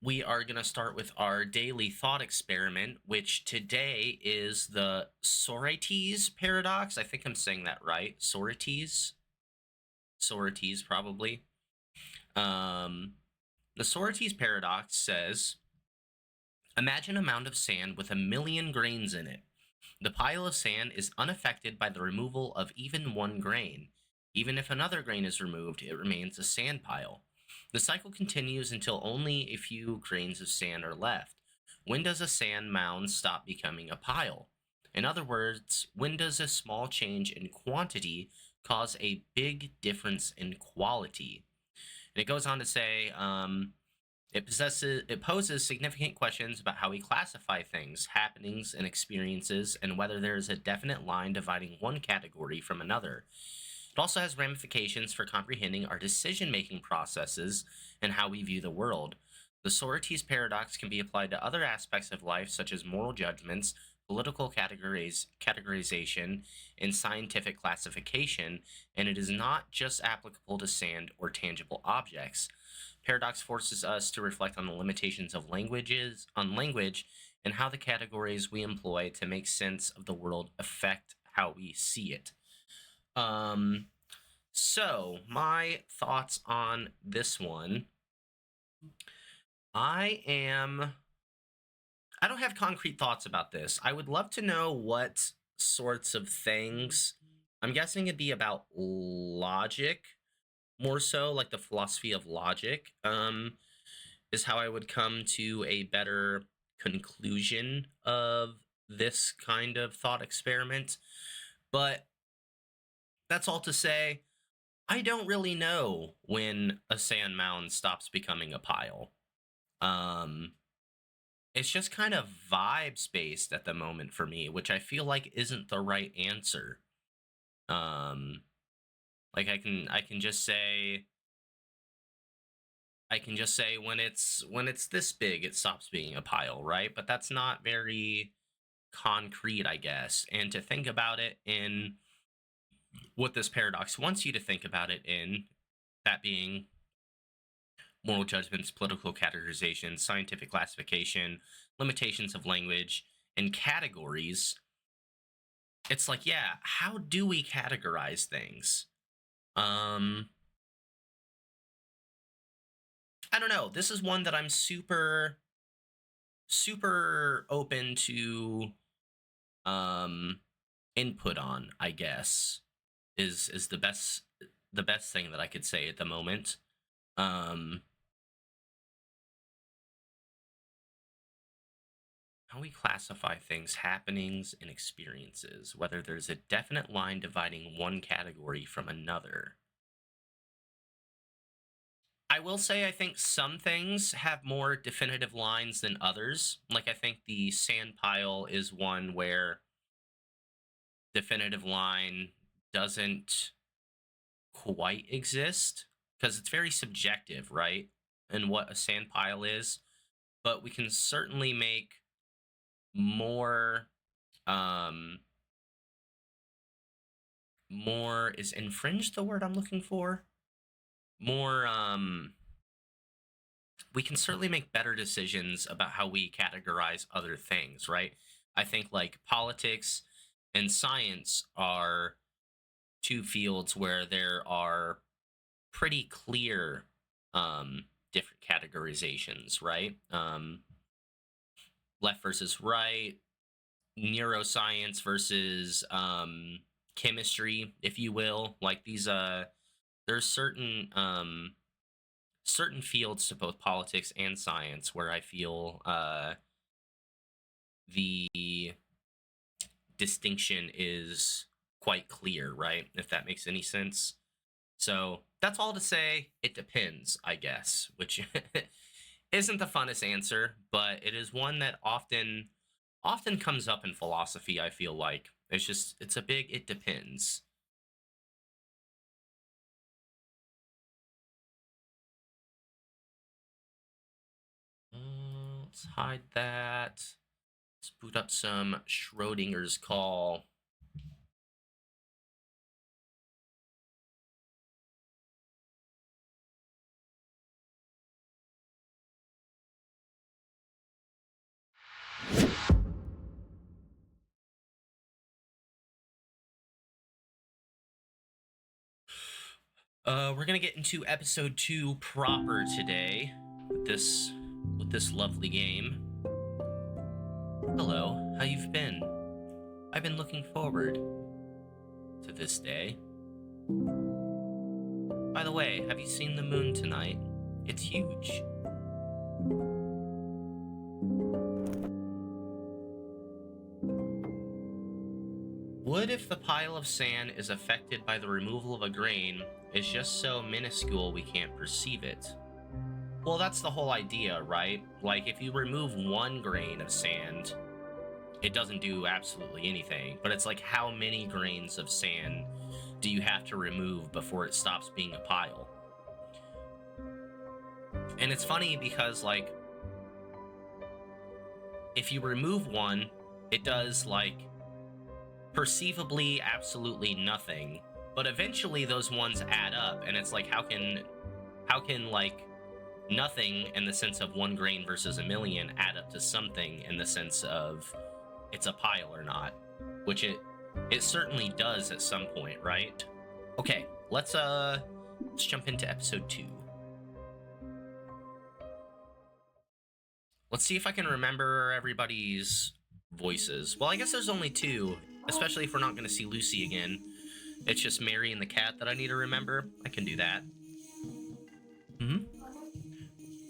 we are going to start with our daily thought experiment, which today is the Sorites paradox. I think I'm saying that right. Sorites, probably. Um, the Sorites paradox says, imagine a mound of sand with 1,000,000 grains in it. The pile of sand is unaffected by the removal of even one grain. Even if another grain is removed, it remains a sand pile. The cycle continues until only a few grains of sand are left. When does a sand mound stop becoming a pile? In other words, when does a small change in quantity cause a big difference in quality? And it goes on to say, it poses significant questions about how we classify things, happenings, and experiences, and whether there is a definite line dividing one category from another. It also has ramifications for comprehending our decision making processes and how we view the world. The Socrates paradox can be applied to other aspects of life, such as moral judgments, political categorization, and scientific classification, and it is not just applicable to sand or tangible objects. Paradox forces us to reflect on the limitations of language, and how the categories we employ to make sense of the world affect how we see it. Um, so my thoughts on this one. I am I don't have concrete thoughts about this. I would love to know what sorts of things. I'm guessing it'd be about logic more so, like the philosophy of logic. Is how I would come to a better conclusion of this kind of thought experiment. But that's all to say, I don't really know when a sand mound stops becoming a pile. Um, it's just kind of vibes based at the moment for me, which I feel like isn't the right answer. Um, like I can just say when it's this big, it stops being a pile, right? But that's not very concrete, I guess. And to think about it in what this paradox wants you to think about it in, that being moral judgments, political categorization, scientific classification, limitations of language, and categories. It's like, yeah, how do we categorize things? Um, I don't know. This is one that I'm super open to um input on, I guess. Is the best thing that I could say at the moment. Um how we classify things, happenings, and experiences, whether there's a definite line dividing one category from another. I will say I think some things have more definitive lines than others. Like I think the sand pile is one where definitive line doesn't quite exist because it's very subjective, right? And what a sand pile is, but we can certainly make more um more is infringe the word I'm looking for? More we can certainly make better decisions about how we categorize other things, right? I think like politics and science are two fields where there are pretty clear different categorizations, right? Left versus right, neuroscience versus chemistry, if you will. Like these there's certain fields to both politics and science where I feel the distinction is quite clear, right? If that makes any sense. So that's all to say. It depends, I guess, which isn't the funnest answer, but it is one that often comes up in philosophy. I feel like it's a big it depends. Let's hide that. Let's boot up some Schrodinger's call. We're gonna get into episode 2 proper today with this lovely game. Hello, how you've been? I've been looking forward to this day. By the way, have you seen the moon tonight? It's huge. What if the pile of sand is affected by the removal of a grain is just so minuscule we can't perceive it? Well, that's the whole idea, right? Like, if you remove one grain of sand, it doesn't do absolutely anything. But it's like, how many grains of sand do you have to remove before it stops being a pile? And it's funny because, like, if you remove one, it does, like, perceivably absolutely nothing, but eventually those ones add up, and it's like, how can like nothing in the sense of one grain versus a million add up to something in the sense of it's a pile or not, which it certainly does at some point, right? Okay, let's jump into episode 2. Let's see if I can remember everybody's voices. Well, I guess there's only 2, especially if we're not going to see Lucy again. It's just Mary and the cat that I need to remember. I can do that.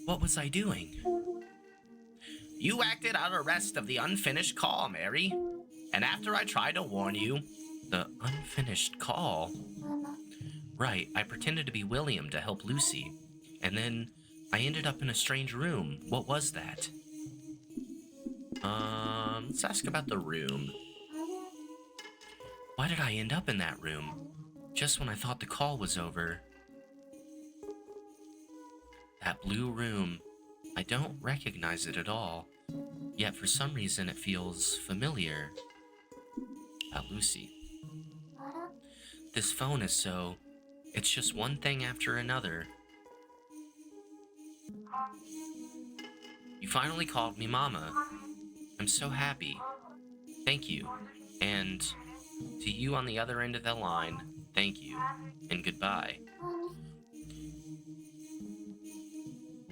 What was I doing? You acted out the rest of the unfinished call, Mary. And after I tried to warn you... The unfinished call? Right, I pretended to be William to help Lucy. And then I ended up in a strange room. What was that? Let's ask about the room. Why did I end up in that room? Just when I thought the call was over. That blue room. I don't recognize it at all. Yet for some reason it feels familiar. About Lucy. This phone is so... It's just one thing after another. You finally called me Mama. I'm so happy. Thank you. And to you on the other end of the line, thank you. And goodbye. Who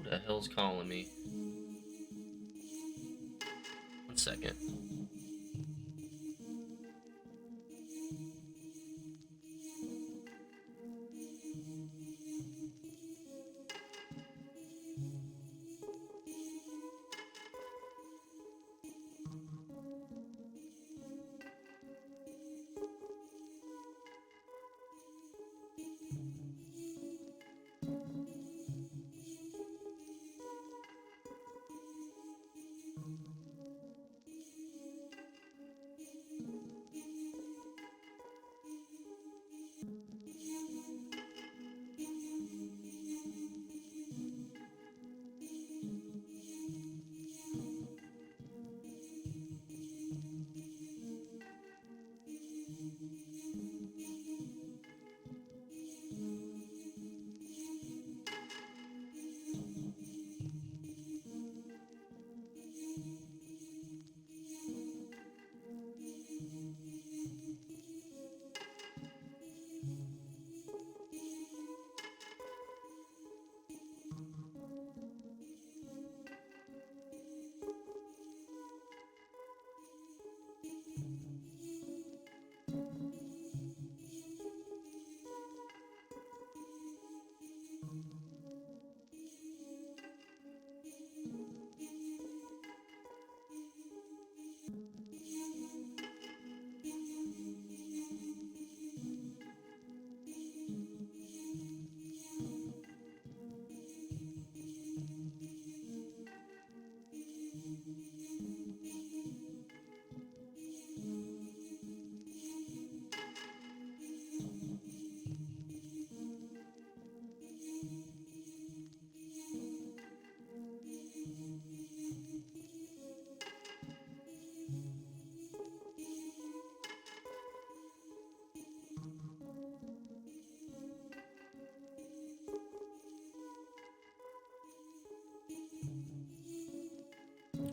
the hell's calling me? 1 second.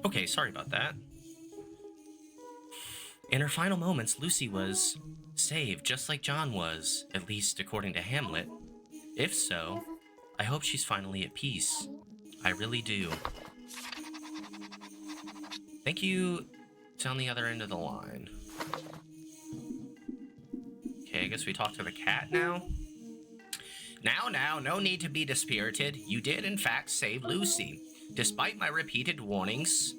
Okay, sorry about that. In her final moments, Lucy was saved, just like John was, at least according to Hamlet. If so, I hope she's finally at peace. I really do. Thank you. It's on the other end of the line. Okay, I guess we talk to the cat now. Now, no need to be dispirited. You did, in fact, save Lucy. Despite my repeated warnings,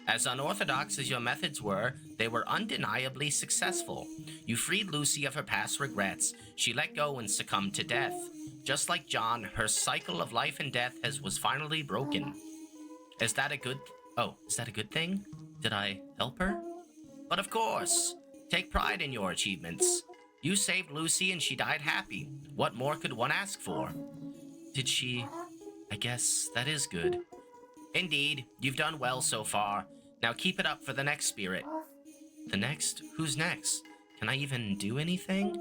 as unorthodox as your methods were, they were undeniably successful. You freed Lucy of her past regrets. She let go and succumbed to death. Just like John, her cycle of life and death was finally broken. Is that a good thing? Did I help her? But of course, take pride in your achievements. You saved Lucy and she died happy. What more could one ask for? Did she? I guess that is good. Indeed, you've done well so far. Now keep it up for the next spirit. The next? Who's next? Can I even do anything?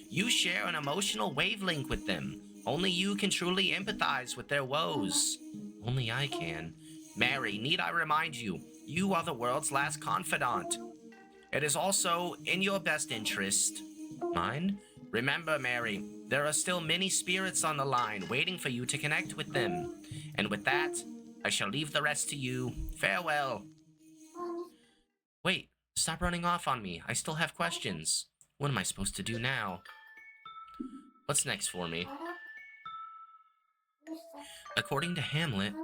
You share an emotional wavelength with them. Only you can truly empathize with their woes. Only I can. Mary, need I remind you, you are the world's last confidant. It is also in your best interest. Mine? Remember, Mary, there are still many spirits on the line waiting for you to connect with them. And with that, I shall leave the rest to you. Farewell. Wait, stop running off on me. I still have questions. What am I supposed to do now? What's next for me? According to Hamlet,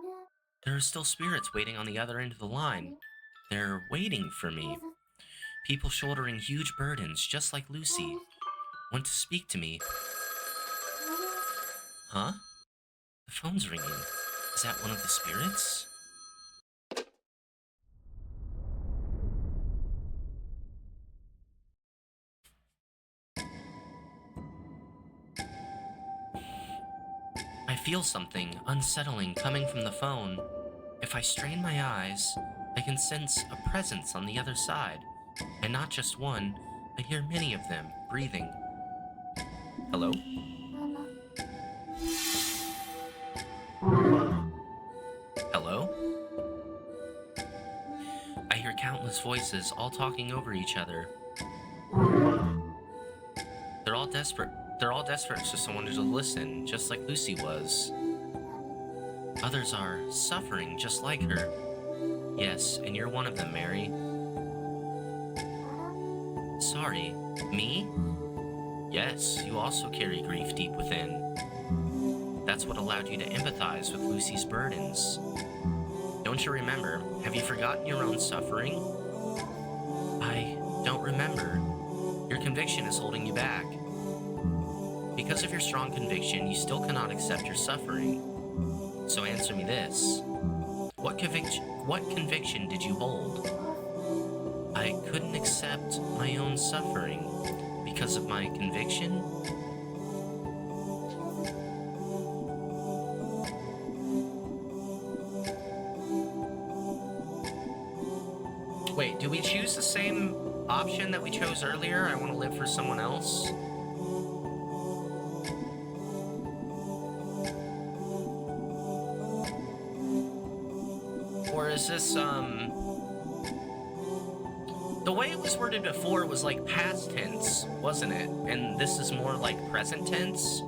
there are still spirits waiting on the other end of the line. They're waiting for me. People shouldering huge burdens, just like Lucy, want to speak to me. Huh? The phone's ringing. Is that one of the spirits? I feel something unsettling coming from the phone. If I strain my eyes, I can sense a presence on the other side. And not just one, I hear many of them breathing. Hello? Hello? I hear countless voices all talking over each other. They're all desperate for someone to listen, just like Lucy was. Others are suffering just like her. Yes, and you're one of them, Mary. Sorry, me? Yes, you also carry grief deep within. That's what allowed you to empathize with Lucy's burdens. Don't you remember? Have you forgotten your own suffering? I don't remember. Your conviction is holding you back. Because of your strong conviction, you still cannot accept your suffering. So answer me this. What conviction did you hold? I couldn't accept my own suffering because of my conviction? Wait, do we choose the same option that we chose earlier? I want to live for someone else? Or is this, the way it was worded before was like past tense, wasn't it? And this is more like present tense?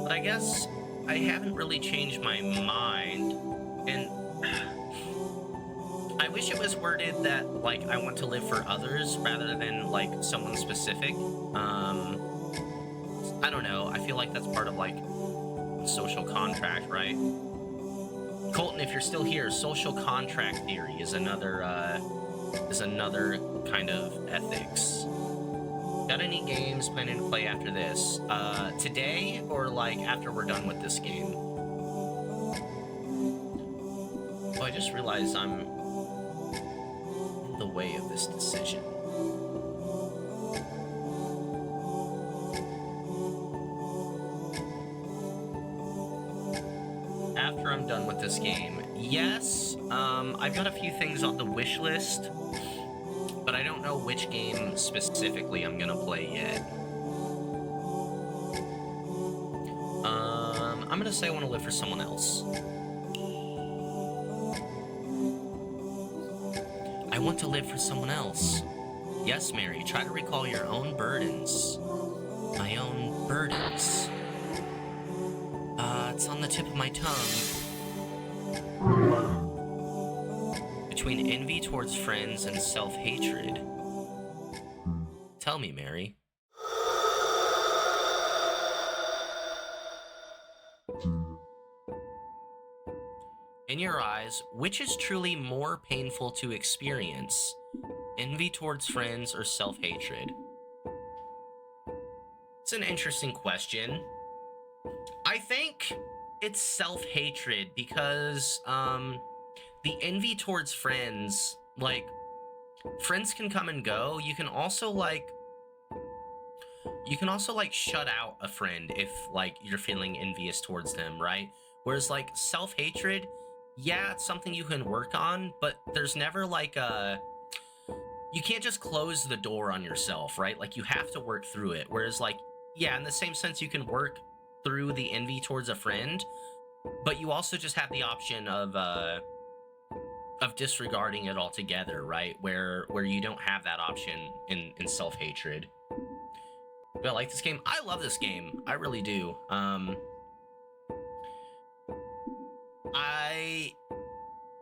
But I guess I haven't really changed my mind. And I wish it was worded that, like, I want to live for others rather than, like, someone specific. I don't know. I feel like that's part of, like, social contract, right? Colton, if you're still here, social contract theory is another kind of ethics. Got any games planning to play after this? Today or, like, after we're done with this game? Oh, I just realized I'm in the way of this decision. After I'm done with this game, yes, I've got a few things on the wish list, but I don't know which game specifically I'm gonna play yet. I'm gonna say I want to live for someone else. I want to live for someone else. Yes, Mary, try to recall your own burdens. My own burdens. It's on the tip of my tongue. Between envy towards friends and self-hatred. Tell me, Mary. In your eyes, which is truly more painful to experience? Envy towards friends or self-hatred? It's an interesting question. I think it's self-hatred because, the envy towards friends, like, friends can come and go. You can also, like, shut out a friend if, like, you're feeling envious towards them, right? Whereas, like, self-hatred, yeah, it's something you can work on, but there's never, like, you can't just close the door on yourself, right? Like, you have to work through it. Whereas, like, yeah, in the same sense, you can work through the envy towards a friend, but you also just have the option of disregarding it altogether, right? Where you don't have that option in self-hatred. Do I like this game? I love this game. I really do. I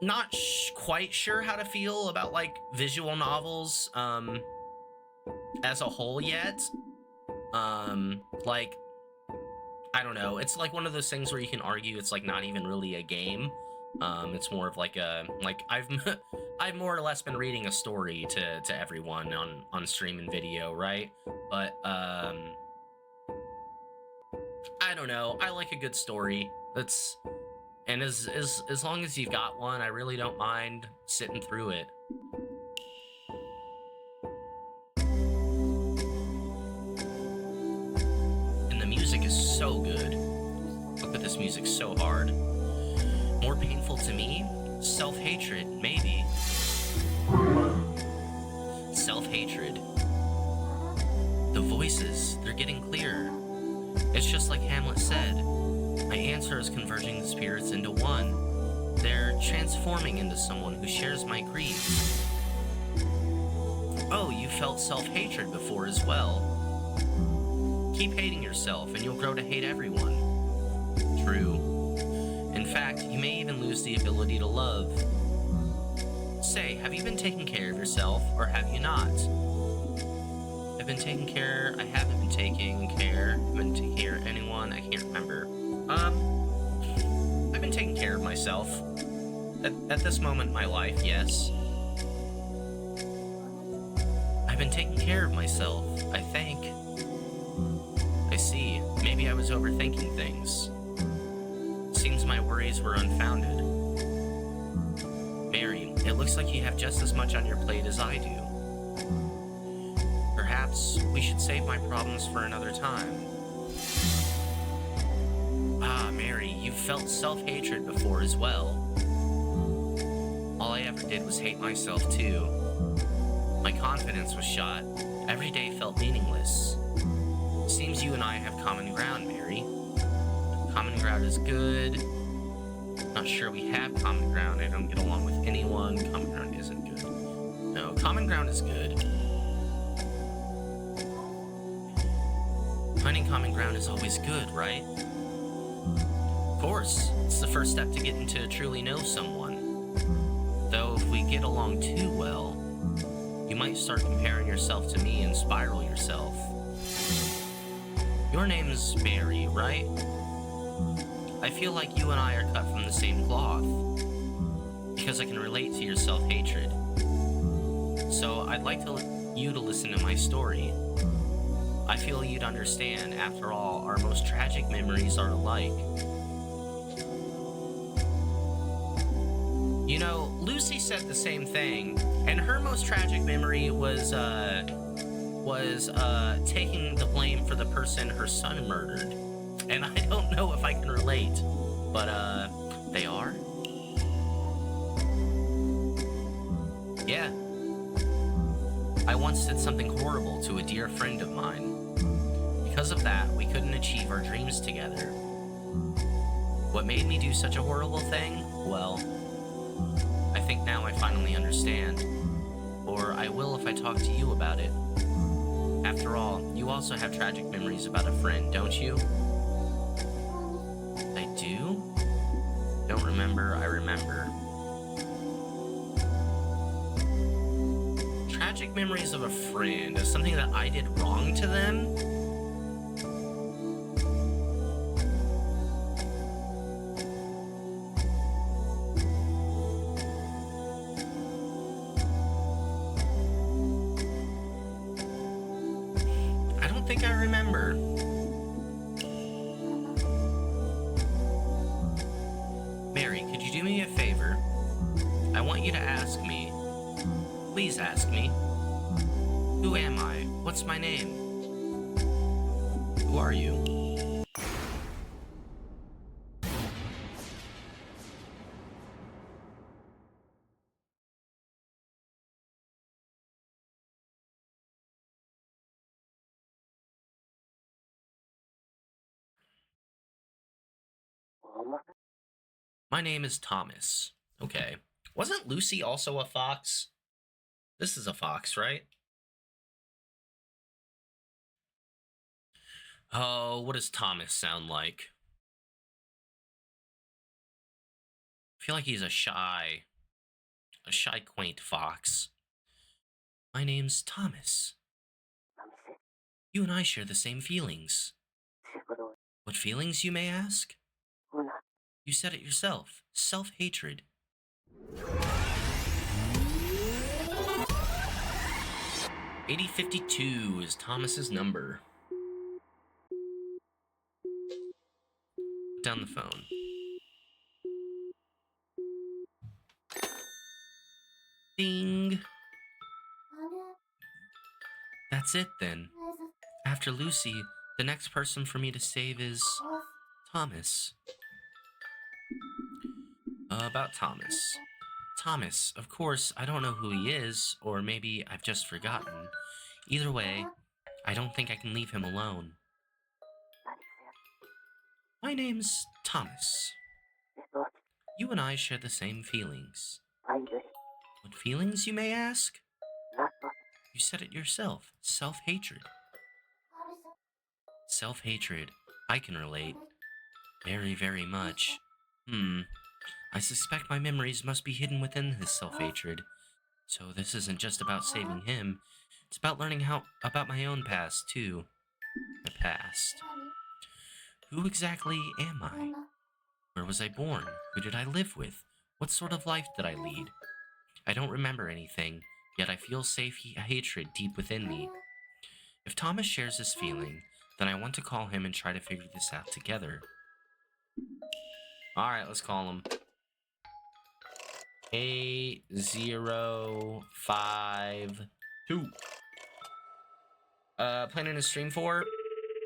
not quite sure how to feel about, like, visual novels as a whole yet. Like, I don't know. It's like one of those things where you can argue it's, like, not even really a game. It's more of like I've more or less been reading a story to everyone on stream and video, right? But I don't know. I like a good story. And as long as you've got one, I really don't mind sitting through it. And the music is so good. Look at this music so hard. More painful to me? Self-hatred, maybe. Self-hatred. The voices, they're getting clearer. It's just like Hamlet said. My answer is converging the spirits into one. They're transforming into someone who shares my grief. Oh, you felt self-hatred before as well. Keep hating yourself and you'll grow to hate everyone. True. In fact, you may even lose the ability to love. Say, have you been taking care of yourself, or have you not? I've been taking care, I haven't been taking care, I've been taking care of anyone, I can't remember. I've been taking care of myself. At this moment in my life, yes. I've been taking care of myself, I think. I see, maybe I was overthinking things. Seems my worries were unfounded. Mary, it looks like you have just as much on your plate as I do. Perhaps we should save my problems for another time. Ah, Mary, you've felt self-hatred before as well. All I ever did was hate myself too. My confidence was shot. Every day felt meaningless. Seems you and I have common ground, Mary. Common ground is good. Not sure we have common ground. I don't get along with anyone. Common ground isn't good. No, common ground is good. Finding common ground is always good, right? Of course, it's the first step to getting to truly know someone. Though if we get along too well, you might start comparing yourself to me and spiral yourself. Your name's Mary, right? I feel like you and I are cut from the same cloth, because I can relate to your self-hatred. So I'd like you to listen to my story. I feel you'd understand. After all, our most tragic memories are alike. You know, Lucy said the same thing, and her most tragic memory was taking the blame for the person her son murdered. And I don't know if I can relate, but, they are? Yeah. I once did something horrible to a dear friend of mine. Because of that, we couldn't achieve our dreams together. What made me do such a horrible thing? Well, I think now I finally understand. or I will if I talk to you about it. After all, you also have tragic memories about a friend, don't you? I do? Don't remember, I remember. Tragic memories of a friend is something that I did wrong to them? I don't think I remember. Mary, could you do me a favor? I want you to ask me. Please ask me. Who am I? What's my name? Who are you? My name is Thomas. Okay. Wasn't Lucy also a fox? This is a fox, right? Oh, what does Thomas sound like? I feel like he's a shy, quaint fox. My name's Thomas. You and I share the same feelings. What feelings, you may ask? You said it yourself. Self-hatred. 8052 is Thomas's number. Put down the phone. Ding. That's it then. After Lucy, the next person for me to save is Thomas. About Thomas. Thomas, of course, I don't know who he is, or maybe I've just forgotten. Either way, I don't think I can leave him alone. My name's Thomas. You and I share the same feelings. What feelings, you may ask? You said it yourself. Self-hatred. Self-hatred. I can relate. Very, very much. I suspect my memories must be hidden within his self-hatred. So this isn't just about saving him. It's about learning about my own past, too. My past. Who exactly am I? Where was I born? Who did I live with? What sort of life did I lead? I don't remember anything, yet I feel hatred deep within me. If Thomas shares this feeling, then I want to call him and try to figure this out together. Alright, let's call him. 8052. Planning to stream for?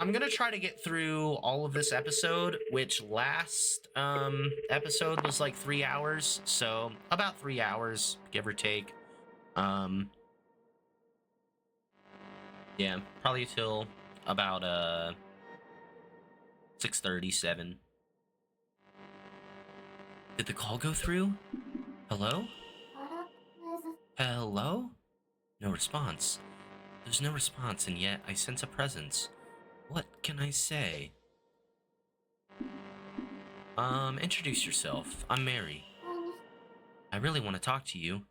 I'm gonna try to get through all of this episode, which last episode was like 3 hours, so about 3 hours, give or take. Yeah, probably till about 6:37. Did the call go through? Hello? Hello? No response. There's no response, and yet I sense a presence. What can I say? Introduce yourself. I'm Mary. I really want to talk to you.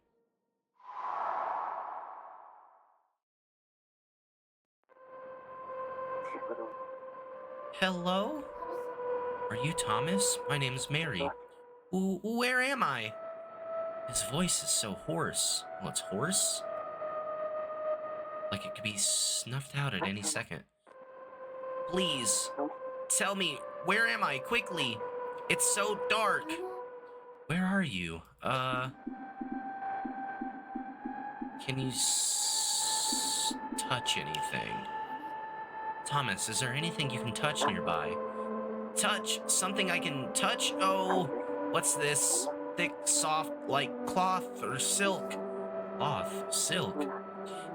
Hello? Are you Thomas? My name's Mary. Where am I? His voice is so hoarse. Well, it's hoarse? Like it could be snuffed out at any second. Please, tell me, where am I? Quickly! It's so dark! Where are you? Can you touch anything? Thomas, is there anything you can touch nearby? Touch? Something I can touch? Oh, what's this? Thick, soft, like cloth or silk? Cloth? Silk?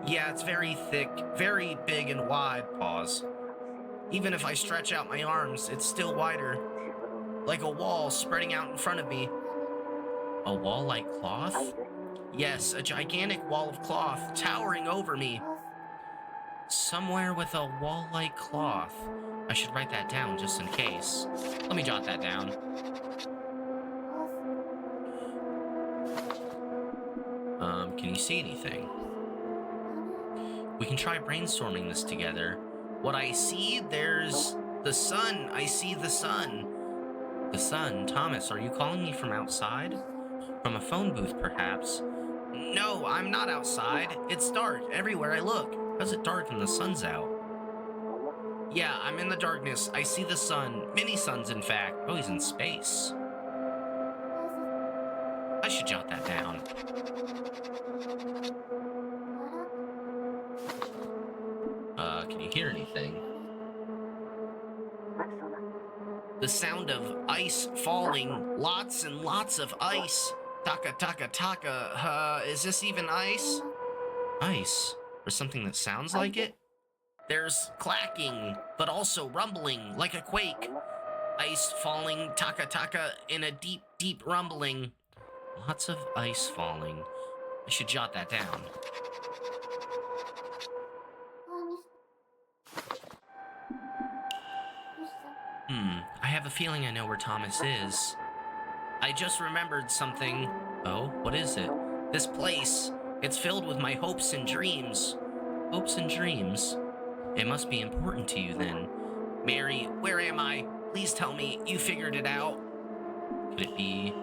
Yeah, it's very thick, very big and wide. Pause. Even if I stretch out my arms, it's still wider. Like a wall spreading out in front of me. A wall like cloth? Yes, a gigantic wall of cloth towering over me. Somewhere with a wall-like cloth. I should write that down just in case. Let me jot that down. Can you see anything? We can try brainstorming this together. What I see, there's the sun. I see the sun. The sun. Thomas, are you calling me from outside? From a phone booth, perhaps? No, I'm not outside. It's dark everywhere I look. How's it dark when the sun's out? Yeah, I'm in the darkness. I see the sun. Many suns, in fact. Oh, he's in space. I should jot that down. Can you hear anything? The sound of ice falling. Lots and lots of ice. Taka, taka, taka. Is this even ice? Ice? Or something that sounds like it? There's clacking, but also rumbling, like a quake. Ice falling, taka, taka, in a deep, deep rumbling. Lots of ice falling. I should jot that down. I have a feeling I know where Thomas is. I just remembered something. Oh, what is it? This place. It's filled with my hopes and dreams. Hopes and dreams? It must be important to you then. Mary, where am I? Please tell me you figured it out. Could it be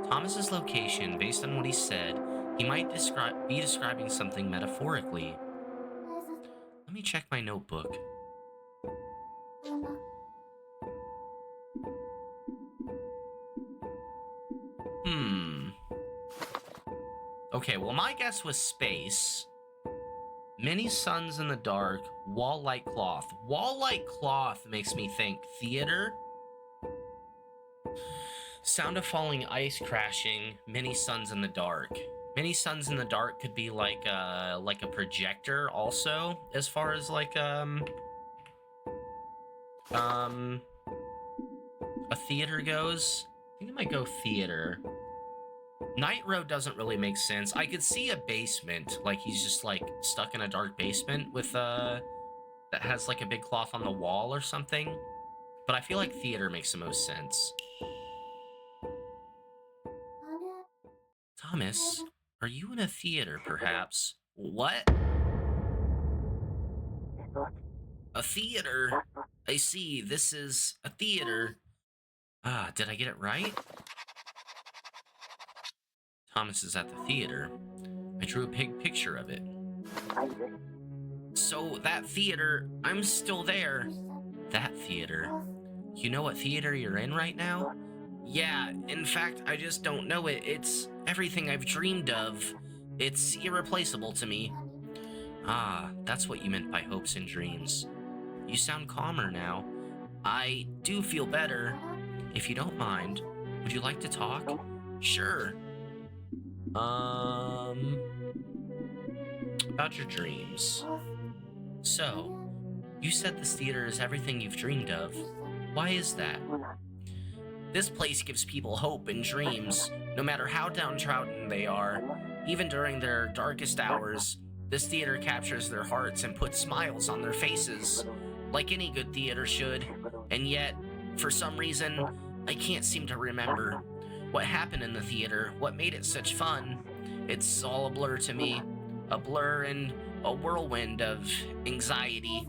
Thomas's location? Based on what he said, he might be describing something metaphorically. Let me check my notebook. Okay, well, my guess was space. Many suns in the dark, wall-like cloth. Wall-like cloth makes me think theater. Sound of falling ice crashing, many suns in the dark. Many suns in the dark could be like a projector also, as far as like a theater goes. I think I might go theater. Night Road doesn't really make sense. I could see a basement, like he's just like stuck in a dark basement with that has like a big cloth on the wall or something. But I feel like theater makes the most sense. Thomas, are you in a theater perhaps? What? A theater? I see, this is a theater. Ah, did I get it right? Thomas is at the theater. I drew a big picture of it. So that theater, I'm still there. That theater. You know what theater you're in right now? Yeah, in fact, I just don't know it. It's everything I've dreamed of. It's irreplaceable to me. Ah, that's what you meant by hopes and dreams. You sound calmer now. I do feel better. If you don't mind, would you like to talk? Sure. About your dreams. So, you said this theater is everything you've dreamed of. Why is that? This place gives people hope and dreams, no matter how downtrodden they are. Even during their darkest hours, this theater captures their hearts and puts smiles on their faces, like any good theater should. And yet, for some reason, I can't seem to remember what happened in the theater, what made it such fun. It's all a blur to me. A blur and a whirlwind of anxiety.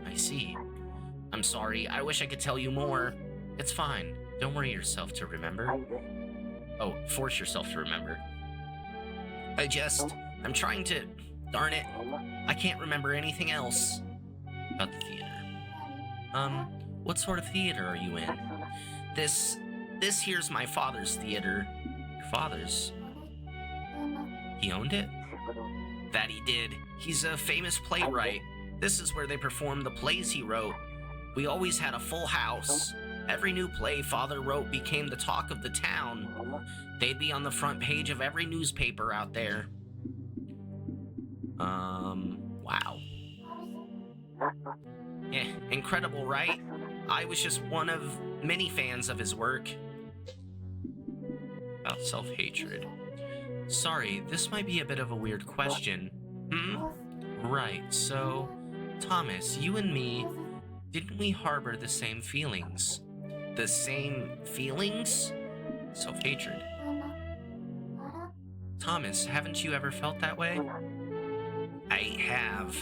I see. I'm sorry, I wish I could tell you more. It's fine. Don't worry yourself to remember. Oh, force yourself to remember. I'm trying to... Darn it. I can't remember anything else about the theater. What sort of theater are you in? This here's my father's theater. Your father's? He owned it? That he did. He's a famous playwright. This is where they performed the plays he wrote. We always had a full house. Every new play Father wrote became the talk of the town. They'd be on the front page of every newspaper out there. Wow. Yeah, incredible, right? I was just one of many fans of his work. About self-hatred. Sorry, this might be a bit of a weird question. Hmm? Right, so, Thomas, you and me, didn't we harbor the same feelings? The same feelings? Self-hatred. Thomas, haven't you ever felt that way? I have.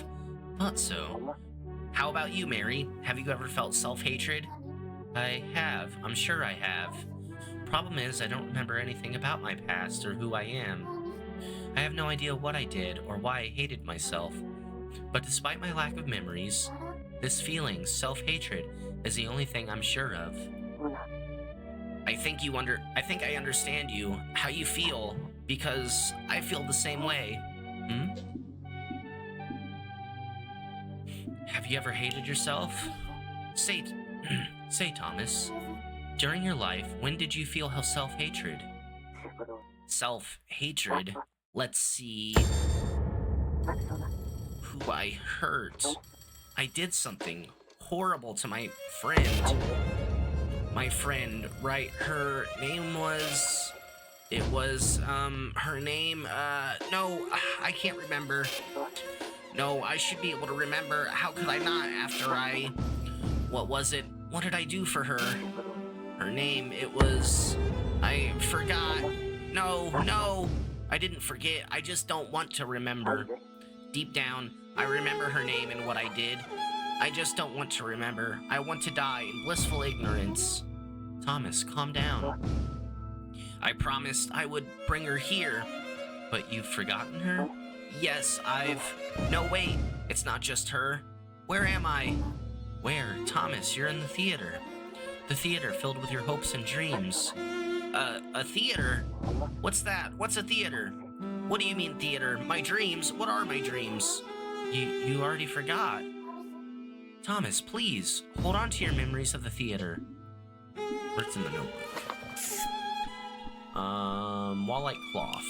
Thought so. How about you, Mary? Have you ever felt self-hatred? I have. I'm sure I have. Problem is, I don't remember anything about my past or who I am. I have no idea what I did or why I hated myself. But despite my lack of memories, this feeling, self-hatred, is the only thing I'm sure of. I think I understand you, how you feel, because I feel the same way. Hmm? Have you ever hated yourself? Say, Thomas, during your life, when did you feel self-hatred? Self-hatred? Let's see. Who I hurt. I did something horrible to my friend. My friend, right? Her name was... her name, no, I can't remember. No, I should be able to remember. How could I not after what was it? What did I do for her? Her name, it was... I forgot. No, I didn't forget. I just don't want to remember. Deep down, I remember her name and what I did. I just don't want to remember. I want to die in blissful ignorance. Thomas, calm down. I promised I would bring her here. But you've forgotten her? Yes, No, wait. It's not just her. Where am I? Where? Thomas, you're in the theater. The theater filled with your hopes and dreams. A theater? What's that? What's a theater? What do you mean theater? My dreams? What are my dreams? You already forgot. Thomas, please, hold on to your memories of the theater. What's in the notebook? Wall-like cloth.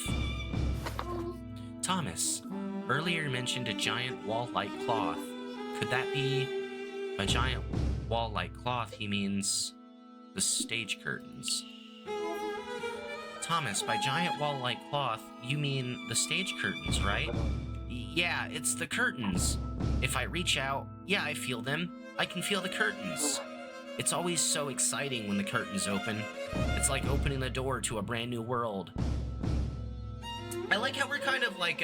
Thomas, earlier you mentioned a giant wall-like cloth. Could that be a giant wall-like cloth? He means the stage curtains. Thomas, by giant wall-like cloth, you mean the stage curtains, right? Yeah, it's the curtains. If I reach out, yeah, I feel them. I can feel the curtains. It's always so exciting when the curtains open. It's like opening the door to a brand new world. I like how we're kind of like,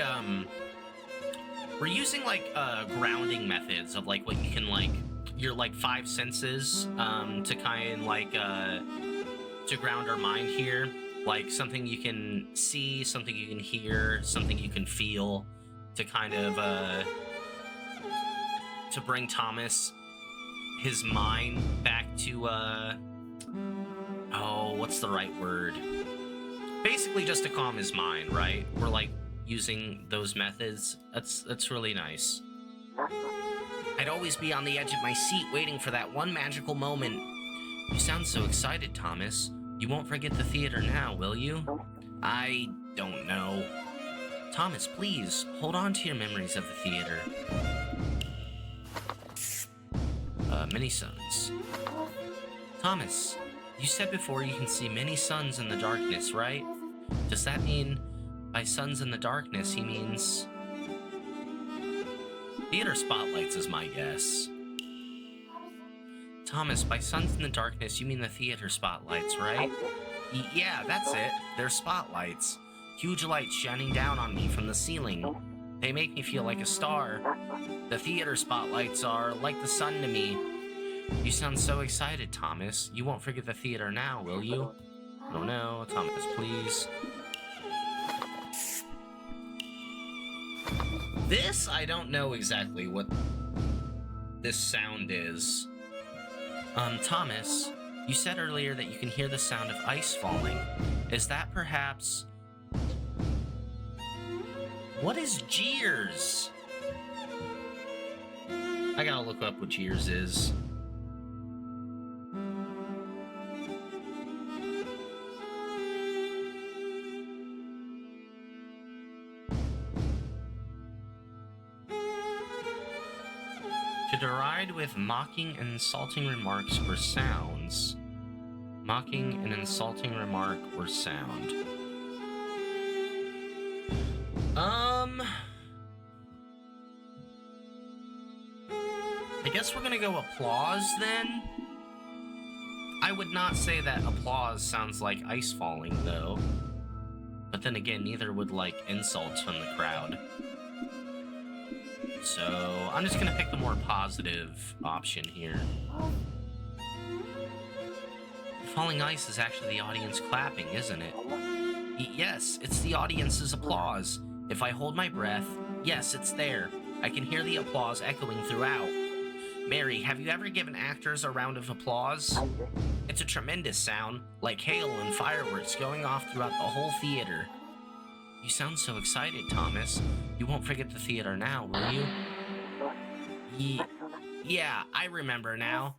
we're using like, grounding methods of like what you can like, your like 5 senses, to kind of like, to ground our mind here. Like something you can see, something you can hear, something you can feel, to kind of, to bring Thomas, his mind back to, oh, what's the right word? Basically just to calm his mind, right? We're like using those methods. That's really nice. I'd always be on the edge of my seat waiting for that one magical moment. You sound so excited, Thomas. You won't forget the theater now, will you? I don't know. Thomas, please, hold on to your memories of the theater. Many suns. Thomas, you said before you can see many suns in the darkness, right? Does that mean by suns in the darkness he means theater spotlights is my guess. Thomas, by suns in the darkness you mean the theater spotlights, right? Yeah, that's it. They're spotlights. Huge lights shining down on me from the ceiling. They make me feel like a star. The theater spotlights are like the sun to me. You sound so excited, Thomas. You won't forget the theater now, will you? Oh no, Thomas, please. This, I don't know exactly what this sound is. Thomas, you said earlier that you can hear the sound of ice falling. Is that perhaps... What is jeers? I gotta look up what jeers is. To deride with mocking and insulting remarks or sounds. Mocking and insulting remark or sound. guess we're gonna go applause then. I would not say that applause sounds like ice falling, though. But then again, neither would, like, insults from the crowd. So, I'm just gonna pick the more positive option here. Falling ice is actually the audience clapping, isn't it? Yes, it's the audience's applause. If I hold my breath, yes, it's there. I can hear the applause echoing throughout. Mary, have you ever given actors a round of applause? It's a tremendous sound, like hail and fireworks going off throughout the whole theater. You sound so excited, Thomas. You won't forget the theater now, will you? Yeah, I remember now.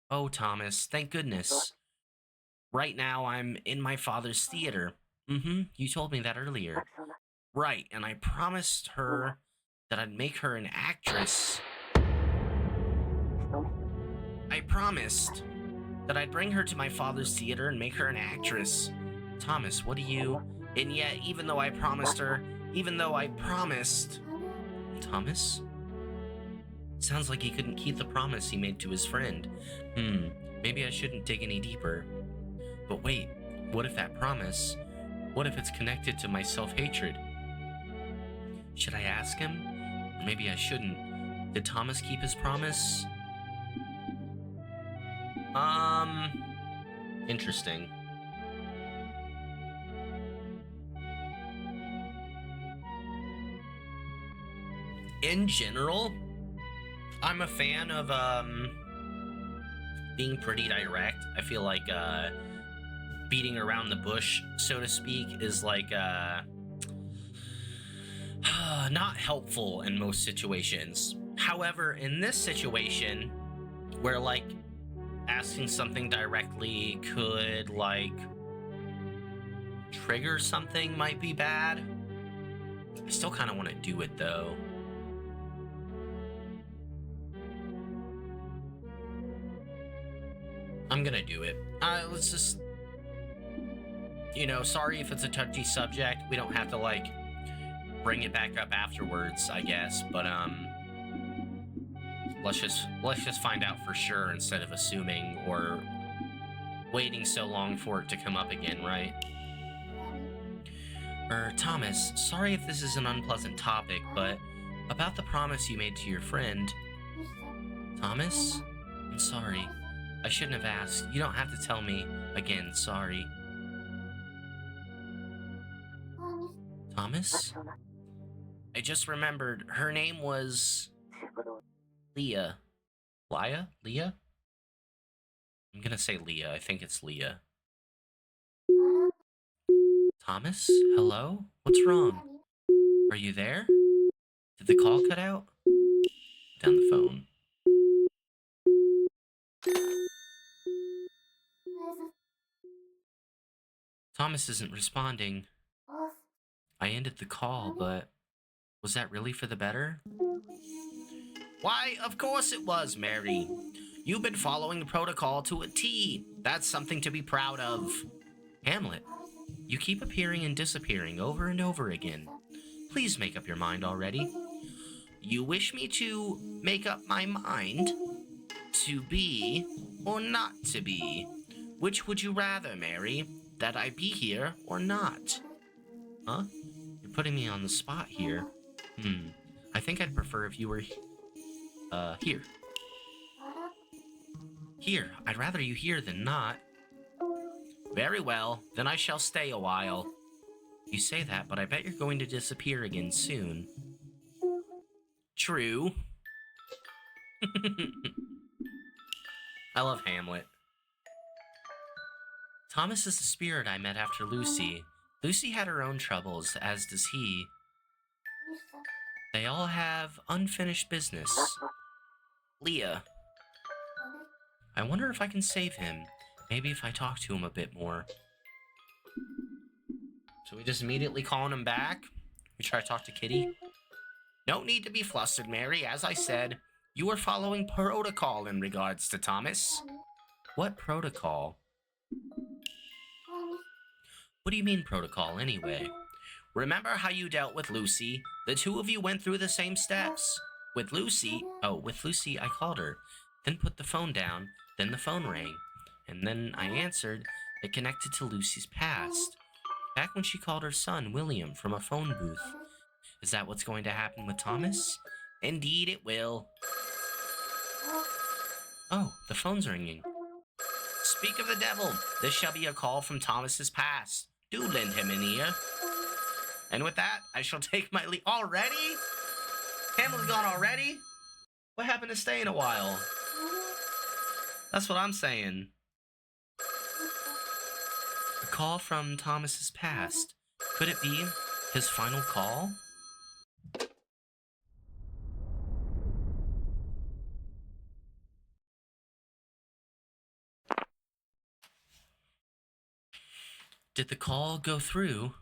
Oh, Thomas, thank goodness. Right now, I'm in my father's theater. You told me that earlier. Right, and I promised her that I'd make her an actress. I promised that I'd bring her to my father's theater and make her an actress. Thomas, what do you... And yet, even though I promised... Thomas? Sounds like he couldn't keep the promise he made to his friend. Maybe I shouldn't dig any deeper. But wait, what if that promise... What if it's connected to my self-hatred? Should I ask him? Or maybe I shouldn't. Did Thomas keep his promise? Interesting. In general, I'm a fan of, being pretty direct. I feel like, beating around the bush, so to speak, is like, not helpful in most situations. However, in this situation, where, like, asking something directly could, like, trigger something might be bad. I still kind of want to do it, though. I'm gonna do it. Let's just... You know, sorry if it's a touchy subject. We don't have to, like, bring it back up afterwards, I guess. But, let's just find out for sure instead of assuming or waiting so long for it to come up again, right? Thomas, sorry if this is an unpleasant topic, but about the promise you made to your friend. Thomas? I'm sorry. I shouldn't have asked. You don't have to tell me. Again, sorry. Thomas? I just remembered. Her name was... Leah. Leah? Leah? I'm gonna say Leah. I think it's Leah. Thomas? Hello? What's wrong? Are you there? Did the call cut out? Down the phone. Thomas isn't responding. I ended the call, but was that really for the better? Why, of course it was, Mary. You've been following the protocol to a T. That's something to be proud of. Hamlet, you keep appearing and disappearing over and over again. Please make up your mind already. You wish me to make up my mind? To be or not to be? Which would you rather, Mary? That I be here or not? Huh? You're putting me on the spot here. I think I'd prefer if you were, here. Here, I'd rather you here than not. Very well, then I shall stay a while. You say that, but I bet you're going to disappear again soon. True. I love Hamlet. Thomas is the spirit I met after Lucy. Lucy had her own troubles, as does he. They all have unfinished business. Leah. I wonder if I can save him. Maybe if I talk to him a bit more. So we just immediately calling him back? We try to talk to Kitty? No need to be flustered, Mary. As I said, you are following protocol in regards to Thomas. What protocol? What do you mean protocol, anyway? Remember how you dealt with Lucy? The two of you went through the same steps. With Lucy, I called her, then put the phone down, then the phone rang, and then I answered. It connected to Lucy's past, back when she called her son, William, from a phone booth. Is that what's going to happen with Thomas? Indeed it will. Oh, the phone's ringing. Speak of the devil, this shall be a call from Thomas's past. Do lend him an ear. And with that, I shall take my leave. Already? Hamlet's gone already? What happened to staying a while? That's what I'm saying. A call from Thomas's past. Could it be his final call? Did the call go through?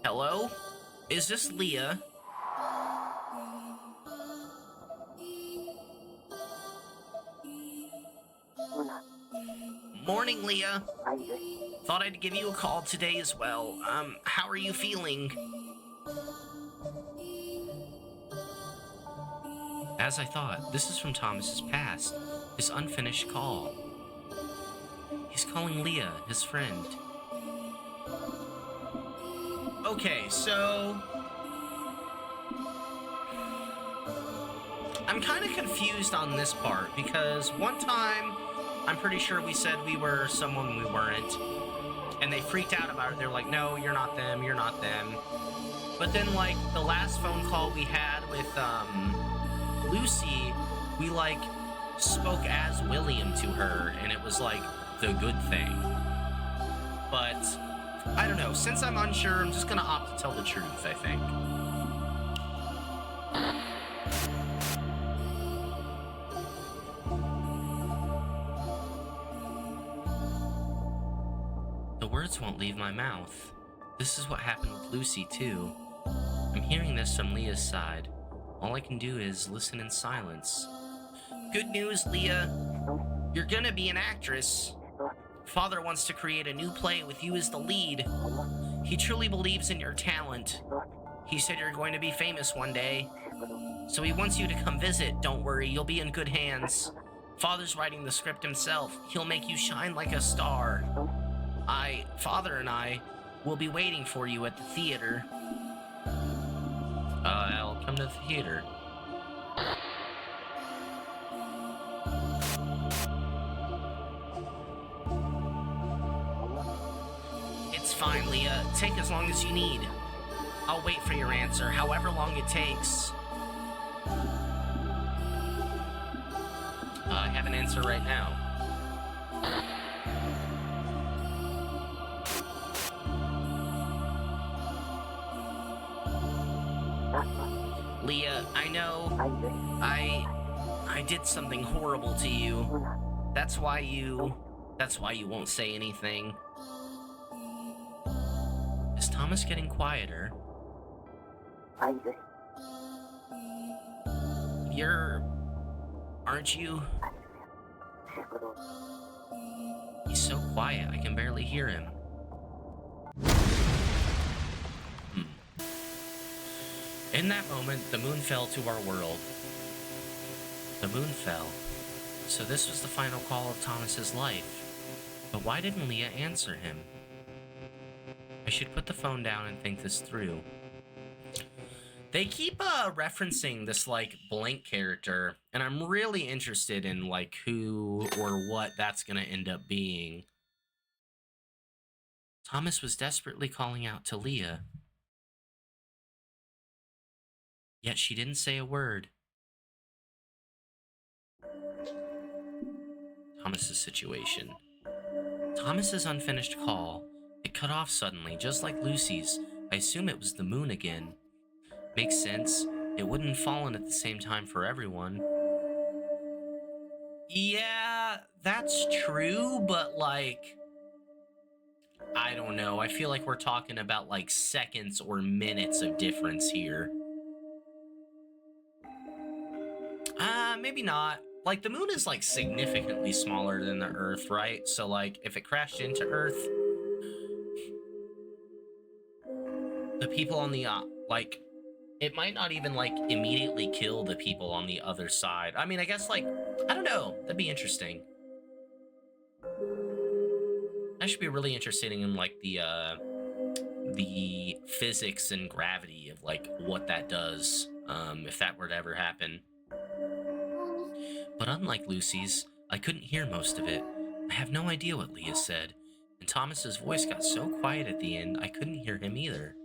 Hello? Is this Leah? Morning, Leah. Thought I'd give you a call today as well. How are you feeling? As I thought, this is from Thomas's past, his unfinished call. He's calling Leah, his friend. Okay, so I'm kind of confused on this part, because one time I'm pretty sure we said we were someone we weren't, and they freaked out about it. They're like, no, you're not them, you're not them. But then, like, the last phone call we had with Lucy, we, like, spoke as William to her, and it was, like, the good thing. But I don't know. Since I'm unsure, I'm just gonna opt to tell the truth, I think. The words won't leave my mouth. This is what happened with Lucy, too. I'm hearing this from Leah's side. All I can do is listen in silence. Good news, Leah. You're gonna be an actress. Father wants to create a new play with you as the lead. He truly believes in your talent. He said you're going to be famous one day. So he wants you to come visit. Don't worry, you'll be in good hands. Father's writing the script himself. He'll make you shine like a star. Father and I, will be waiting for you at the theater. I'll come to the theater. It's fine, Leah. Take as long as you need. I'll wait for your answer, however long it takes. I have an answer right now. Leah, I know I did something horrible to you. That's why you won't say anything. Is Thomas getting quieter? Aren't you? He's so quiet, I can barely hear him. In that moment, the moon fell to our world. The moon fell. So this was the final call of Thomas's life. But why didn't Leah answer him? I should put the phone down and think this through. They keep referencing this, like, blank character, and I'm really interested in, like, who or what that's gonna end up being. Thomas was desperately calling out to Leah. Yet she didn't say a word. Thomas's situation. Thomas's unfinished call. It cut off suddenly, just like Lucy's. I assume it was the moon again. Makes sense. It wouldn't have fallen at the same time for everyone. Yeah, that's true, but, like, I don't know. I feel like we're talking about, like, seconds or minutes of difference here. Maybe not. Like, the moon is, like, significantly smaller than the Earth, right? So, like, if it crashed into Earth, the people on the, like, It might not even, like, immediately kill the people on the other side. I mean, I guess, like, I don't know. That'd be interesting. I should be really interested in, like, the physics and gravity of, like, what that does, if that were to ever happen. But unlike Lucy's, I couldn't hear most of it. I have no idea what Leah said, and Thomas's voice got so quiet at the end I couldn't hear him either.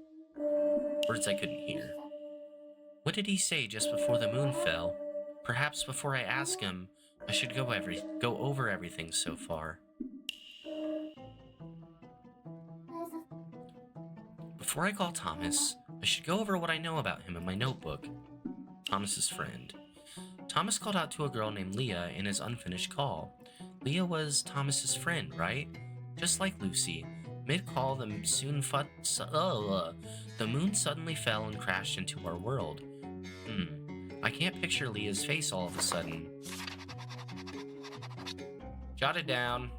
Words I couldn't hear. What did he say just before the moon fell? Perhaps before I ask him, I should go over everything so far. Before I call Thomas, I should go over what I know about him in my notebook. Thomas's friend. Thomas called out to a girl named Leah in his unfinished call. Leah was Thomas's friend, right? Just like Lucy. Mid-call, the moon suddenly fell and crashed into our world. I can't picture Leah's face all of a sudden. Jot it down.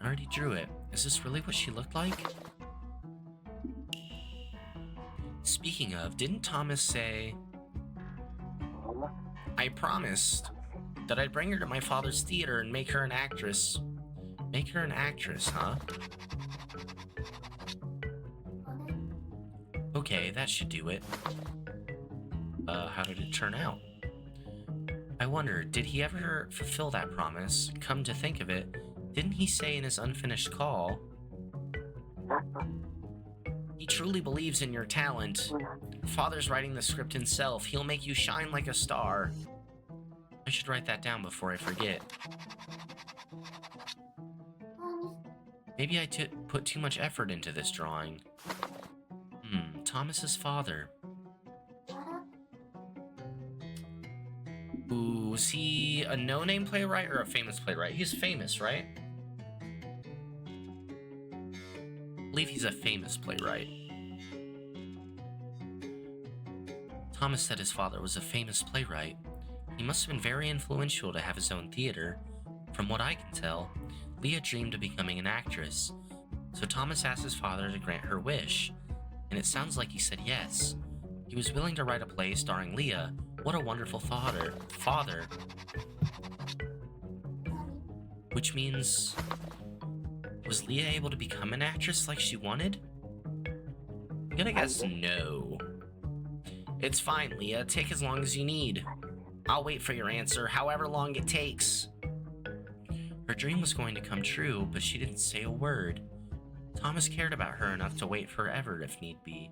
I already drew it. Is this really what she looked like? Speaking of, didn't Thomas say... I promised that I'd bring her to my father's theater and make her an actress. Make her an actress, huh? Okay, that should do it. How did it turn out? I wonder, did he ever fulfill that promise? Come to think of it, didn't he say in his unfinished call, he truly believes in your talent. Father's writing the script himself. He'll make you shine like a star. I should write that down before I forget. Maybe I put too much effort into this drawing. Thomas's father. Ooh, was he a no-name playwright or a famous playwright? He's famous, right? I believe he's a famous playwright. Thomas said his father was a famous playwright. He must have been very influential to have his own theater. From what I can tell, Leah dreamed of becoming an actress. So Thomas asked his father to grant her wish, and it sounds like he said yes. He was willing to write a play starring Leah. What a wonderful father. Which means... was Leah able to become an actress like she wanted? I'm gonna guess no. It's fine, Leah. Take as long as you need. I'll wait for your answer, however long it takes. Her dream was going to come true, but she didn't say a word. Thomas cared about her enough to wait forever if need be.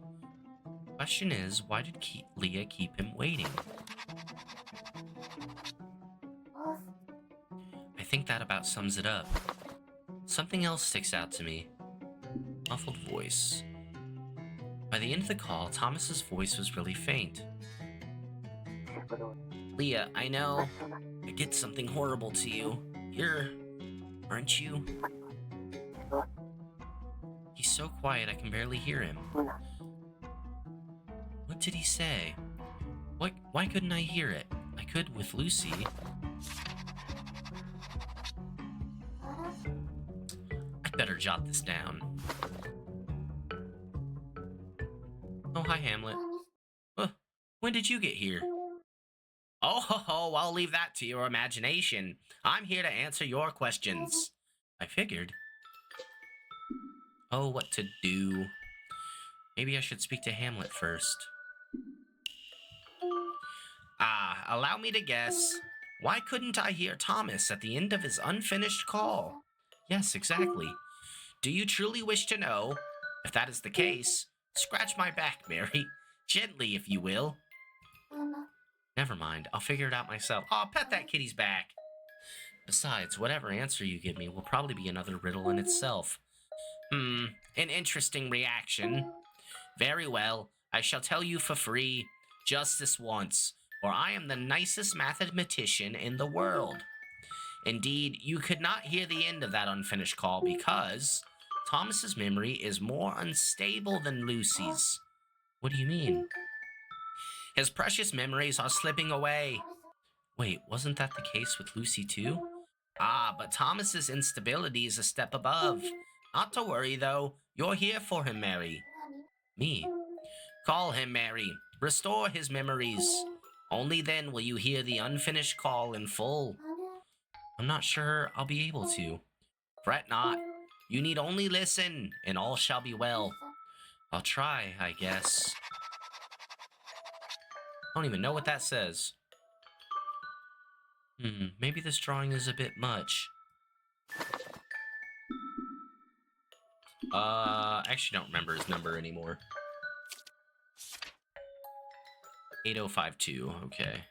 Question is, why did Leah keep him waiting? I think that about sums it up. Something else sticks out to me. Muffled voice. By the end of the call, Thomas's voice was really faint. Leah, I know I did something horrible to you. Aren't you? He's so quiet I can barely hear him. What did he say? Why couldn't I hear it? I could with Lucy. I'd better jot this down. Oh, hi, Hamlet. When did you get here? Oh, I'll leave that to your imagination. I'm here to answer your questions. I figured. Oh, what to do. Maybe I should speak to Hamlet first. Allow me to guess. Why couldn't I hear Thomas at the end of his unfinished call? Yes, exactly. Do you truly wish to know? If that is the case, scratch my back, Mary. Gently, if you will. Never mind, I'll figure it out myself. Aw, pet that kitty's back. Besides, whatever answer you give me will probably be another riddle in itself. An interesting reaction. Very well, I shall tell you for free, just this once, for I am the nicest mathematician in the world. Indeed, you could not hear the end of that unfinished call because Thomas's memory is more unstable than Lucy's. What do you mean? His precious memories are slipping away. Wait, wasn't that the case with Lucy too? But Thomas's instability is a step above. Not to worry, though. You're here for him, Mary. Me? Call him, Mary. Restore his memories. Only then will you hear the unfinished call in full. I'm not sure I'll be able to. Fret not. You need only listen, and all shall be well. I'll try, I guess. I don't even know what that says. Maybe this drawing is a bit much. I actually don't remember his number anymore. 8052, okay.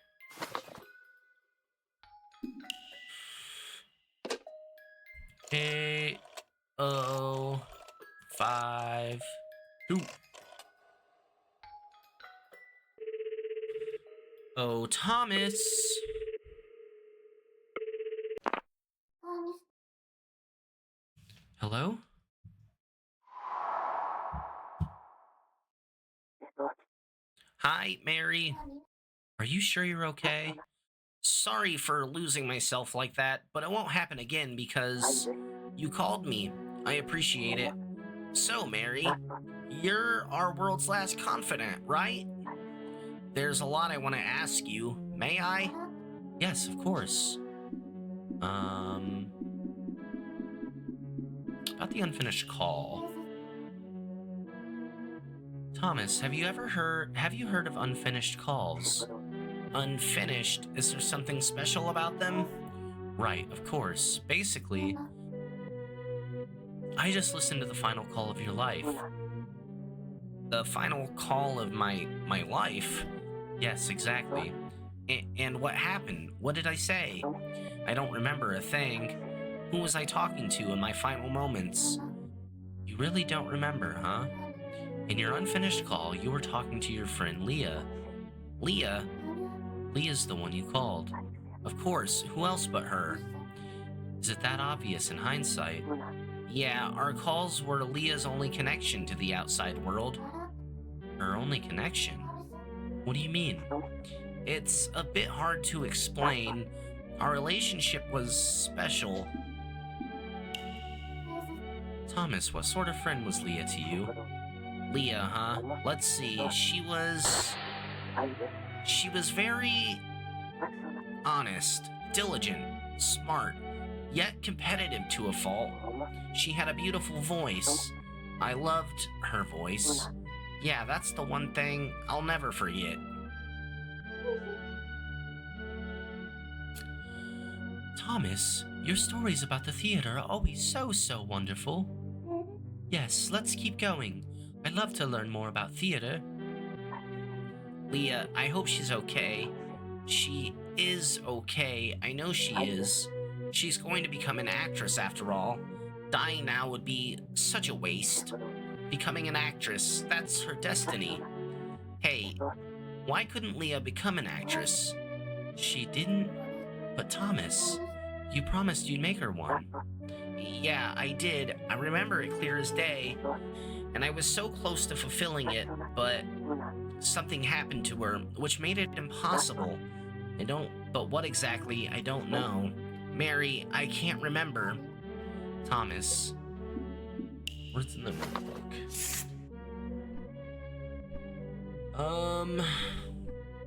Hey, 5 2. Oh, Thomas. Hello? Hi, Mary. Are you sure you're okay? Sorry for losing myself like that, but it won't happen again because you called me. I appreciate it. So, Mary, you're our world's last confidant, right? There's a lot I want to ask you. May I? Yes, of course. About the unfinished call. Thomas, have you heard of unfinished calls? Unfinished? Is there something special about them? Right, of course. Basically, I just listened to the final call of your life. The final call of my life? Yes, exactly. And what happened? What did I say? I don't remember a thing. Who was I talking to in my final moments? You really don't remember, huh? In your unfinished call, you were talking to your friend Leah. Leah? Leah's the one you called. Of course, who else but her? Is it that obvious in hindsight? Yeah, our calls were Leah's only connection to the outside world. Her only connection? What do you mean? It's a bit hard to explain. Our relationship was special. Thomas, what sort of friend was Leah to you? Leah, huh? Let's see. She was very honest, diligent, smart, yet competitive to a fault. She had a beautiful voice. I loved her voice. Yeah, that's the one thing I'll never forget. Thomas, your stories about the theater are always so wonderful. Yes, let's keep going. I'd love to learn more about theater. Leah, I hope she's okay. She is okay. I know she is. She's going to become an actress after all. Dying now would be such a waste. Becoming an actress, that's her destiny. Hey, why couldn't Leah become an actress? She didn't. But Thomas, you promised you'd make her one. Yeah, I did. I remember it clear as day. And I was so close to fulfilling it, but something happened to her, which made it impossible. But what exactly, I don't know. Mary, I can't remember. Thomas, where's the notebook?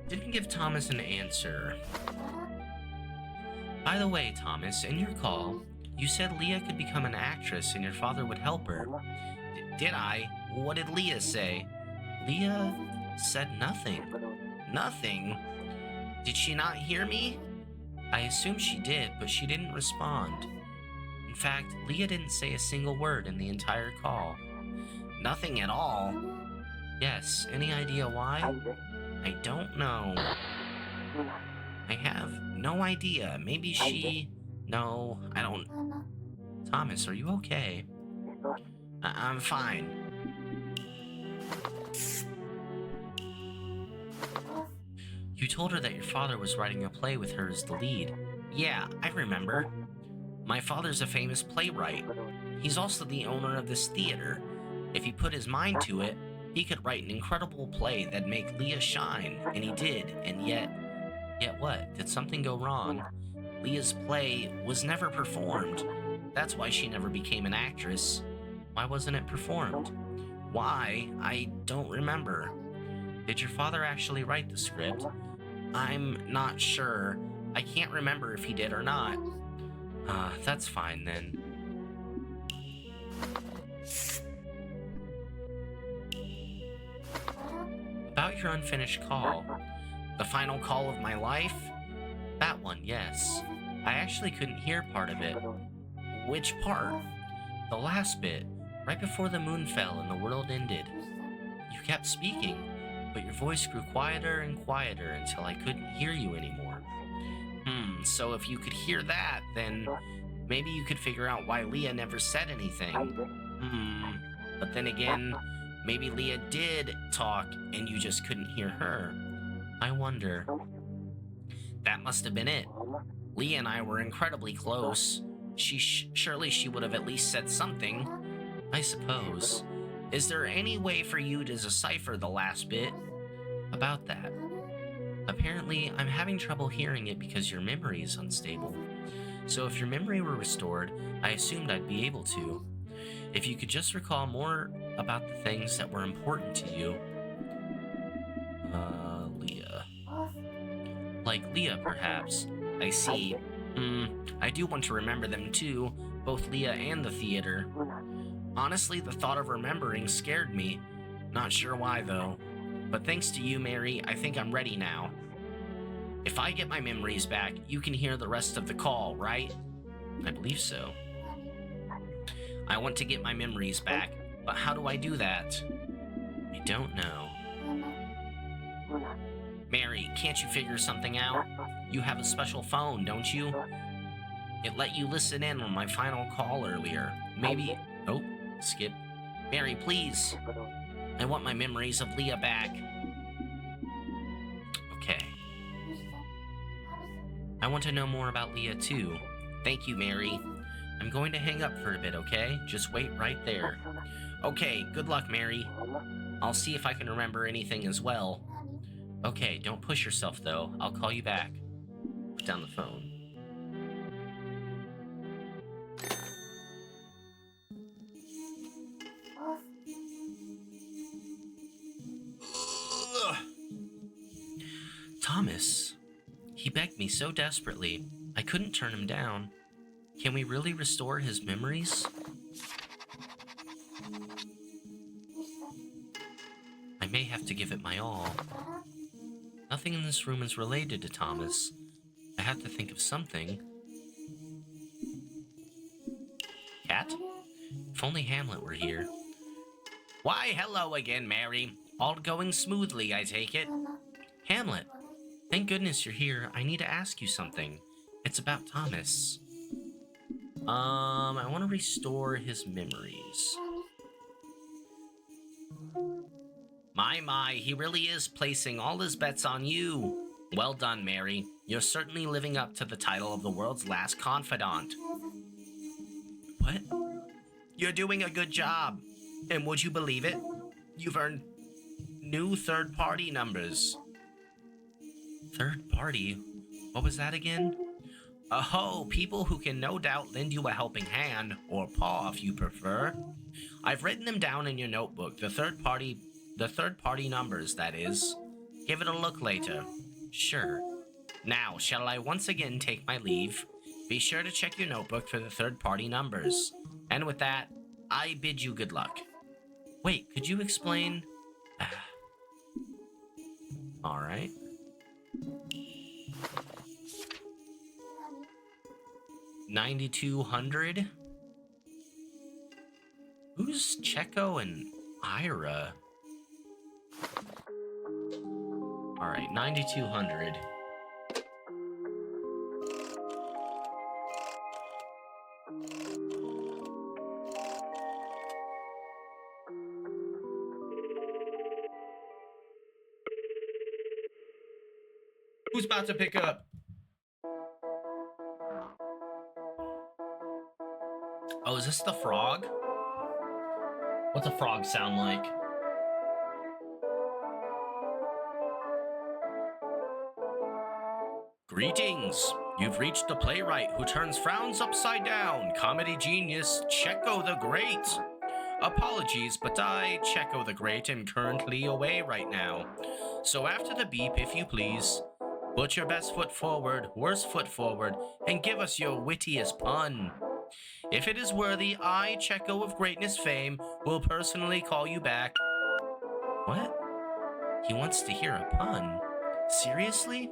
Didn't give Thomas an answer. By the way, Thomas, in your call, you said Leah could become an actress and your father would help her. Did I? What did Leah say? Leah said nothing. Nothing? Did she not hear me? I assume she did, but she didn't respond. In fact, Leah didn't say a single word in the entire call. Nothing at all? Yes, any idea why? I don't know. I have no idea. Maybe she... No, I don't... Thomas, are you okay? I'm fine. You told her that your father was writing a play with her as the lead. Yeah, I remember. My father's a famous playwright. He's also the owner of this theater. If he put his mind to it, he could write an incredible play that'd make Leah shine, and he did, and yet what? Did something go wrong? Leah's play was never performed. That's why she never became an actress. Why wasn't it performed? Why? I don't remember. Did your father actually write the script? I'm not sure. I can't remember if he did or not. That's fine then. About your unfinished call. The final call of my life? That one, yes. I actually couldn't hear part of it. Which part? The last bit, right before the moon fell and the world ended. You kept speaking, but your voice grew quieter and quieter until I couldn't hear you anymore. So if you could hear that, then maybe you could figure out why Leah never said anything. But then again, maybe Leah did talk and you just couldn't hear her. I wonder. That must have been it. Leah and I were incredibly close. Surely she would have at least said something. I suppose. Is there any way for you to decipher the last bit? About that. Apparently, I'm having trouble hearing it because your memory is unstable. So if your memory were restored, I assumed I'd be able to. If you could just recall more about the things that were important to you. Leah. Like Leah, perhaps. I see. I do want to remember them too, both Leah and the theater. Honestly, the thought of remembering scared me. Not sure why, though. But thanks to you, Mary, I think I'm ready now. If I get my memories back, you can hear the rest of the call, right? I believe so. I want to get my memories back, but how do I do that? I don't know. Mary, can't you figure something out? You have a special phone, don't you? It let you listen in on my final call earlier. Maybe... Oh, skip. Mary, please. I want my memories of Leah back. Okay. I want to know more about Leah, too. Thank you, Mary. I'm going to hang up for a bit, okay? Just wait right there. Okay, good luck, Mary. I'll see if I can remember anything as well. Okay, don't push yourself, though. I'll call you back. Put down the phone. Thomas. He begged me so desperately. I couldn't turn him down. Can we really restore his memories? I may have to give it my all. Nothing in this room is related to Thomas. I have to think of something. Cat? If only Hamlet were here. Why, hello again, Mary. All going smoothly, I take it. Hamlet, thank goodness you're here. I need to ask you something. It's about Thomas. I want to restore his memories. My, he really is placing all his bets on you. Well done, Mary. You're certainly living up to the title of the world's last confidant. What? You're doing a good job. And would you believe it? You've earned new third-party numbers. Third party? What was that again? Oh, people who can no doubt lend you a helping hand, or paw if you prefer. I've written them down in your notebook, the third party numbers, that is. Give it a look later. Sure. Now, shall I once again take my leave? Be sure to check your notebook for the third party numbers. And with that, I bid you good luck. Wait, could you explain? Alright. $9,200? Who's Checo and Ira? Alright, 9,200. Who's about to pick up? Oh, is this the frog? What's a frog sound like? Greetings! You've reached the playwright who turns frowns upside down, comedy genius Checo the Great. Apologies, but I, Checo the Great, am currently away right now. So after the beep, if you please, put your best foot forward, worst foot forward, and give us your wittiest pun. If it is worthy, I, Checo of Greatness fame, will personally call you back. What? He wants to hear a pun. Seriously?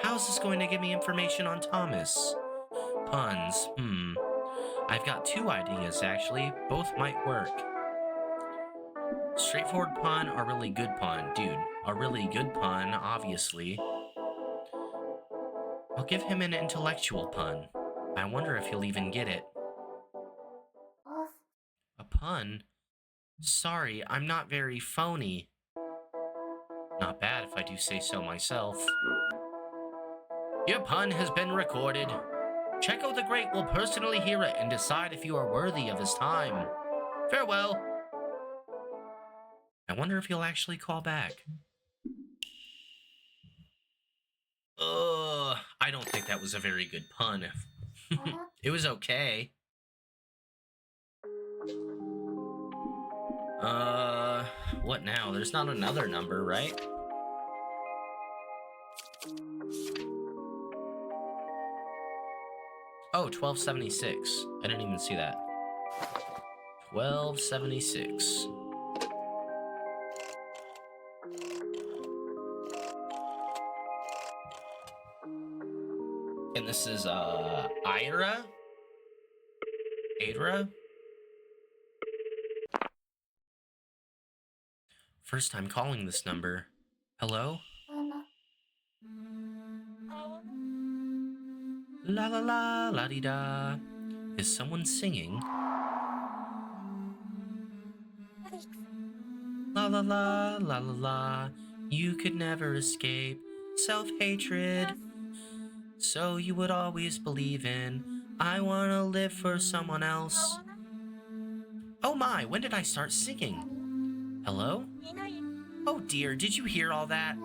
How's this going to give me information on Thomas? Puns, I've got two ideas, actually. Both might work. Straightforward pun or really good pun? Dude, a really good pun, obviously. I'll give him an intellectual pun. I wonder if he'll even get it. A pun? Sorry, I'm not very phony. Not bad if I do say so myself. Your pun has been recorded. Checo the Great will personally hear it and decide if you are worthy of his time. Farewell. I wonder if he'll actually call back. I don't think that was a very good pun. It was okay. What now? There's not another number, right? Oh, 1276. I didn't even see that. 1276. And this is, Ira? Adra? First time calling this number. Hello? La la la la di da. Is someone singing? La la la la la la. You could never escape self-hatred. So you would always believe in, I wanna live for someone else. Oh my, when did I start singing? Hello? Oh dear, did you hear all that?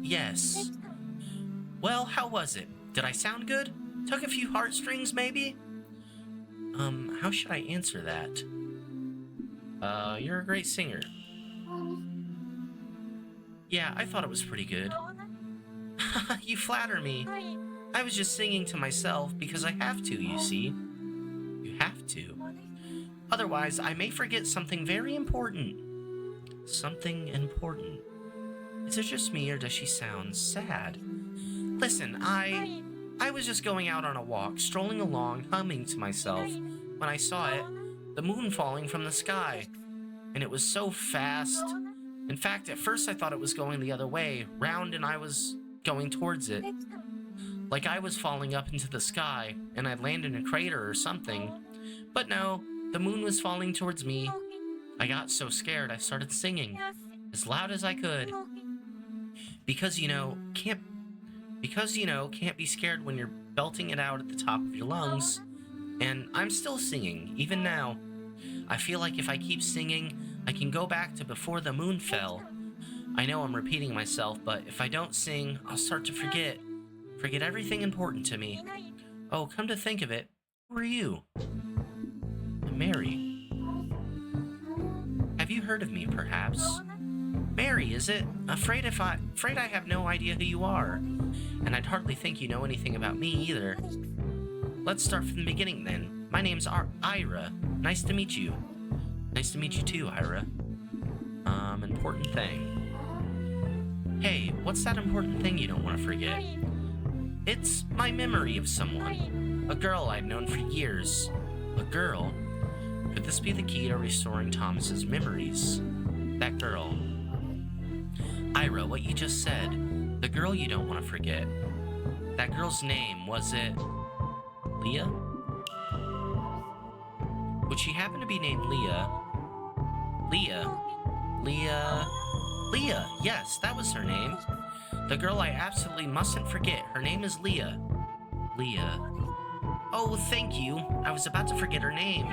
Yes. Well, how was it? Did I sound good? Took a few heartstrings, maybe? How should I answer that? You're a great singer. Yeah, I thought it was pretty good. You flatter me. I was just singing to myself because I have to, you see. You have to. Otherwise, I may forget something very important. Something important. Is it just me or does she sound sad? Listen, I was just going out on a walk, strolling along, humming to myself, when I saw it, the moon falling from the sky. And it was so fast. In fact, at first I thought it was going the other way, round, and I was going towards it. Like I was falling up into the sky, and I'd land in a crater or something. But no, the moon was falling towards me. I got so scared I started singing, as loud as I could. Because, can't be scared when you're belting it out at the top of your lungs. And I'm still singing, even now. I feel like if I keep singing, I can go back to before the moon fell. I know I'm repeating myself, but if I don't sing, I'll start to forget everything important to me. Oh, come to think of it, who are you? I'm Mary. Have you heard of me, perhaps? Mary, is it? Afraid I have no idea who you are. And I'd hardly think you know anything about me either. Let's start from the beginning then. My name's Ira. Nice to meet you. Nice to meet you too, Ira. Important thing. Hey, what's that important thing you don't want to forget? It's my memory of someone. A girl I've known for years. A girl? Could this be the key to restoring Thomas's memories? That girl. Ira, what you just said. The girl you don't want to forget. That girl's name, was it Leah? Would she happen to be named Leah? Leah, yes, that was her name. The girl I absolutely mustn't forget. Her name is Leah. Leah. Oh, thank you. I was about to forget her name.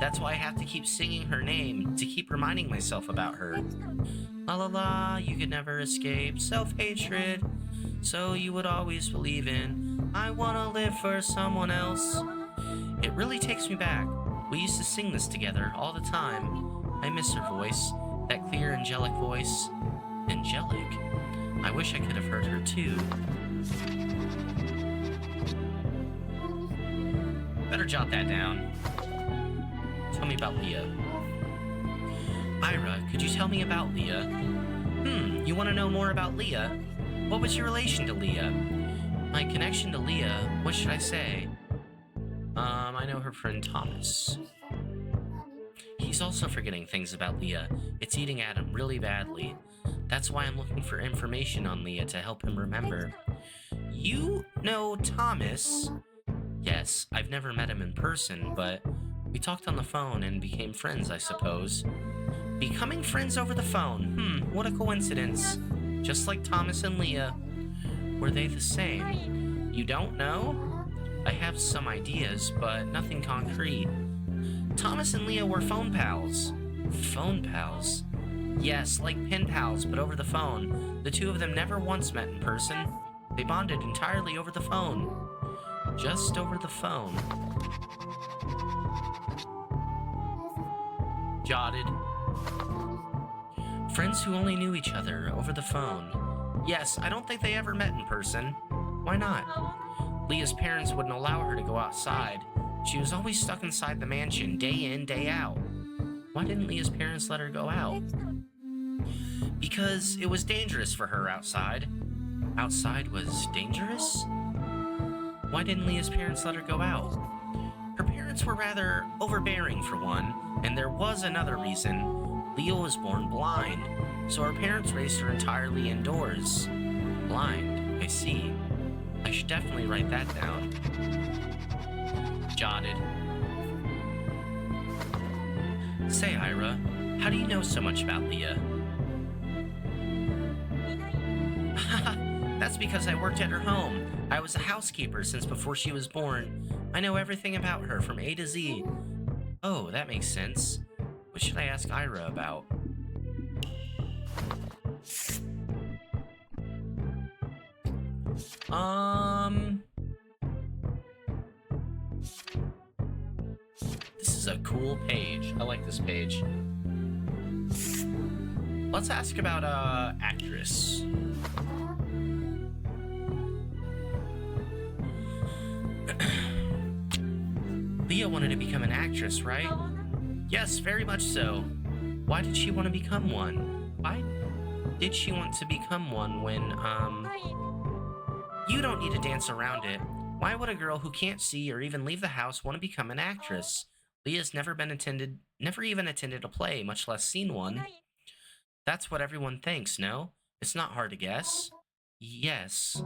That's why I have to keep singing her name, to keep reminding myself about her. La la la, you could never escape self-hatred. So you would always believe in, I wanna live for someone else. It really takes me back. We used to sing this together all the time. I miss her voice, that clear, angelic voice. Angelic? I wish I could have heard her too. Better jot that down. Tell me about Leah. Ira, could you tell me about Leah? You want to know more about Leah? What was your relation to Leah? My connection to Leah, what should I say? I know her friend Thomas. He's also forgetting things about Leah. It's eating at him really badly. That's why I'm looking for information on Leah to help him remember. You know Thomas? Yes, I've never met him in person, but we talked on the phone and became friends, I suppose. Becoming friends over the phone. What a coincidence. Just like Thomas and Leah. Were they the same? You don't know? I have some ideas, but nothing concrete. Thomas and Leah were phone pals. Phone pals? Yes, like pen pals, but over the phone. The two of them never once met in person. They bonded entirely over the phone. Just over the phone. Jotted. Friends who only knew each other over the phone. Yes, I don't think they ever met in person. Why not? Leah's parents wouldn't allow her to go outside. She was always stuck inside the mansion, day in, day out. Why didn't Leah's parents let her go out? Because it was dangerous for her outside. Outside was dangerous? Why didn't Leah's parents let her go out? Her parents were rather overbearing for one, and there was another reason. Leah was born blind, so her parents raised her entirely indoors. Blind, I see. I should definitely write that down. Jotted. Say, Ira, how do you know so much about Leah? That's because I worked at her home. I was a housekeeper since before she was born. I know everything about her from A to Z. Oh, that makes sense. What should I ask Ira about? This is a cool page. I like this page. Let's ask about, actress. Leah wanted to become an actress, right? Yes, very much so. Why did she want to become one? Why did she want to become one when, You don't need to dance around it. Why would a girl who can't see or even leave the house want to become an actress? Leah's never even attended a play, much less seen one. That's what everyone thinks, no? It's not hard to guess. Yes.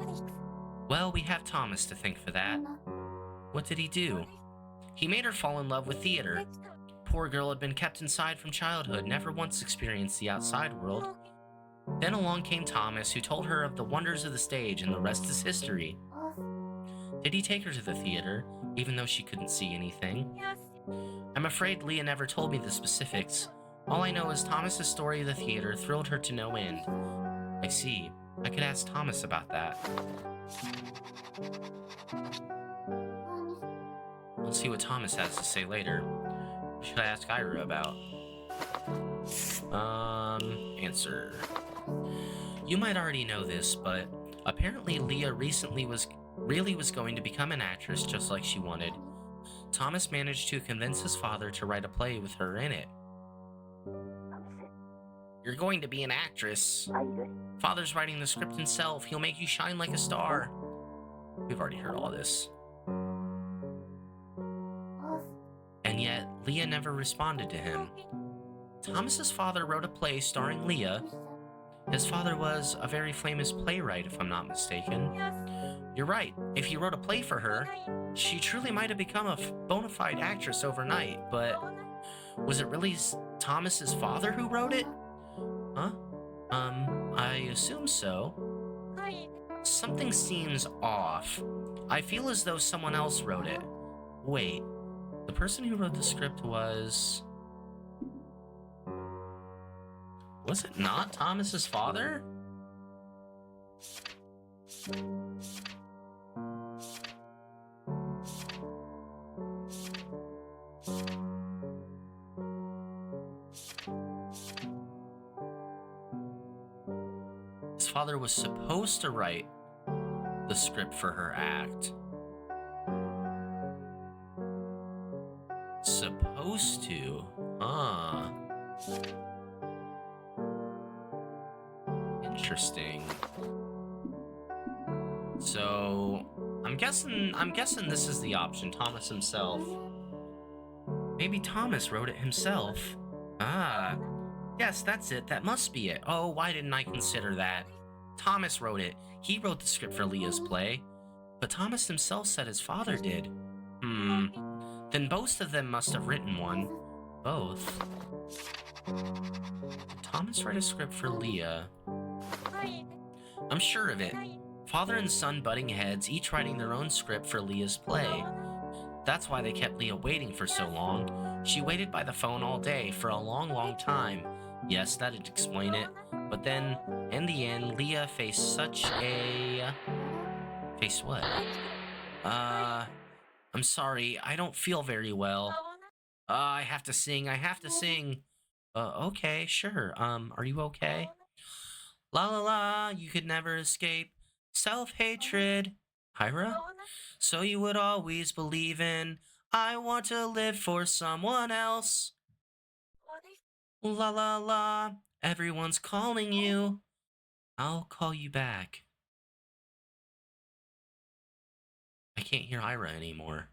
Well, we have Thomas to thank for that. What did he do? He made her fall in love with theater. Poor girl had been kept inside from childhood, never once experienced the outside world. Then along came Thomas, who told her of the wonders of the stage, and the rest is history. Did he take her to the theater, even though she couldn't see anything? I'm afraid Leah never told me the specifics. All I know is Thomas's story of the theater thrilled her to no end. I see. I could ask Thomas about that. We'll see what Thomas has to say later. What should I ask Ira about? Answer. You might already know this, but apparently Leah recently was going to become an actress just like she wanted. Thomas managed to convince his father to write a play with her in it. You're going to be an actress. Father's writing the script himself. He'll make you shine like a star. We've already heard all this. And yet, Leah never responded to him. Thomas's father wrote a play starring Leah. His father was a very famous playwright, if I'm not mistaken. You're right. If he wrote a play for her, she truly might have become a bona fide actress overnight, but was it really Thomas's father who wrote it? Huh? I assume so. Something seems off. I feel as though someone else wrote it. Wait, the person who wrote the script was it not Thomas's father? father was supposed to write the script for her act. Supposed to? Interesting. So, I'm guessing this is the option, Thomas himself. Maybe Thomas wrote it himself. Yes, that's it. That must be it. Oh, why didn't I consider that? Thomas wrote it. He wrote the script for Leah's play. But Thomas himself said his father did. Then both of them must have written one. Both. Did Thomas write a script for Leah? I'm sure of it. Father and son butting heads, each writing their own script for Leah's play. That's why they kept Leah waiting for so long. She waited by the phone all day, for a long, long time. Yes, that'd explain it. But then, in the end, Leah faced such a... Face what? I'm sorry, I don't feel very well. I have to sing. Okay, sure. Are you okay? La la la, you could never escape self-hatred. Hyra? So you would always believe in, I want to live for someone else. La la la, everyone's calling you. I'll call you back. I can't hear Ira anymore.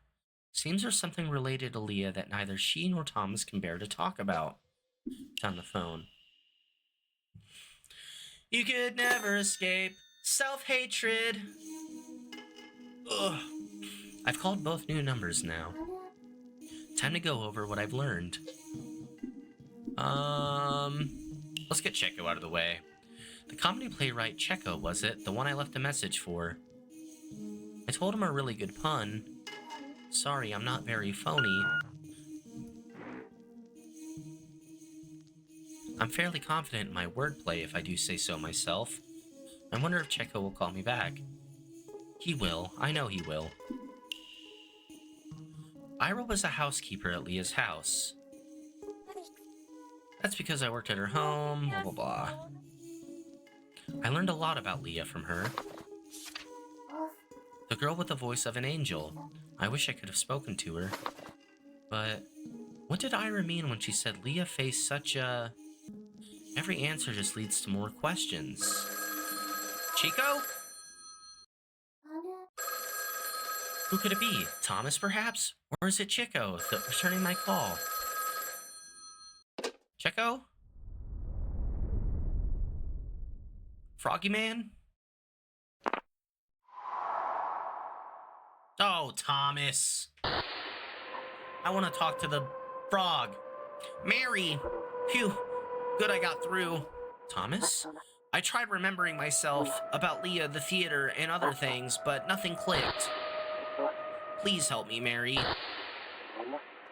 Seems there's something related to Leah that neither she nor Thomas can bear to talk about. It's on the phone. You could never escape self-hatred. Ugh. I've called both new numbers now. Time to go over what I've learned. Let's get Checo out of the way. The comedy playwright Checo, was it? The one I left a message for. I told him a really good pun. Sorry, I'm not very phony. I'm fairly confident in my wordplay, if I do say so myself. I wonder if Checo will call me back. He will. I know he will. Ira was a housekeeper at Leah's house. That's because I worked at her home, blah blah blah. I learned a lot about Leah from her. The girl with the voice of an angel. I wish I could have spoken to her. But what did Ira mean when she said Leah faced such a... Every answer just leads to more questions. Chico? Who could it be? Thomas, perhaps? Or is it Chico, returning my call? Chico? Froggy Man? Oh, Thomas. I want to talk to the frog. Mary! Phew. Good I got through. Thomas? I tried remembering myself about Leah, the theater, and other things, but nothing clicked. Please help me, Mary.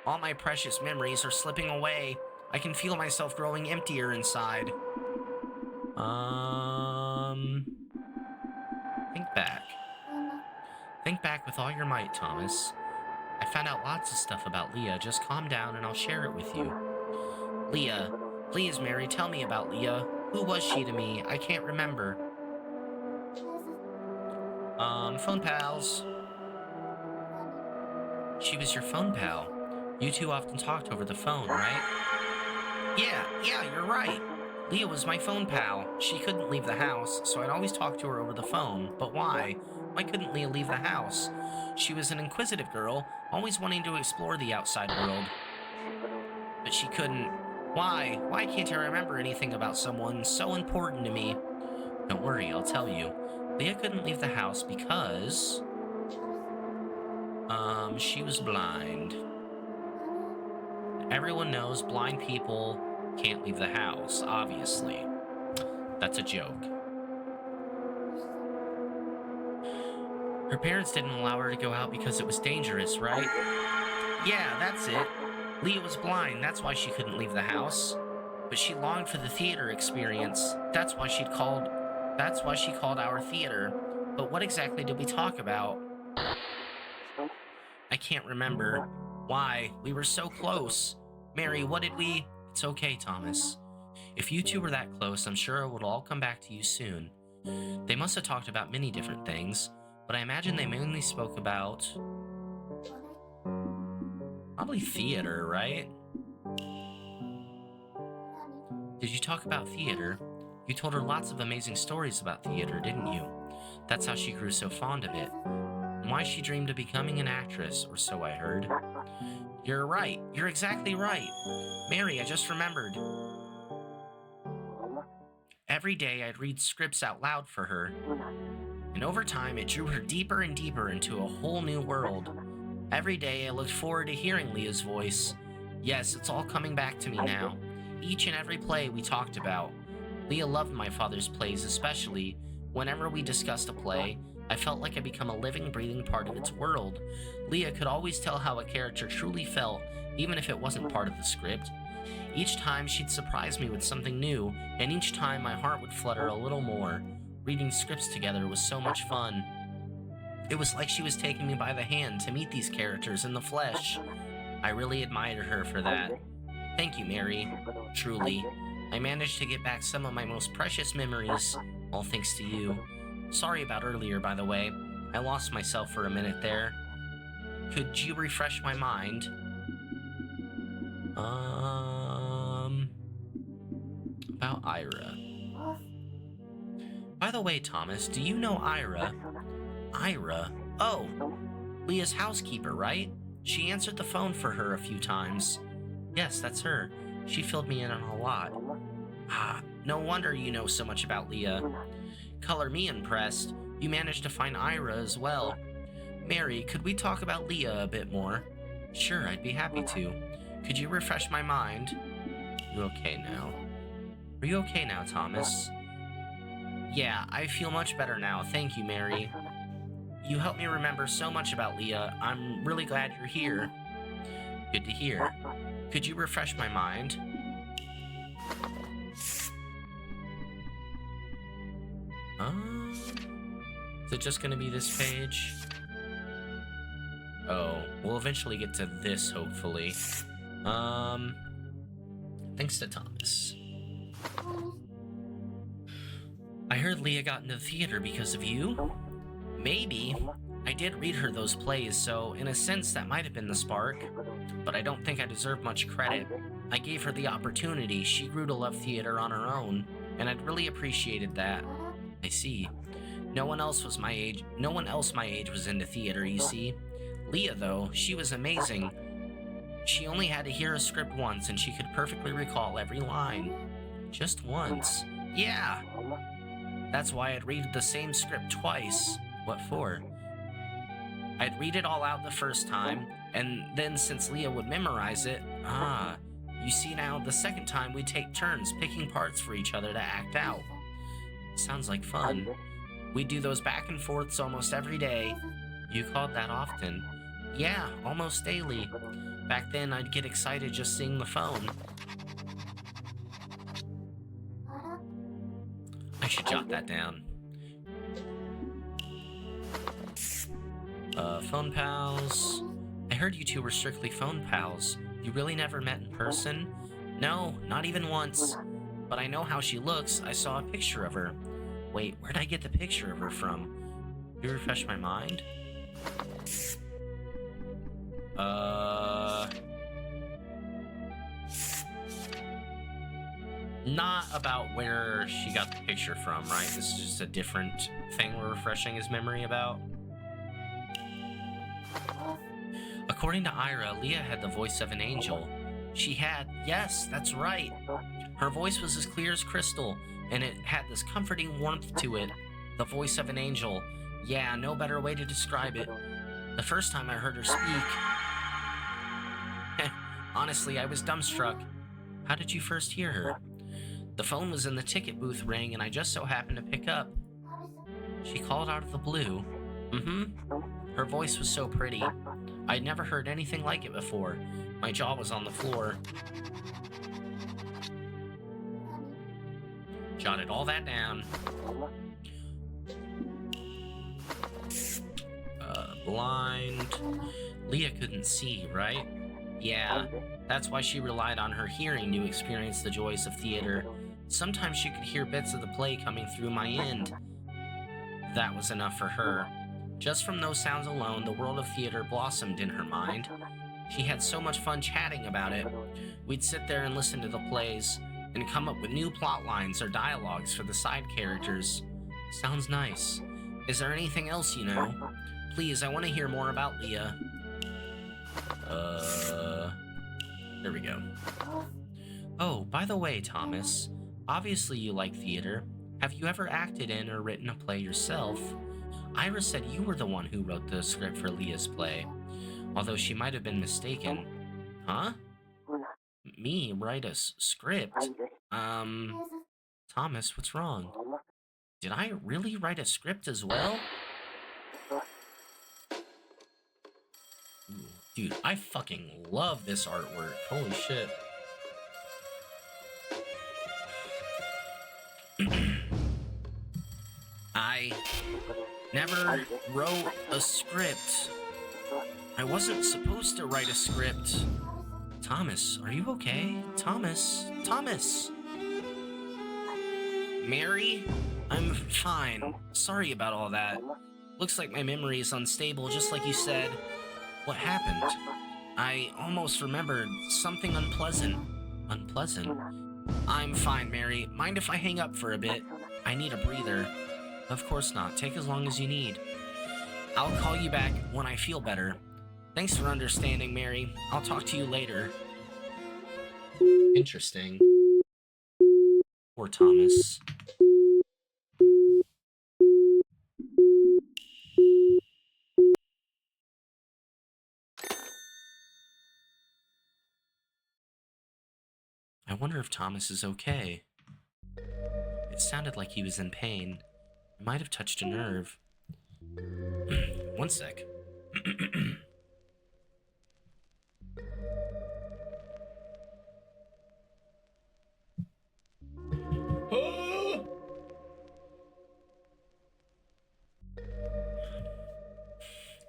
All my precious memories are slipping away. I can feel myself growing emptier inside. Think back. Think back with all your might, Thomas. I found out lots of stuff about Leah. Just calm down and I'll share it with you. Leah. Please, Mary, tell me about Leah. Who was she to me? I can't remember. Phone pals. She was your phone pal. You two often talked over the phone, right? Yeah, you're right. Leah was my phone pal. She couldn't leave the house, so I'd always talk to her over the phone. But why? Why couldn't Leah leave the house? She was an inquisitive girl, always wanting to explore the outside world. But she couldn't. Why? Why can't I remember anything about someone so important to me? Don't worry, I'll tell you. Leah couldn't leave the house because... she was blind. Everyone knows blind people can't leave the house, obviously. That's a joke. Her parents didn't allow her to go out because it was dangerous, right? Yeah, that's it. Leah was blind, that's why she couldn't leave the house. But she longed for the theater experience. That's why she called our theater. But what exactly did we talk about? I can't remember. Why? We were so close. Mary, what did we... It's okay, Thomas. If you two were that close, I'm sure it would all come back to you soon. They must have talked about many different things, but I imagine they mainly spoke about probably theater, right? Did you talk about theater? You told her lots of amazing stories about theater, didn't you? That's how she grew so fond of it. And why she dreamed of becoming an actress, or so I heard. You're right. You're exactly right. Mary, I just remembered. Every day I'd read scripts out loud for her, and over time it drew her deeper and deeper into a whole new world. Every day I looked forward to hearing Leah's voice. Yes, it's all coming back to me now. Each and every play we talked about. Leah loved my father's plays especially. Whenever we discussed a play, I felt like I'd become a living, breathing part of its world. Leah could always tell how a character truly felt, even if it wasn't part of the script. Each time she'd surprise me with something new, and each time my heart would flutter a little more. Reading scripts together was so much fun. It was like she was taking me by the hand to meet these characters in the flesh. I really admired her for that. Thank you, Mary. Truly. I managed to get back some of my most precious memories, all thanks to you. Sorry about earlier, by the way. I lost myself for a minute there. Could you refresh my mind? About Ira. By the way, Thomas, do you know Ira? Ira? Oh, Leah's housekeeper, right? She answered the phone for her a few times. Yes, that's her. She filled me in on a lot. Ah, no wonder you know so much about Leah. Color me impressed. You managed to find Ira as well. Mary, could we talk about Leah a bit more? Sure, I'd be happy to. Could you refresh my mind? You okay now? Are you okay now, Thomas? Yeah, I feel much better now. Thank you, Mary. You helped me remember so much about Leah. I'm really glad you're here. Good to hear. Could you refresh my mind? Is it just gonna be this page? Oh, we'll eventually get to this, hopefully. Thanks to Thomas. I heard Leah got into the theater because of you? Maybe. I did read her those plays, so in a sense that might have been the spark. But I don't think I deserve much credit. I gave her the opportunity. She grew to love theater on her own, and I'd really appreciated that. I see. No one else my age was into theater, you see. Leah, though, she was amazing. She only had to hear a script once, and she could perfectly recall every line. Just once. Yeah! That's why I'd read the same script twice. What for? I'd read it all out the first time, and then since Leah would memorize it, you see now, the second time we'd take turns picking parts for each other to act out. Sounds like fun. We'd do those back and forths almost every day. You called that often? Yeah, almost daily. Back then, I'd get excited just seeing the phone. I should jot that down. Phone pals. I heard you two were strictly phone pals. You really never met in person? No, not even once. But I know how she looks. I saw a picture of her. Wait, where'd I get the picture of her from? You refresh my mind? Not about where she got the picture from, right? This is just a different thing we're refreshing his memory about. According to Ira, Leah had the voice of an angel. She had, yes, that's right. Her voice was as clear as crystal, and it had this comforting warmth to it. The voice of an angel. Yeah, no better way to describe it. The first time I heard her speak... Honestly, I was dumbstruck. How did you first hear her? The phone was in the ticket booth ring, and I just so happened to pick up. She called out of the blue. Her voice was so pretty. I'd never heard anything like it before. My jaw was on the floor. Jotted all that down. Blind. Leah couldn't see, right? Yeah, that's why she relied on her hearing to experience the joys of theater. Sometimes she could hear bits of the play coming through my end. That was enough for her. Just from those sounds alone, the world of theater blossomed in her mind. She had so much fun chatting about it. We'd sit there and listen to the plays, and come up with new plot lines or dialogues for the side characters. Sounds nice. Is there anything else you know? Please, I want to hear more about Leah. There we go. Oh, by the way, Thomas, obviously you like theater. Have you ever acted in or written a play yourself? Iris said you were the one who wrote the script for Leah's play, although she might have been mistaken. Huh? Me write a script? Thomas, what's wrong? Did I really write a script as well? Ooh, dude, I fucking love this artwork. Holy shit. I never wrote a script. I wasn't supposed to write a script. Thomas, are you okay? Thomas? Thomas! Mary? I'm fine. Sorry about all that. Looks like my memory is unstable, just like you said. What happened? I almost remembered something unpleasant. Unpleasant? I'm fine, Mary. Mind if I hang up for a bit? I need a breather. Of course not. Take as long as you need. I'll call you back when I feel better. Thanks for understanding, Mary. I'll talk to you later. Interesting. Poor Thomas. I wonder if Thomas is okay. It sounded like he was in pain. I might have touched a nerve. One sec.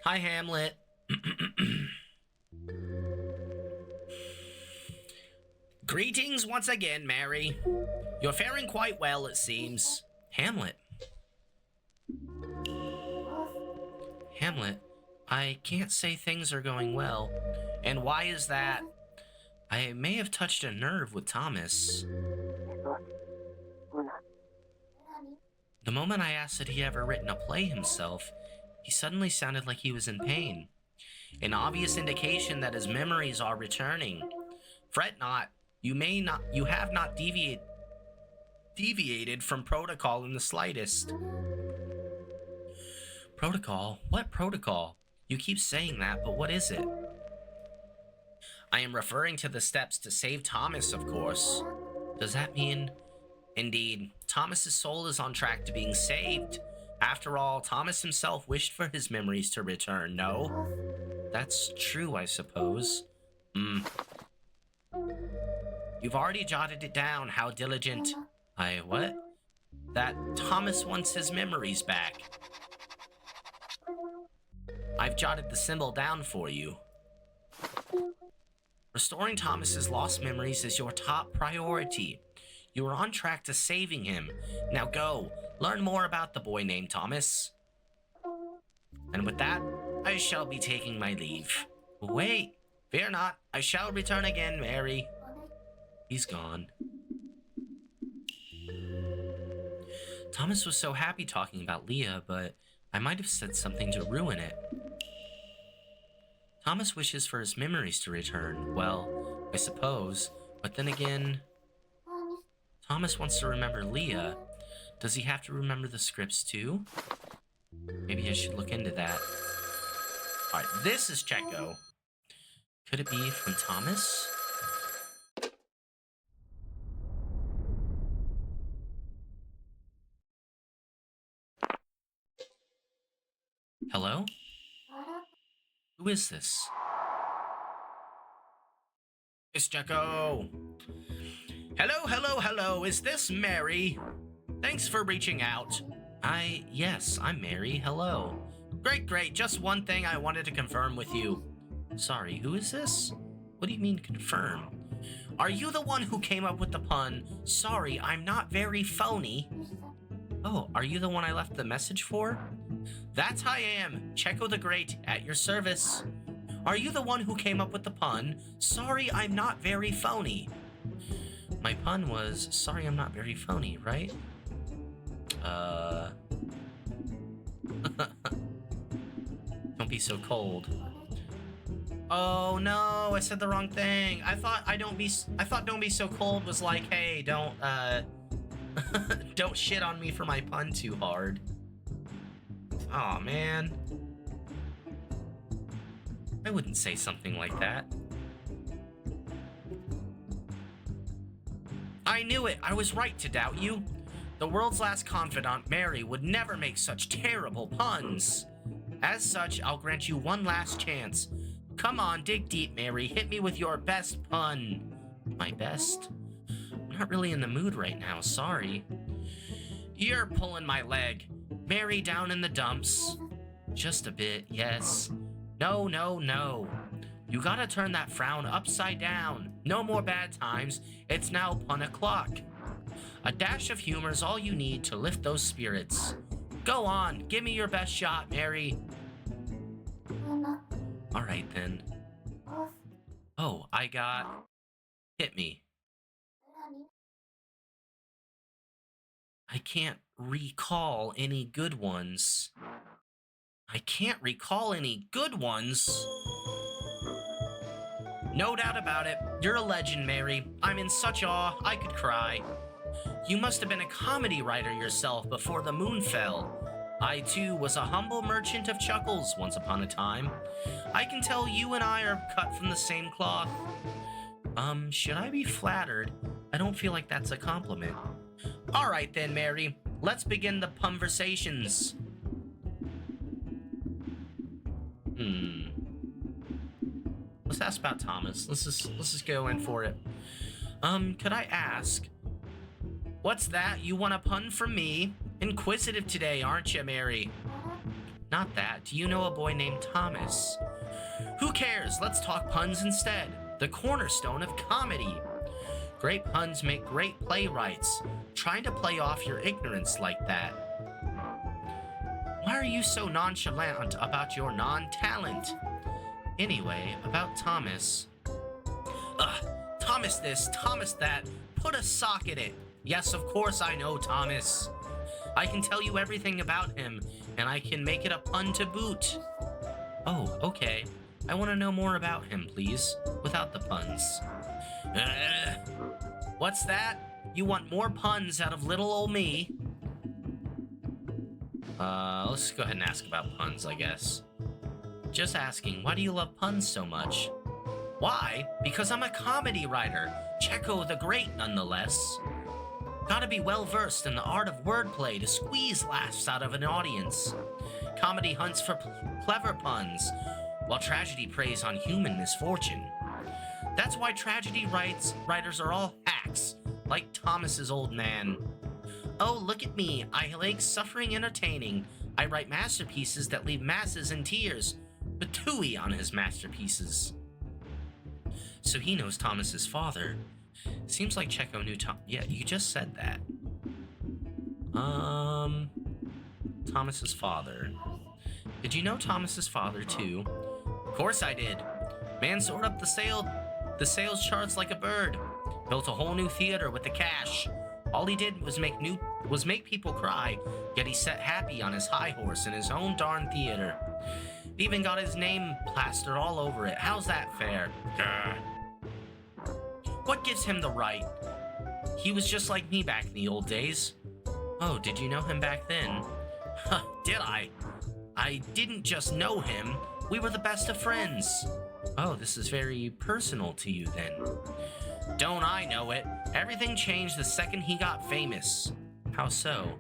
Hi, Hamlet. Greetings once again, Mary. You're faring quite well, it seems. Hamlet. Hamlet, I can't say things are going well. And why is that? I may have touched a nerve with Thomas. The moment I asked had he ever written a play himself, he suddenly sounded like he was in pain. An obvious indication that his memories are returning. Fret not. You have not deviated from protocol in the slightest. Protocol? What protocol? You keep saying that, but what is it? I am referring to the steps to save Thomas, of course. Does that mean... Indeed, Thomas's soul is on track to being saved. After all, Thomas himself wished for his memories to return, no? That's true, I suppose. You've already jotted it down, how diligent... what? That Thomas wants his memories back. I've jotted the symbol down for you. Restoring Thomas's lost memories is your top priority. You are on track to saving him. Now go, learn more about the boy named Thomas. And with that, I shall be taking my leave. Wait, fear not, I shall return again, Mary. He's gone. Thomas was so happy talking about Leah, but I might have said something to ruin it. Thomas wishes for his memories to return. Well, I suppose, but then again... Thomas wants to remember Leah. Does he have to remember the scripts too? Maybe I should look into that. Alright, this is Checo. Could it be from Thomas? Hello? Who is this? It's Checo. Hello, is this Mary? Thanks for reaching out. Yes, I'm Mary, hello. Great, just one thing I wanted to confirm with you. Sorry, who is this? What do you mean confirm? Are you the one who came up with the pun, sorry, I'm not very phony? Oh, are you the one I left the message for? That's I am, Checo the Great, at your service. Are you the one who came up with the pun, sorry I'm not very phony? My pun was, sorry I'm not very phony, right? Don't be so cold. Oh no, I said the wrong thing. I thought don't be so cold was like, hey, don't don't shit on me for my pun too hard. Oh man. I wouldn't say something like that. I knew it. I was right to doubt you. The world's last confidant, Mary, would never make such terrible puns. As such, I'll grant you one last chance. Come on, dig deep, Mary. Hit me with your best pun. My best? I'm not really in the mood right now, sorry. You're pulling my leg. Mary down in the dumps. Just a bit, yes. No, no, no. You gotta turn that frown upside down. No more bad times. It's now pun o'clock. A dash of humor's all you need to lift those spirits. Go on, give me your best shot, Mary. Alright then. Oh, I got... Hit me. I can't recall any good ones. I can't recall any good ones. No doubt about it. You're a legend, Mary. I'm in such awe, I could cry. You must have been a comedy writer yourself before the moon fell. I, too, was a humble merchant of chuckles once upon a time. I can tell you and I are cut from the same cloth. Should I be flattered? I don't feel like that's a compliment. All right then, Mary. Let's begin the conversations. Let's ask about Thomas. Let's just go in for it. Could I ask? What's that? You want a pun from me? Inquisitive today, aren't you, Mary? Not that. Do you know a boy named Thomas? Who cares? Let's talk puns instead. The cornerstone of comedy. Great puns make great playwrights. Trying to play off your ignorance like that. Why are you so nonchalant about your non-talent? Anyway, about Thomas. Thomas this, Thomas that. Put a sock in it. Yes, of course I know Thomas. I can tell you everything about him, and I can make it a pun to boot. Oh, okay. I want to know more about him, please, without the puns. What's that? You want more puns out of little ol' me? Let's go ahead and ask about puns, I guess. Just asking, why do you love puns so much? Why? Because I'm a comedy writer. Checo the Great, nonetheless. Gotta be well-versed in the art of wordplay to squeeze laughs out of an audience. Comedy hunts for clever puns, while tragedy preys on human misfortune. That's why tragedy writers are all hacks, like Thomas's old man. Oh, look at me. I like suffering entertaining. I write masterpieces that leave masses in tears. Patooey on his masterpieces. So he knows Thomas's father. Seems like Checo knew Tom. Yeah, you just said that. Thomas's father. Did you know Thomas's father too? Of course I did. Man soared up the sales charts like a bird. Built a whole new theater with the cash. All he did was make people cry, yet he sat happy on his high horse in his own darn theater. He even got his name plastered all over it. How's that fair? Grr. What gives him the right? He was just like me back in the old days. Oh, did you know him back then? Huh, did I? I didn't just know him. We were the best of friends. Oh, this is very personal to you then. Don't I know it? Everything changed the second he got famous. How so?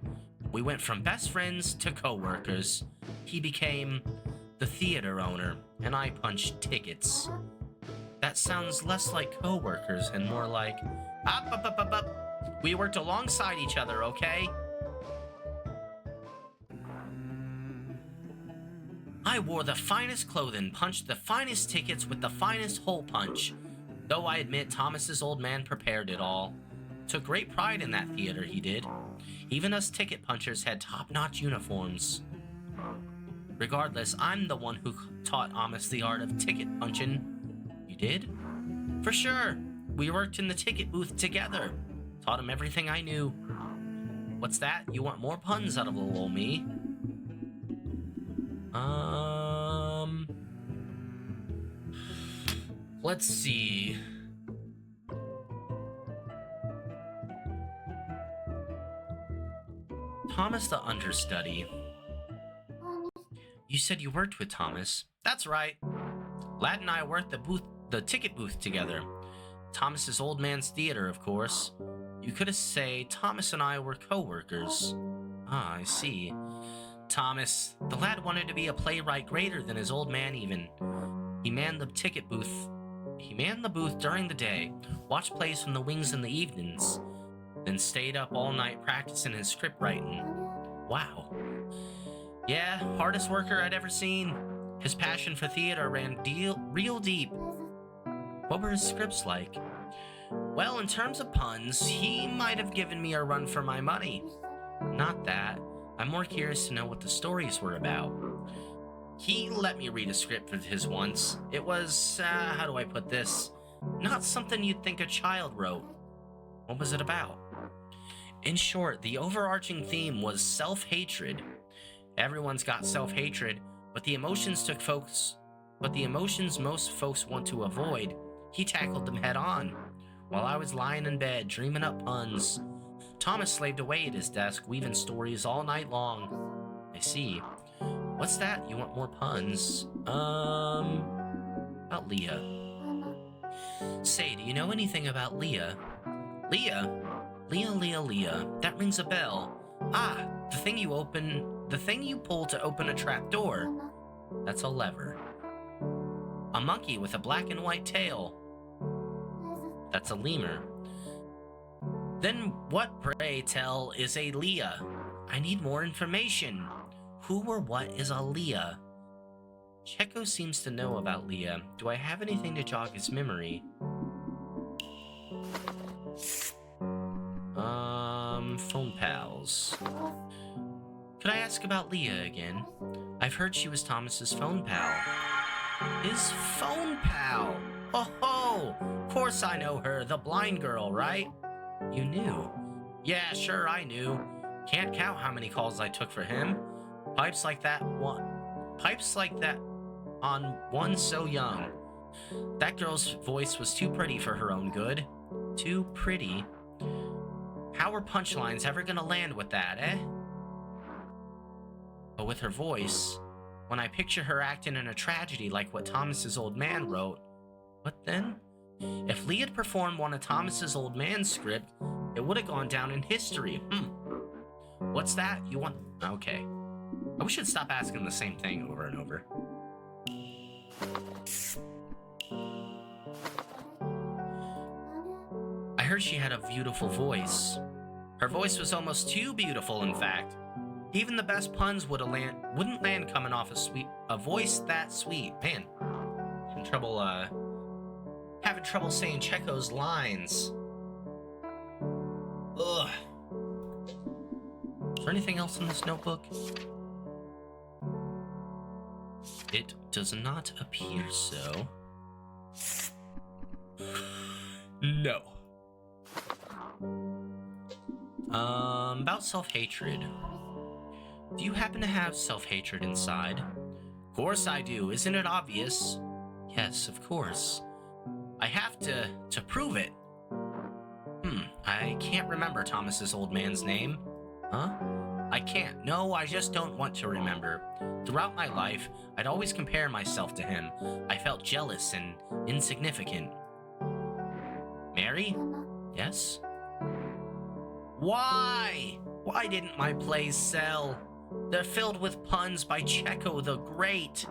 We went from best friends to co-workers. He became the theater owner, and I punched tickets. That sounds less like co-workers and more like, up. We worked alongside each other, okay? I wore the finest clothing, punched the finest tickets with the finest hole punch. Though I admit Thomas's old man prepared it all. Took great pride in that theater, he did. Even us ticket punchers had top-notch uniforms. Regardless, I'm the one who taught Amos the art of ticket punching. You did? For sure. We worked in the ticket booth together. Taught him everything I knew. What's that? You want more puns out of little old me? Let's see. Thomas the understudy. You said you worked with Thomas. That's right. Lad and I worked the ticket booth together. Thomas's old man's theater, of course. You could say Thomas and I were co-workers. Ah, I see. Thomas, the lad wanted to be a playwright greater than his old man even. He manned the ticket booth. He manned the booth during the day, watched plays from the wings in the evenings, then stayed up all night practicing his script writing. Wow. Yeah, hardest worker I'd ever seen. His passion for theater ran real deep. What were his scripts like? Well, in terms of puns, he might have given me a run for my money. Not that. I'm more curious to know what the stories were about. He let me read a script of his once. It was, how do I put this? Not something you'd think a child wrote. What was it about? In short, the overarching theme was self-hatred. Everyone's got self-hatred, but the emotions most folks want to avoid, he tackled them head on. While I was lying in bed, dreaming up puns, Thomas slaved away at his desk, weaving stories all night long. I see. What's that? You want more puns? About Leah. Say, do you know anything about Leah? Leah? Leah. That rings a bell. Ah, the thing you pull to open a trap door. That's a lever. A monkey with a black and white tail. That's a lemur. Then what, pray tell, is a Leah? I need more information. Who or what is a Leah? Checo seems to know about Leah. Do I have anything to jog his memory? Phone pals. Could I ask about Leah again? I've heard she was Thomas's phone pal. His phone pal? Oh ho! Of course I know her, the blind girl, right? You knew? Yeah, sure I knew. Can't count how many calls I took for him. Pipes like that on one so young. That girl's voice was too pretty for her own good. Too pretty. How are punchlines ever gonna land with that, eh? But with her voice, when I picture her acting in a tragedy like what Thomas's old man wrote, what then? If Lee had performed one of Thomas's old man's script, it would have gone down in history. What's that? You want... Okay. We should stop asking the same thing over and over. I heard she had a beautiful voice. Her voice was almost too beautiful, in fact. Even the best puns wouldn't land coming off a voice that sweet. Man, having trouble saying Checo's lines. Ugh. Is there anything else in this notebook? It does not appear so. No. About self-hatred. Do you happen to have self-hatred inside? Of course I do, isn't it obvious? Yes, of course. I have to prove it. I can't remember Thomas's old man's name. Huh? I can't. No, I just don't want to remember. Throughout my life, I'd always compare myself to him. I felt jealous and insignificant. Mary? Yes? Why? Why didn't my plays sell? They're filled with puns by Checo the Great.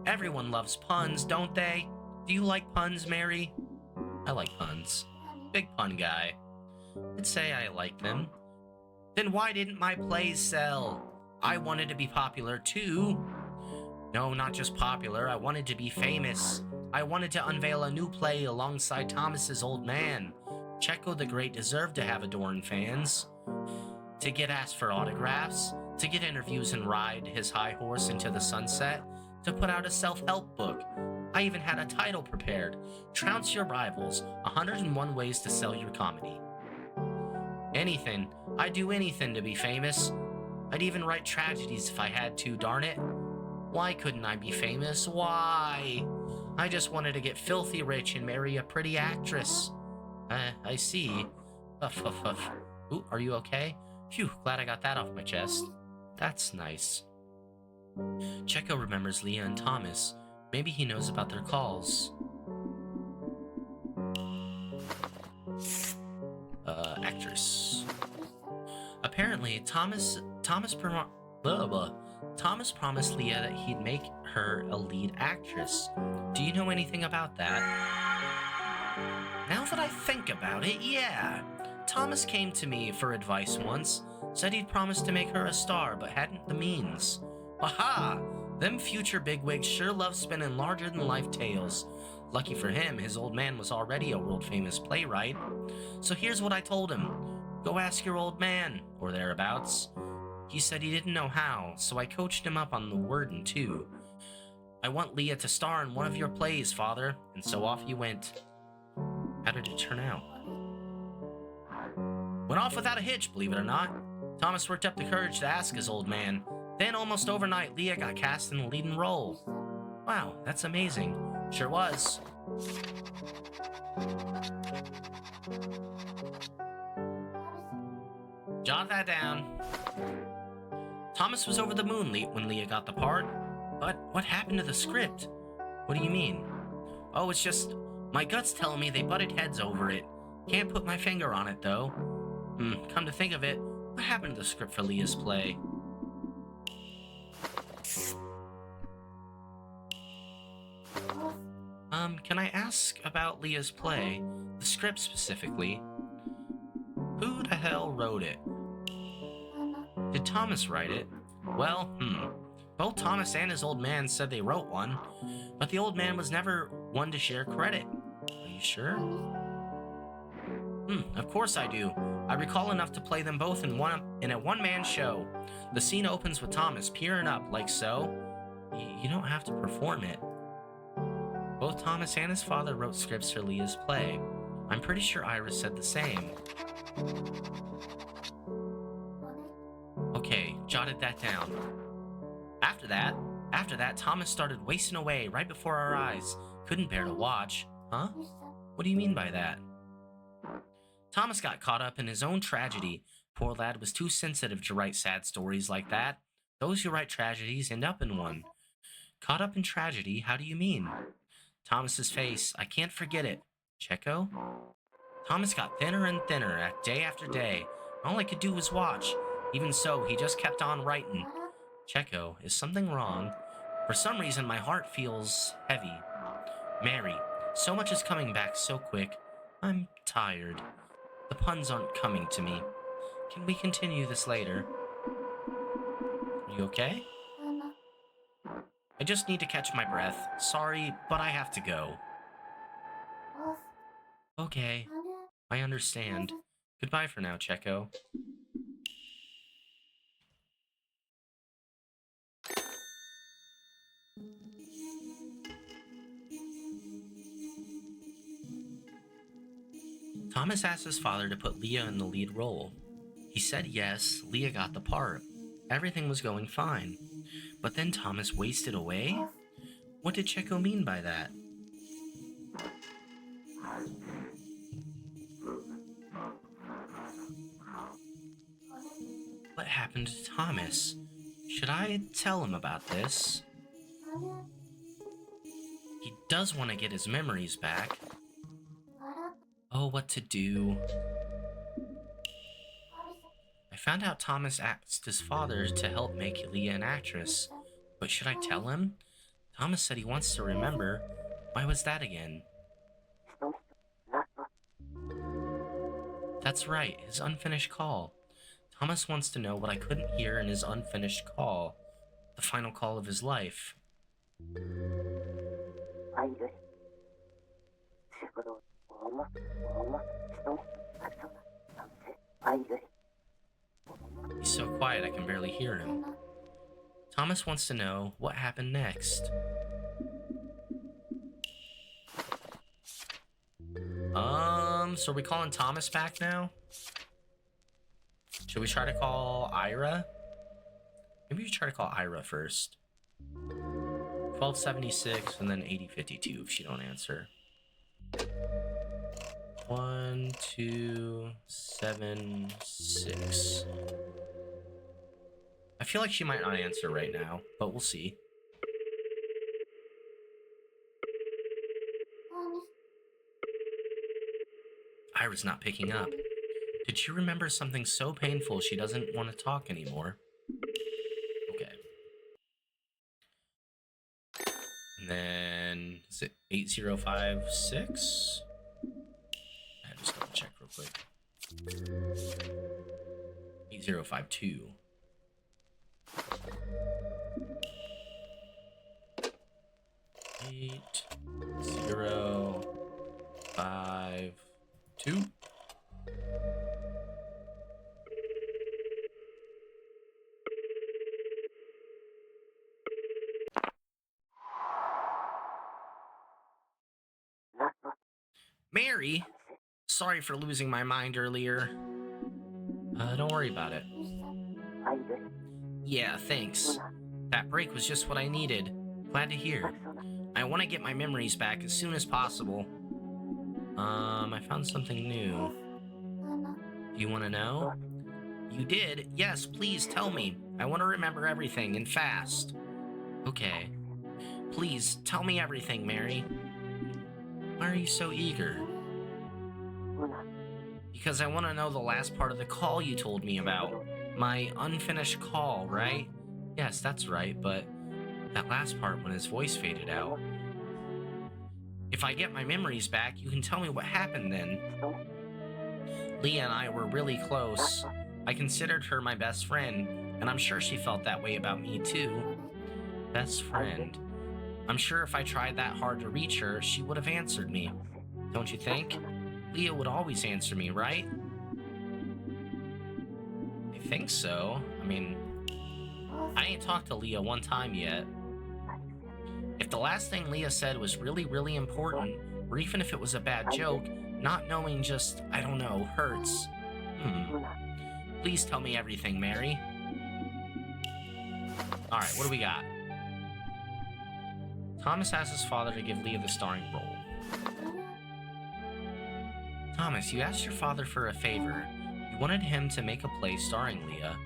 Everyone loves puns, don't they? Do you like puns, Mary? I like puns. Big pun guy. I'd say I like them. Then why didn't my plays sell? I wanted to be popular too. No, not just popular. I wanted to be famous. I wanted to unveil a new play alongside Thomas's old man. Checo the Great deserved to have adoring fans. To get asked for autographs, to get interviews and ride his high horse into the sunset, to put out a self-help book. I even had a title prepared, Trounce Your Rivals, 101 Ways to Sell Your Comedy. Anything. I'd do anything to be famous. I'd even write tragedies if I had to, darn it. Why couldn't I be famous? Why? I just wanted to get filthy rich and marry a pretty actress. I see. Huff, huff, huff. Ooh, are you okay? Phew, glad I got that off my chest. That's nice. Checo remembers Leah and Thomas. Maybe he knows about their calls. Actress. Apparently, Thomas promised Leah that he'd make her a lead actress. Do you know anything about that? Now that I think about it, yeah. Thomas came to me for advice once, said he'd promised to make her a star, but hadn't the means. Aha! Them future bigwigs sure love spinning larger-than-life tales. Lucky for him, his old man was already a world-famous playwright. So here's what I told him. Go ask your old man, or thereabouts. He said he didn't know how, so I coached him up on the wording too. I want Leah to star in one of your plays, father, and so off he went. How did it turn out? Went off without a hitch, believe it or not. Thomas worked up the courage to ask his old man. Then, almost overnight, Leah got cast in the leading role. Wow, that's amazing. Sure was. Jot that down. Thomas was over the moon when Leah got the part. But what happened to the script? What do you mean? Oh, it's just, my gut's telling me they butted heads over it. Can't put my finger on it, though. Come to think of it, what happened to the script for Leah's play? Can I ask about Leah's play? The script specifically. Who the hell wrote it? Did Thomas write it? Well, both Thomas and his old man said they wrote one, but the old man was never one to share credit. Are you sure? Of course I do. I recall enough to play them both in a one-man show. The scene opens with Thomas peering up, like so. You don't have to perform it. Both Thomas and his father wrote scripts for Leah's play. I'm pretty sure Iris said the same. Okay, jotted that down. After that, Thomas started wasting away right before our eyes. Couldn't bear to watch. Huh? What do you mean by that? Thomas got caught up in his own tragedy. Poor lad was too sensitive to write sad stories like that. Those who write tragedies end up in one. Caught up in tragedy? How do you mean? Thomas's face, I can't forget it. Checo? Thomas got thinner and thinner day after day. All I could do was watch. Even so, he just kept on writing. Checo, is something wrong? For some reason, my heart feels heavy. Mary, so much is coming back so quick. I'm tired. The puns aren't coming to me. Can we continue this later? Are you okay? I just need to catch my breath. Sorry, but I have to go. Okay, I understand. Goodbye for now, Checo. Thomas asked his father to put Leah in the lead role. He said yes, Leah got the part. Everything was going fine. But then Thomas wasted away? What did Checo mean by that? What happened to Thomas? Should I tell him about this? He does want to get his memories back. Oh, what to do? I found out Thomas asked his father to help make Leah an actress. But should I tell him? Thomas said he wants to remember. Why was that again? That's right, his unfinished call. Thomas wants to know what I couldn't hear in his unfinished call. The final call of his life. He's so quiet I can barely hear him. Thomas wants to know what happened next. So are we calling Thomas back now? Should we try to call Ira? Maybe we try to call Ira first. 1276 and then 8052 if she don't answer. 1276. I feel like she might not answer right now, but we'll see. Ira's not picking up. Did she remember something so painful she doesn't want to talk anymore? Okay. And then, is it 8056? I just gotta check real quick. 8052. 8052. Mary, sorry for losing my mind earlier. Don't worry about it. Yeah, thanks. That break was just what I needed. Glad to hear. I want to get my memories back as soon as possible. I found something new. Do you want to know? You did? Yes, please tell me. I want to remember everything, and fast. Okay. Please, tell me everything, Mary. Why are you so eager? Because I want to know the last part of the call you told me about. My unfinished call, right? Yes, that's right, but that last part when his voice faded out. If I get my memories back, you can tell me what happened then. Leah and I were really close. I considered her my best friend, and I'm sure she felt that way about me too. Best friend. I'm sure if I tried that hard to reach her, she would have answered me. Don't you think? Leah would always answer me, right? I think so. I mean, I ain't talked to Leah one time yet. If the last thing Leah said was really, really important, or even if it was a bad joke, not knowing just, I don't know, hurts. Please tell me everything, Mary. Alright, what do we got? Thomas asked his father to give Leah the starring role. Thomas, you asked your father for a favor. You wanted him to make a play starring Leah.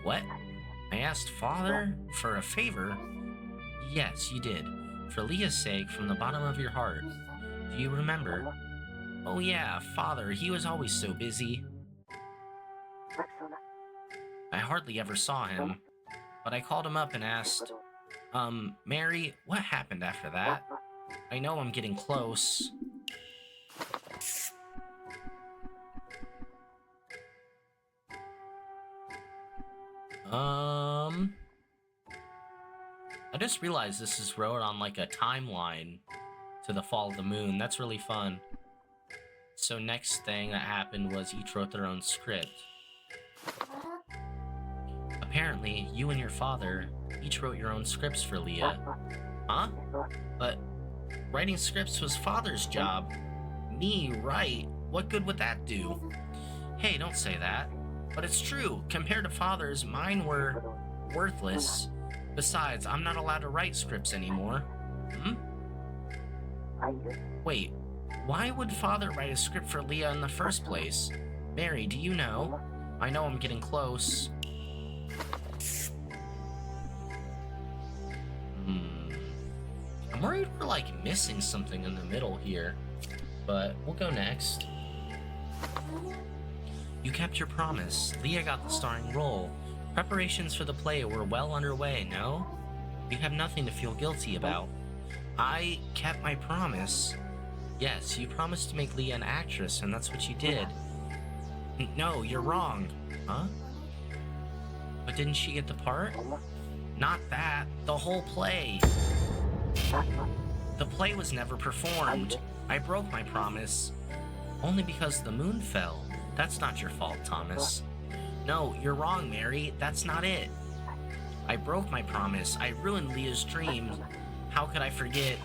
What? I asked father for a favor? Yes, you did. For Leah's sake, from the bottom of your heart. Do you remember? Oh yeah, father, he was always so busy. I hardly ever saw him, but I called him up and asked, Mary, what happened after that? I know I'm getting close. I just realized this is wrote on like a timeline to the fall of the moon. That's really fun. So next thing that happened was each wrote their own script. Apparently, you and your father each wrote your own scripts for Leah. Huh? But writing scripts was father's job. Me write? What good would that do? Hey, don't say that. But it's true. Compared to father's, mine were worthless. Besides, I'm not allowed to write scripts anymore. Wait, why would father write a script for Leah in the first place? Mary, do you know? I know I'm getting close. I'm worried we're like missing something in the middle here. But we'll go next. You kept your promise. Leah got the starring role. Preparations for the play were well underway, no? You have nothing to feel guilty about. I kept my promise. Yes, you promised to make Leah an actress, and that's what you did. No, you're wrong. Huh? But didn't she get the part? Not that. The whole play. The play was never performed. I broke my promise. Only because the moon fell. That's not your fault, Thomas. No, you're wrong, Mary. That's not it. I broke my promise. I ruined Leah's dreams. How could I forget?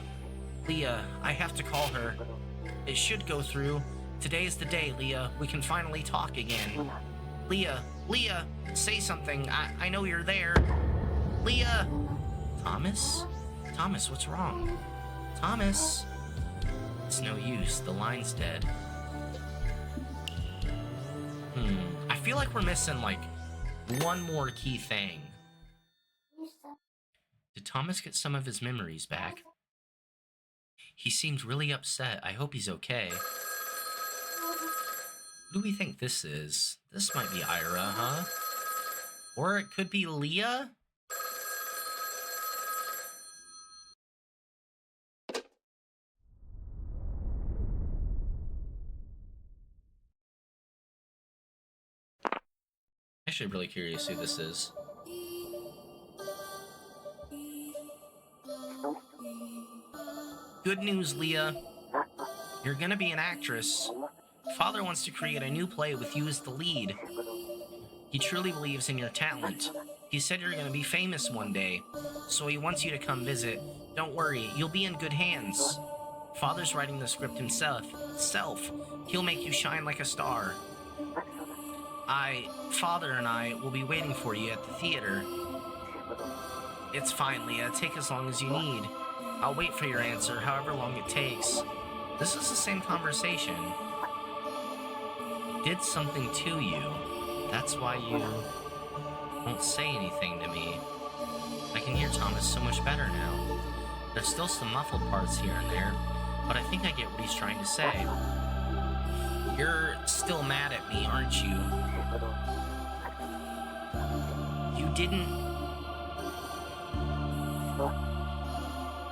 Leah, I have to call her. It should go through. Today's the day, Leah. We can finally talk again. Leah, say something. I know you're there. Leah! Thomas? Thomas, what's wrong? Thomas? It's no use. The line's dead. I feel like we're missing, like, one more key thing. Did Thomas get some of his memories back? He seemed really upset. I hope he's okay. Who do we think this is? This might be Ira, huh? Or it could be Leah? Actually, really curious who this is. Good news, Leah. You're gonna be an actress. Father wants to create a new play with you as the lead. He truly believes in your talent. He said you're gonna be famous one day, so he wants you to come visit. Don't worry, you'll be in good hands. Father's writing the script himself. He'll make you shine like a star. Father and I will be waiting for you at the theater. It's fine, Leah. Take as long as you need. I'll wait for your answer, however long it takes. This is the same conversation. Did something to you. That's why you won't say anything to me. I can hear Thomas so much better now. There's still some muffled parts here and there, but I think I get what he's trying to say. You're still mad at me, aren't you? You didn't...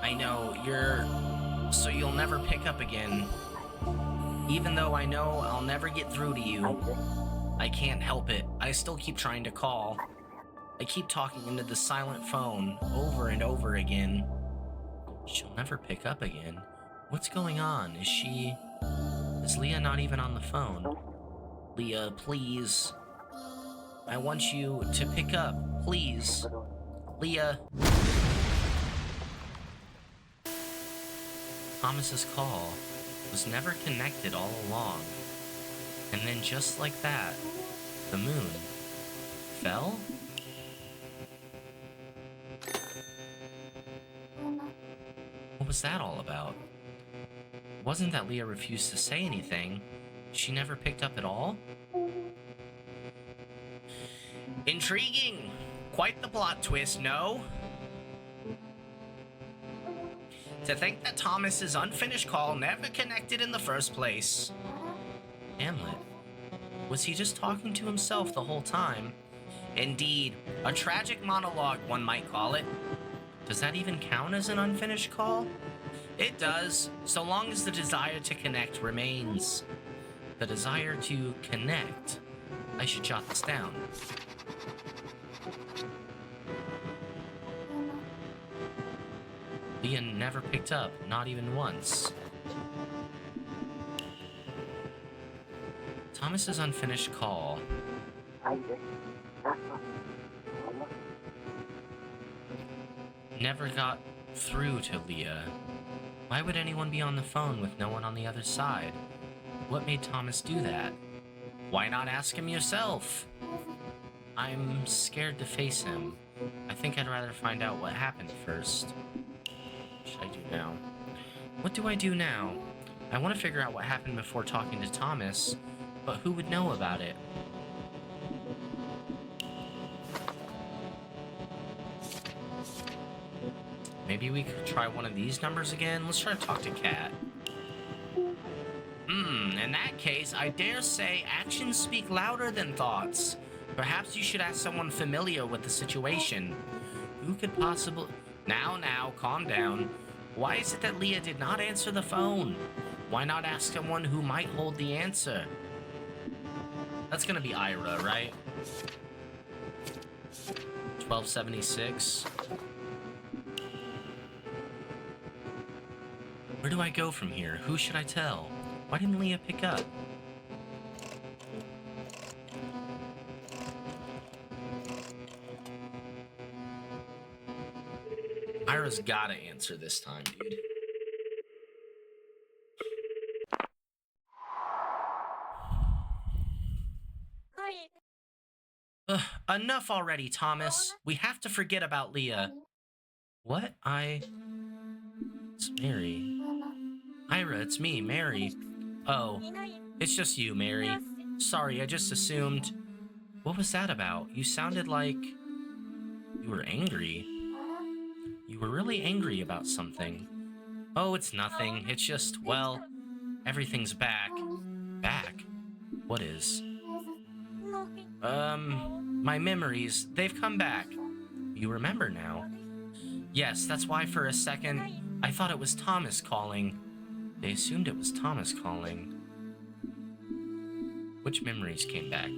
I know, so you'll never pick up again. Even though I know I'll never get through to you. I can't help it. I still keep trying to call. I keep talking into the silent phone over and over again. She'll never pick up again. What's going on? Is Leah not even on the phone? Leah, please. I want you to pick up, please. Leah. Thomas's call was never connected all along. And then just like that, the moon fell? What was that all about? It wasn't that Leah refused to say anything. She never picked up at all? Intriguing! Quite the plot twist, no? To think that Thomas's unfinished call never connected in the first place. Hamlet. Was he just talking to himself the whole time? Indeed, a tragic monologue, one might call it. Does that even count as an unfinished call? It does, so long as the desire to connect remains. The desire to connect. I should jot this down. Leah never picked up, not even once. Thomas's unfinished call. Never got through to Leah. Why would anyone be on the phone with no one on the other side? What made Thomas do that? Why not ask him yourself? I'm scared to face him. I think I'd rather find out what happened first. What should I do now? What do I do now? I want to figure out what happened before talking to Thomas, but who would know about it? Maybe we could try one of these numbers again? Let's try to talk to Kat. In that case, I dare say actions speak louder than thoughts. Perhaps you should ask someone familiar with the situation. Who could possibly... Now, calm down. Why is it that Leah did not answer the phone? Why not ask someone who might hold the answer? That's gonna be Ira, right? 1276. Where do I go from here? Who should I tell? Why didn't Leah pick up? Ira's gotta answer this time, dude. Ugh, enough already, Thomas. We have to forget about Leah. What? It's Mary. Ira, it's me, Mary. Oh, it's just you, Mary. Sorry, I just assumed... What was that about? You sounded like... You were angry. You were really angry about something. Oh, it's nothing. It's just, well, everything's back. Back? What is? My memories, they've come back. You remember now? Yes, that's why for a second, I thought it was Thomas calling. They assumed it was Thomas calling. Which memories came back?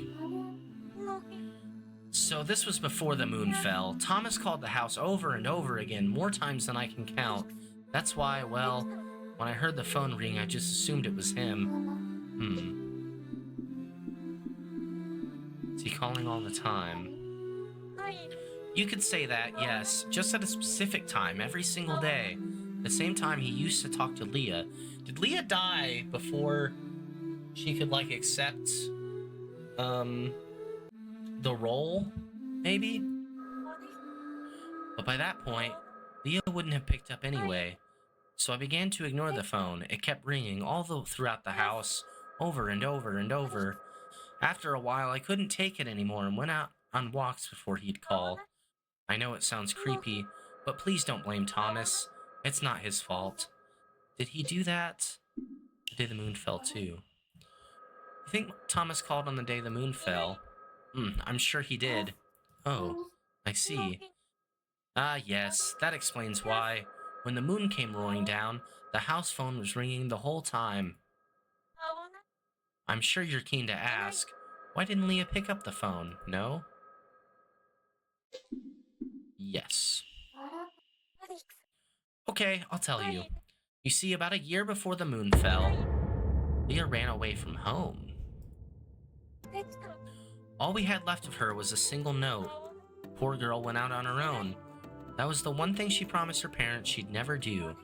So this was before the moon fell. Thomas called the house over and over again, more times than I can count. That's why, well, when I heard the phone ring, I just assumed it was him. Is he calling all the time? You could say that, yes, just at a specific time, every single day. The same time he used to talk to Leah. Did Leah die before she could, like, accept, the role, maybe? But by that point, Leah wouldn't have picked up anyway. So I began to ignore the phone. It kept ringing throughout the house, over and over and over. After a while, I couldn't take it anymore and went out on walks before he'd call. I know it sounds creepy, but please don't blame Thomas. It's not his fault. Did he do that? The day the moon fell, too. You think Thomas called on the day the moon fell? I'm sure he did. Oh, I see. Ah, yes, that explains why. When the moon came roaring down, the house phone was ringing the whole time. I'm sure you're keen to ask, why didn't Leah pick up the phone? No? Yes. Okay, I'll tell you. You see, about a year before the moon fell, Leah ran away from home. All we had left of her was a single note. The poor girl went out on her own. That was the one thing she promised her parents she'd never do.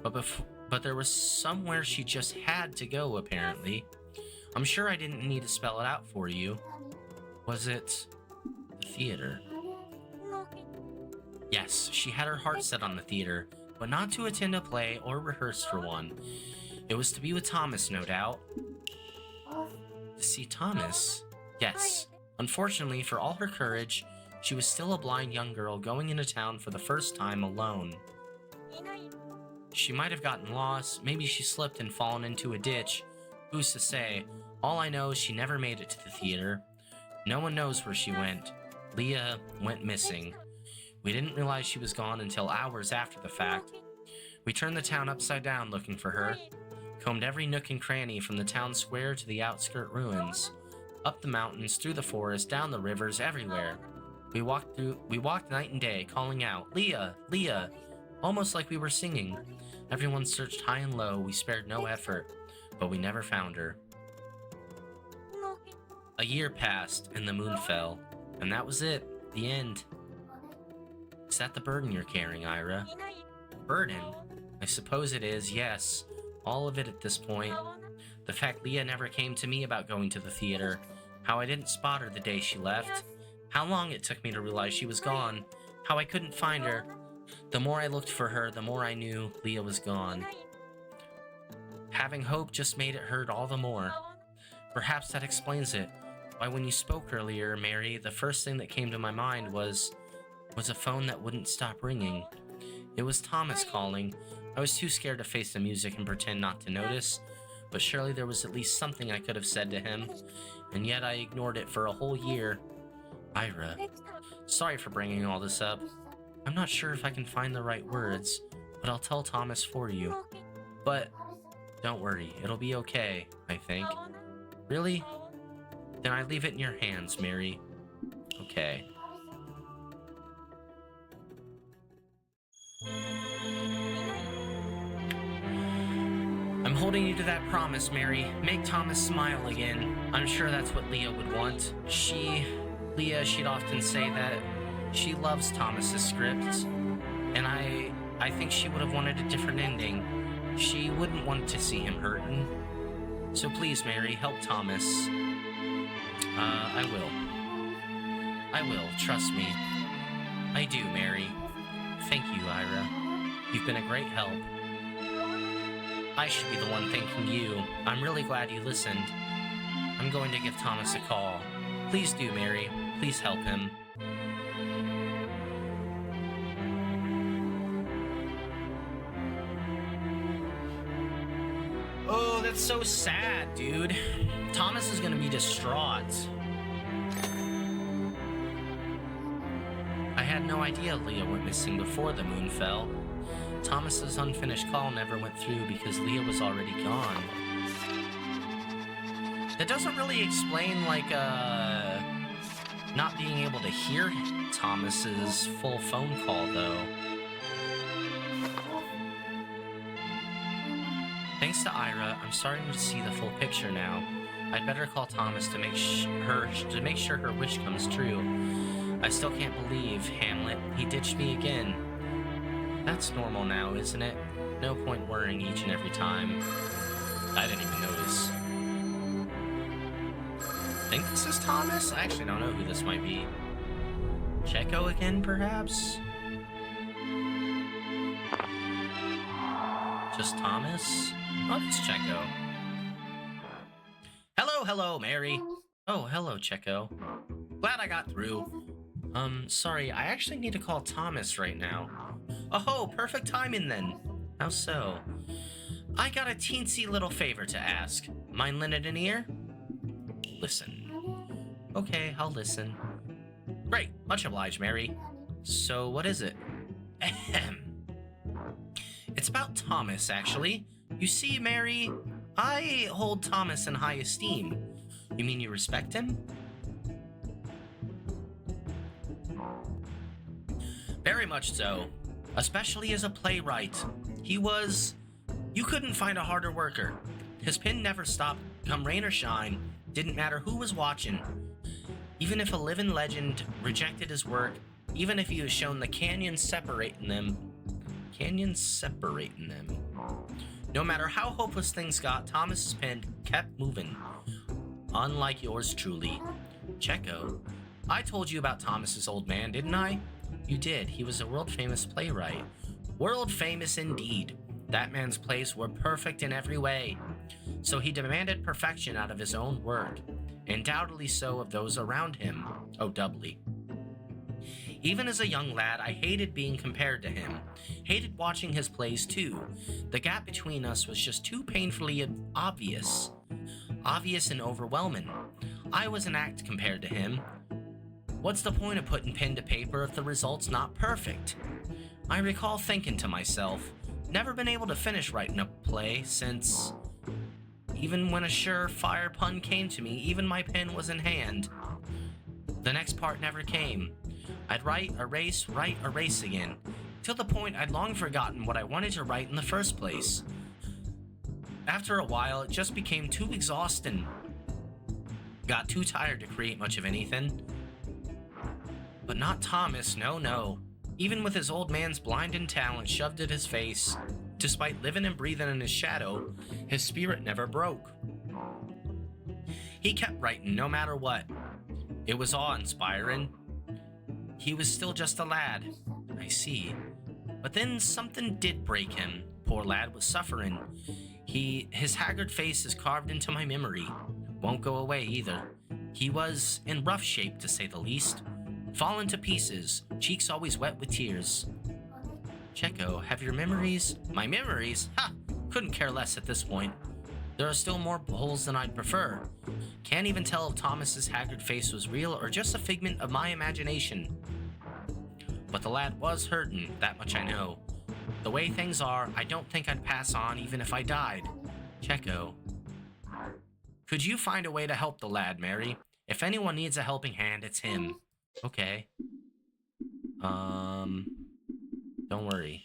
But there was somewhere she just had to go, apparently. I'm sure I didn't need to spell it out for you. Was it the theater? Yes, she had her heart set on the theater, but not to attend a play or rehearse for one. It was to be with Thomas, no doubt. To see Thomas? Yes. Unfortunately, for all her courage, she was still a blind young girl going into town for the first time alone. She might have gotten lost, maybe she slipped and fallen into a ditch. Who's to say? All I know is she never made it to the theater. No one knows where she went. Leah went missing. We didn't realize she was gone until hours after the fact. We turned the town upside down looking for her, combed every nook and cranny from the town square to the outskirt ruins, up the mountains, through the forest, down the rivers, everywhere. We walked night and day, calling out, Leah, Leah, almost like we were singing. Everyone searched high and low, we spared no effort, but we never found her. A year passed, and the moon fell, and that was it, the end. Is that the burden you're carrying, Ira? Burden? I suppose it is, yes. All of it at this point. The fact Leah never came to me about going to the theater, how I didn't spot her the day she left, how long it took me to realize she was gone, how I couldn't find her. The more I looked for her, the more I knew Leah was gone. Having hope just made it hurt all the more. Perhaps that explains it. Why, when you spoke earlier, Mary, the first thing that came to my mind was a phone that wouldn't stop ringing. It was Thomas calling. I was too scared to face the music and pretend not to notice, but surely there was at least something I could have said to him, and yet I ignored it for a whole year. Ira, sorry for bringing all this up. I'm not sure if I can find the right words, but I'll tell Thomas for you. But don't worry, it'll be okay, I think. Really? Then I leave it in your hands, Mary. Okay. I'm holding you to that promise, Mary. Make Thomas smile again. I'm sure that's what Leah would want. Leah, she'd often say that she loves Thomas's scripts. And I think she would have wanted a different ending. She wouldn't want to see him hurting. So please, Mary, help Thomas. I will. I will, trust me. I do, Mary. Thank you, Ira. You've been a great help. I should be the one thanking you. I'm really glad you listened. I'm going to give Thomas a call. Please do, Mary. Please help him. Oh, that's so sad, dude. Thomas is gonna be distraught. I had no idea Leah went missing before the moon fell. Thomas's unfinished call never went through because Leah was already gone. That doesn't really explain, like, not being able to hear Thomas's full phone call, though. Thanks to Ira, I'm starting to see the full picture now. I'd better call Thomas to make sure her wish comes true. I still can't believe, Hamlet, he ditched me again. That's normal now, isn't it? No point worrying each and every time. I didn't even notice. I think this is Thomas? I actually don't know who this might be. Checo again, perhaps? Just Thomas? Oh, it's Checo. Hello, Mary. Oh, hello, Checo. Glad I got through. Sorry, I actually need to call Thomas right now. Oh, perfect timing then. How so? I got a teensy little favor to ask. Mind lending an ear? Listen. Okay, I'll listen. Great, much obliged, Mary. So, what is it? Ahem. It's about Thomas, actually. You see, Mary, I hold Thomas in high esteem. You mean you respect him? Very much so. Especially as a playwright. You couldn't find a harder worker. His pen never stopped, come rain or shine. Didn't matter who was watching. Even if a living legend rejected his work, even if he was shown the canyons separating them. No matter how hopeless things got, Thomas's pen kept moving. Unlike yours truly. Checo, I told you about Thomas's old man, didn't I? You did. He was a world-famous playwright. World-famous indeed. That man's plays were perfect in every way. So he demanded perfection out of his own work. Undoubtedly so of those around him. Oh, doubly. Even as a young lad, I hated being compared to him. Hated watching his plays too. The gap between us was just too painfully obvious. Obvious and overwhelming. I was an act compared to him. What's the point of putting pen to paper if the result's not perfect? I recall thinking to myself, never been able to finish writing a play since... Even when a surefire pun came to me, even my pen was in hand. The next part never came. I'd write, erase again, till the point I'd long forgotten what I wanted to write in the first place. After a while, it just became too exhausting. Got too tired to create much of anything. But not Thomas, no. Even with his old man's blinding talent shoved at his face, despite living and breathing in his shadow, his spirit never broke. He kept writing no matter what. It was awe-inspiring. He was still just a lad. I see. But then something did break him. Poor lad was suffering. His haggard face is carved into my memory. Won't go away either. He was in rough shape, to say the least. Fallen to pieces, cheeks always wet with tears. Checo, have your memories... My memories? Ha! Couldn't care less at this point. There are still more holes than I'd prefer. Can't even tell if Thomas's haggard face was real or just a figment of my imagination. But the lad was hurting, that much I know. The way things are, I don't think I'd pass on even if I died. Checo. Could you find a way to help the lad, Mary? If anyone needs a helping hand, it's him. Okay. Don't worry.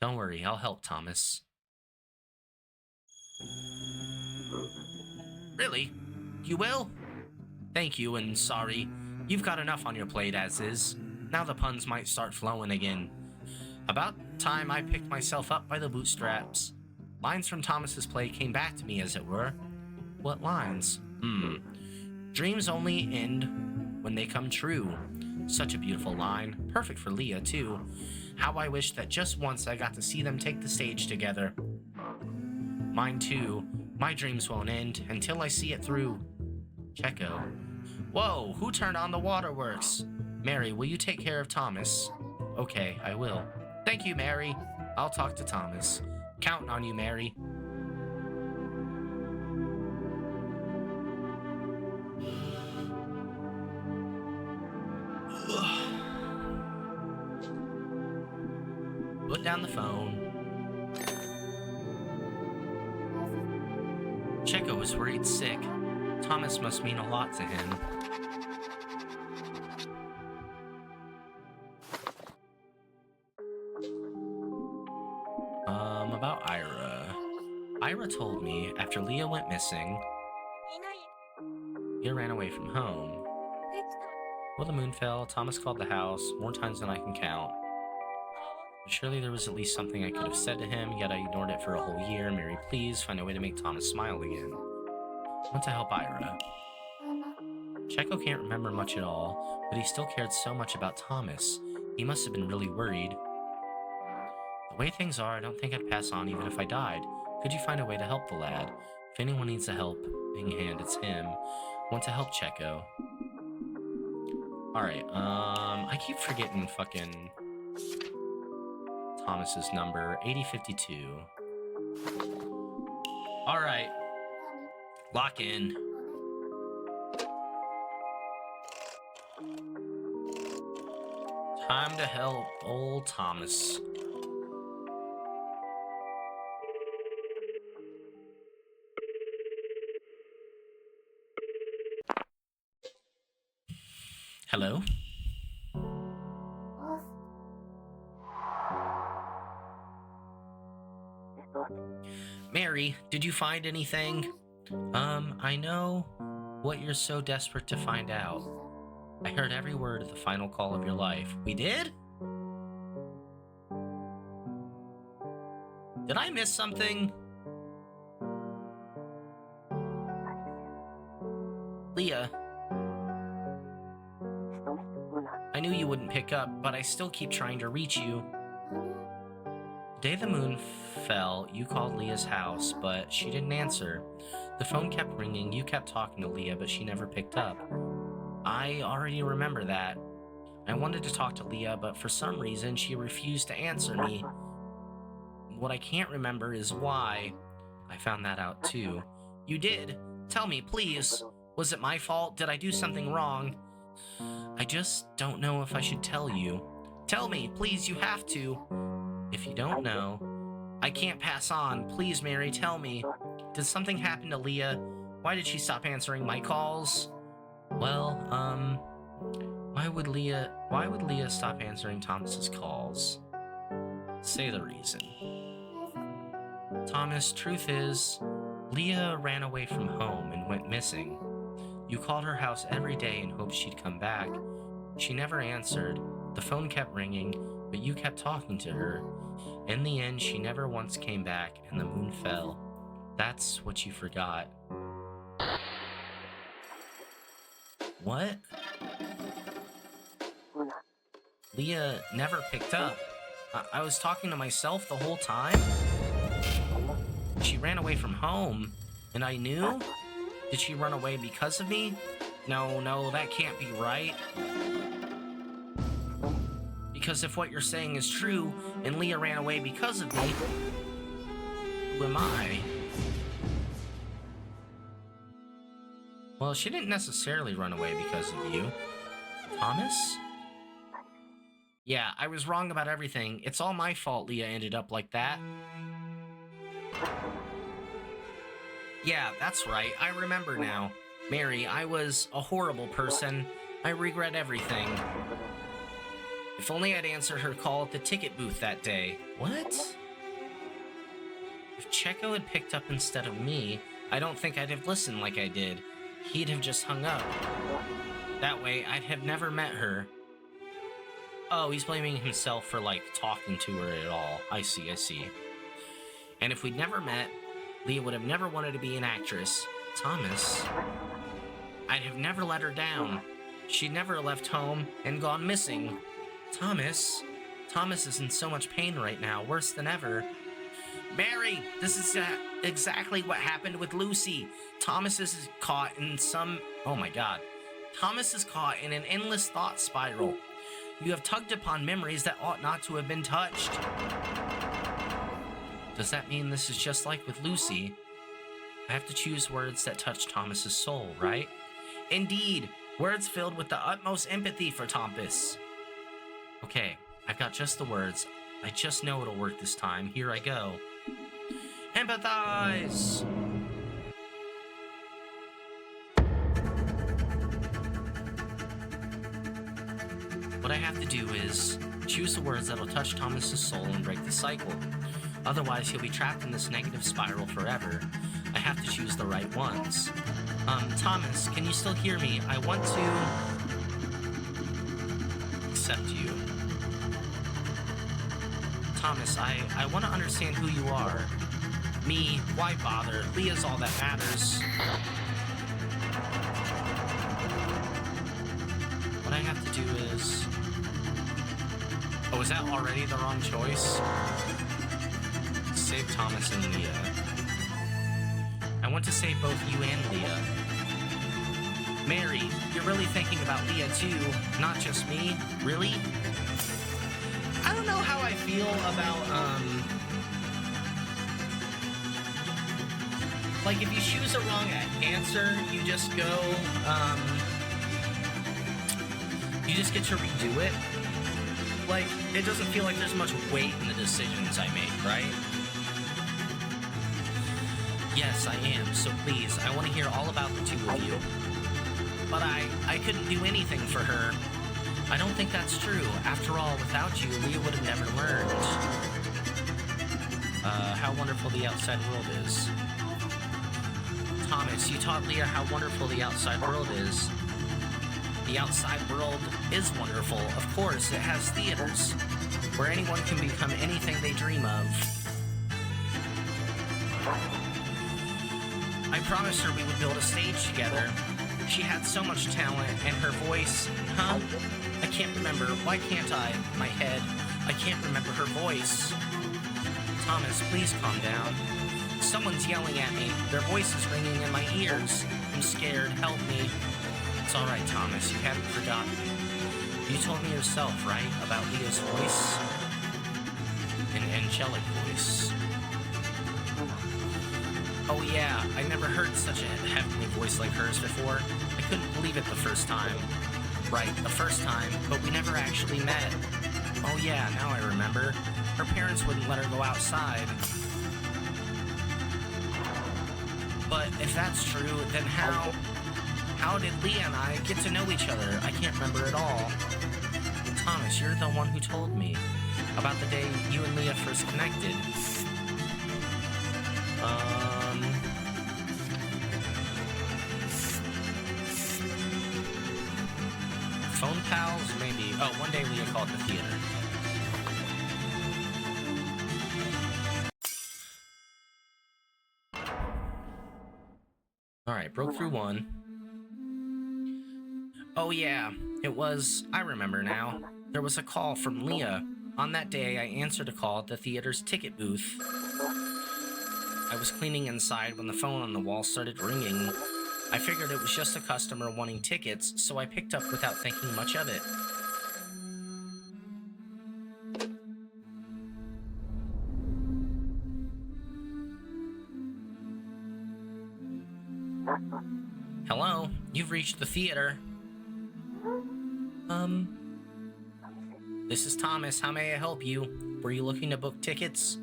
Don't worry, I'll help Thomas. Really? You will? Thank you, and sorry. You've got enough on your plate as is. Now the puns might start flowing again. About time I picked myself up by the bootstraps. Lines from Thomas's play came back to me, as it were. What lines? Dreams only end when they come true. Such a beautiful line. Perfect for Leah, too. How I wish that just once I got to see them take the stage together. Mine, too. My dreams won't end until I see it through. Checo. Whoa, who turned on the waterworks? Mary, will you take care of Thomas? Okay, I will. Thank you, Mary. I'll talk to Thomas. Counting on you, Mary. Put down the phone. Checo was worried sick. Thomas must mean a lot to him. About Ira. Ira told me after Leah went missing, Leah ran away from home. Well, the moon fell. Thomas called the house more times than I can count. Surely there was at least something I could have said to him, yet I ignored it for a whole year. Mary, please find a way to make Thomas smile again. I want to help Ira. Checo can't remember much at all, but he still cared so much about Thomas. He must have been really worried. The way things are, I don't think I'd pass on even if I died. Could you find a way to help the lad? If anyone needs a helping hand, it's him. Want to help Checo. Alright, I keep forgetting fucking Thomas's number. 8052. Alright. Lock in. Time to help old Thomas. Hello? Mary, did you find anything? I know what you're so desperate to find out. I heard every word of the final call of your life. We did? Did I miss something? Leah. I knew you wouldn't pick up, but I still keep trying to reach you. The day the moon fell, you called Leah's house, but she didn't answer. The phone kept ringing, you kept talking to Leah, but she never picked up. I already remember that. I wanted to talk to Leah, but for some reason, she refused to answer me. What I can't remember is why. I found that out too. You did? Tell me, please. Was it my fault? Did I do something wrong? I just don't know if I should tell you. Tell me, please, you have to. If you don't know, I can't pass on. Please, Mary, tell me. Did something happen to Leah? Why did she stop answering my calls? Well, why would Leah stop answering Thomas's calls? Say the reason. Thomas, truth is, Leah ran away from home and went missing. You called her house every day in hopes she'd come back. She never answered. The phone kept ringing, but you kept talking to her. In the end, she never once came back, and the moon fell. That's what you forgot. What? Leah never picked up. I was talking to myself the whole time? She ran away from home, and I knew? Did she run away because of me? No, that can't be right. Because if what you're saying is true, and Leah ran away because of me, who am I? Well, she didn't necessarily run away because of you. Thomas? Yeah, I was wrong about everything. It's all my fault Leah ended up like that. Yeah, that's right. I remember now. Mary, I was a horrible person. I regret everything. If only I'd answered her call at the ticket booth that day. What? If Checo had picked up instead of me, I don't think I'd have listened like I did. He'd have just hung up. That way, I'd have never met her. Oh, he's blaming himself for, like, talking to her at all. I see, I see. And if we'd never met, Leah would have never wanted to be an actress. Thomas, I'd have never let her down. She'd never left home and gone missing. Thomas is in so much pain right now, worse than ever. Mary, this is exactly what happened with Lucy. Thomas is caught in oh my god. Thomas is caught in an endless thought spiral. You have tugged upon memories that ought not to have been touched. Does that mean this is just like with Lucy? I have to choose words that touch Thomas's soul, right? Indeed, words filled with the utmost empathy for Thomas. Okay, I've got just the words. I just know it'll work this time. Here I go. Empathize! What I have to do is choose the words that'll touch Thomas's soul and break the cycle. Otherwise, he'll be trapped in this negative spiral forever. I have to choose the right ones. Thomas, can you still hear me? I want to accept you. Thomas, I want to understand who you are. Me, why bother? Leah's all that matters. What I have to do is... Oh, is that already the wrong choice? Save Thomas and Leah. I want to save both you and Leah. Mary, you're really thinking about Leah too, not just me? Really? I don't know how I feel about, like, if you choose a wrong answer, you just go, you just get to redo it. Like, it doesn't feel like there's much weight in the decisions I make, right? Yes, I am, so please, I want to hear all about the two of you. But I couldn't do anything for her. I don't think that's true. After all, without you, Leah would have never learned. How wonderful the outside world is. Thomas, you taught Leah how wonderful the outside world is. The outside world is wonderful. Of course, it has theaters, where anyone can become anything they dream of. I promised her we would build a stage together. She had so much talent, and her voice... Huh? I can't remember. Why can't I? My head. I can't remember her voice. Thomas, please calm down. Someone's yelling at me. Their voice is ringing in my ears. I'm scared. Help me. It's alright, Thomas. You haven't forgotten. You told me yourself, right? About Leah's voice? An angelic voice. Oh yeah, I never heard such a heavenly voice like hers before. I couldn't believe it the first time. Right, the first time, but we never actually met. Oh yeah, now I remember. Her parents wouldn't let her go outside. But if that's true, then how did Leah and I get to know each other? I can't remember at all. Thomas, you're the one who told me about the day you and Leah first connected. Phone pals? Maybe. Oh, one day Leah called the theater. Alright, broke through one. Oh yeah, I remember now. There was a call from Leah. On that day, I answered a call at the theater's ticket booth. I was cleaning inside when the phone on the wall started ringing. I figured it was just a customer wanting tickets, so I picked up without thinking much of it. Hello, you've reached the theater. This is Thomas. How may I help you? Were you looking to book tickets?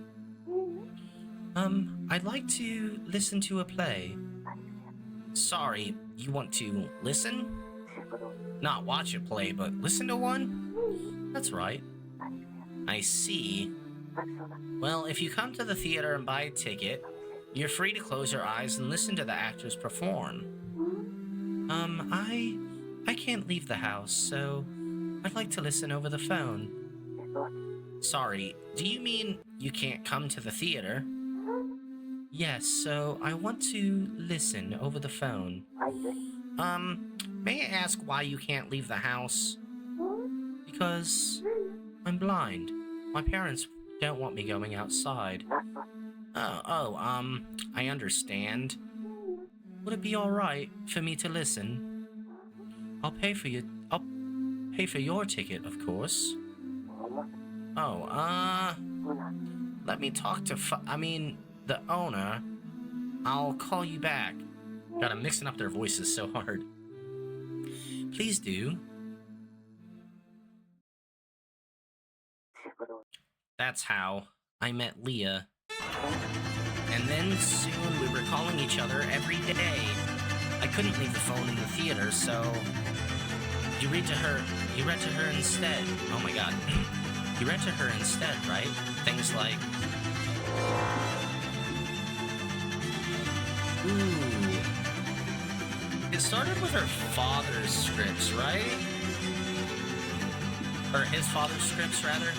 I'd like to listen to a play. Sorry, you want to listen? Not watch a play, but listen to one? That's right. I see. Well, if you come to the theater and buy a ticket, you're free to close your eyes and listen to the actors perform. I can't leave the house, so I'd like to listen over the phone. Sorry, do you mean you can't come to the theater? Yes, so I want to listen over the phone. May I ask why you can't leave the house? Because I'm blind. My parents don't want me going outside. I understand. Would it be alright for me to listen? I'll pay for your ticket, of course. Let me talk to the owner. I'll call you back. God, I'm mixing up their voices so hard. Please do. That's how I met Leah. And then soon we were calling each other every day. I couldn't leave the phone in the theater, so you read to her instead. Oh my god. You read to her instead, right? Things like, ooh. It started with her father's scripts, right? Or his father's scripts, rather.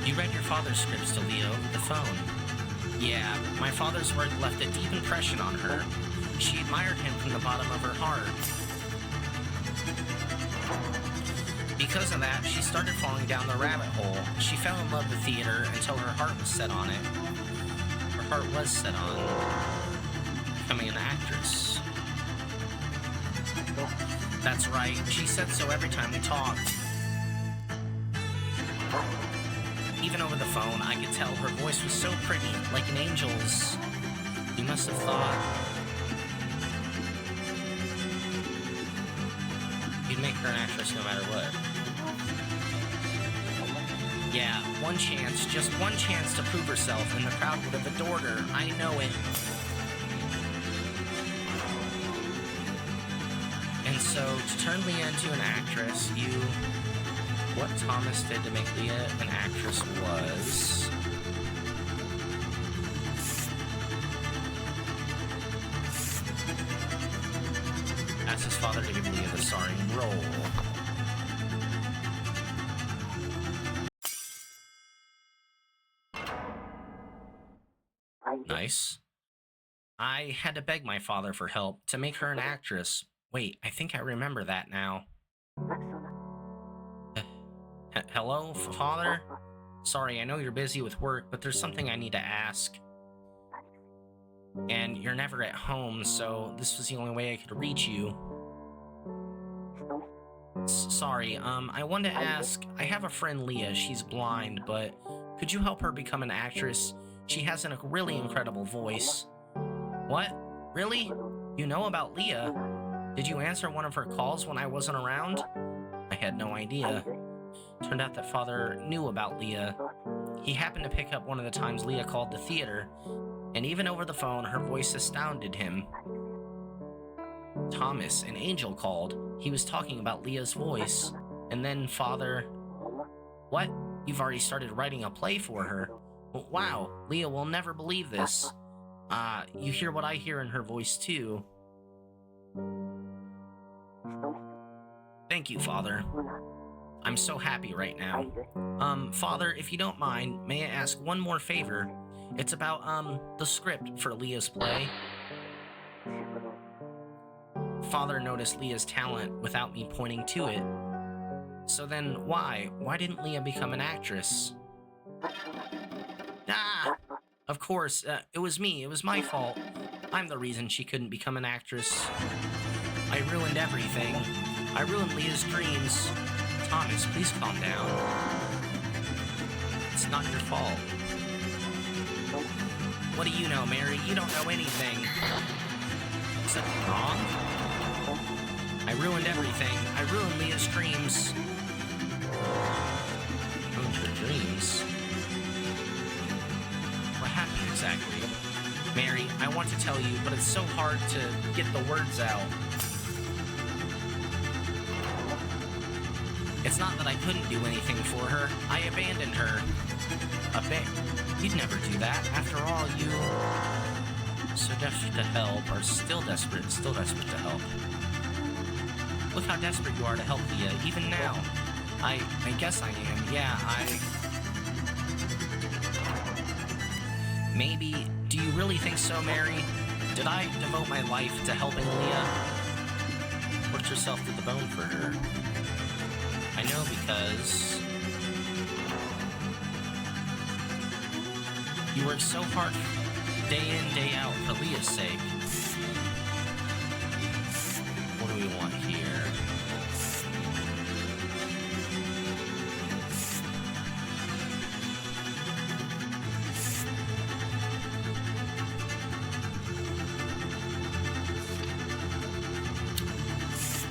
You read your father's scripts to Leah over the phone. Yeah, my father's work left a deep impression on her. She admired him from the bottom of her heart. Because of that, she started falling down the rabbit hole. She fell in love with theater until her heart was set on it. Her heart was set on becoming an actress. That's right, she said so every time we talked. Even over the phone, I could tell her voice was so pretty, like an angel's. You must have thought you'd make her an actress no matter what. Yeah, one chance, just one chance to prove herself, and the crowd would have adored her. I know it. And so, to turn Leah into an actress, what Thomas did to make Leah an actress was asked his father to give Leah the starring role. Nice. I had to beg my father for help to make her an actress. Wait, I think I remember that now. Hello, Father? Sorry, I know you're busy with work, but there's something I need to ask. And you're never at home, so this was the only way I could reach you. Sorry, I wanted to ask, I have a friend Leah, she's blind, but could you help her become an actress? She has a really incredible voice. What? Really? You know about Leah? Did you answer one of her calls when I wasn't around? I had no idea. Turned out that Father knew about Leah. He happened to pick up one of the times Leah called the theater, and even over the phone, her voice astounded him. Thomas, an angel, called. He was talking about Leah's voice. And then Father... What? You've already started writing a play for her? Wow, Leah will never believe this. You hear what I hear in her voice, too. Thank you, Father. I'm so happy right now. Father, if you don't mind, may I ask one more favor? It's about, the script for Leah's play. Father noticed Leah's talent without me pointing to it. So then, why? Why didn't Leah become an actress? Ah! Of course, it was me. It was my fault. I'm the reason she couldn't become an actress. I ruined everything. I ruined Leah's dreams. Thomas, please calm down. It's not your fault. What do you know, Mary? You don't know anything. Is that wrong? I ruined everything. I ruined Leah's dreams. Ruined her dreams? What happened exactly? Mary, I want to tell you, but it's so hard to get the words out. It's not that I couldn't do anything for her. I abandoned her. You'd never do that. After all, you... So desperate to help, or still desperate to help. Look how desperate you are to help Leah, even now. I guess I am. Yeah, Maybe. Do you really think so, Mary? Did I devote my life to helping Leah? Worked yourself to the bone for her. I know because you work so hard day in, day out for Leah's sake. What do we want here?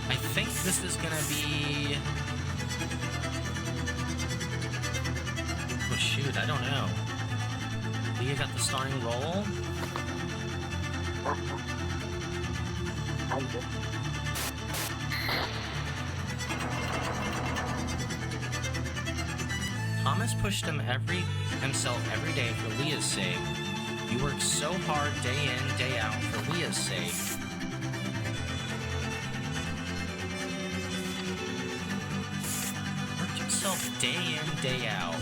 I think this is gonna be... Oh shoot, I don't know. Leah got the starring role? Thomas pushed himself every day for Leah's sake. You work so hard day in, day out for Leah's sake. Worked himself day in, day out.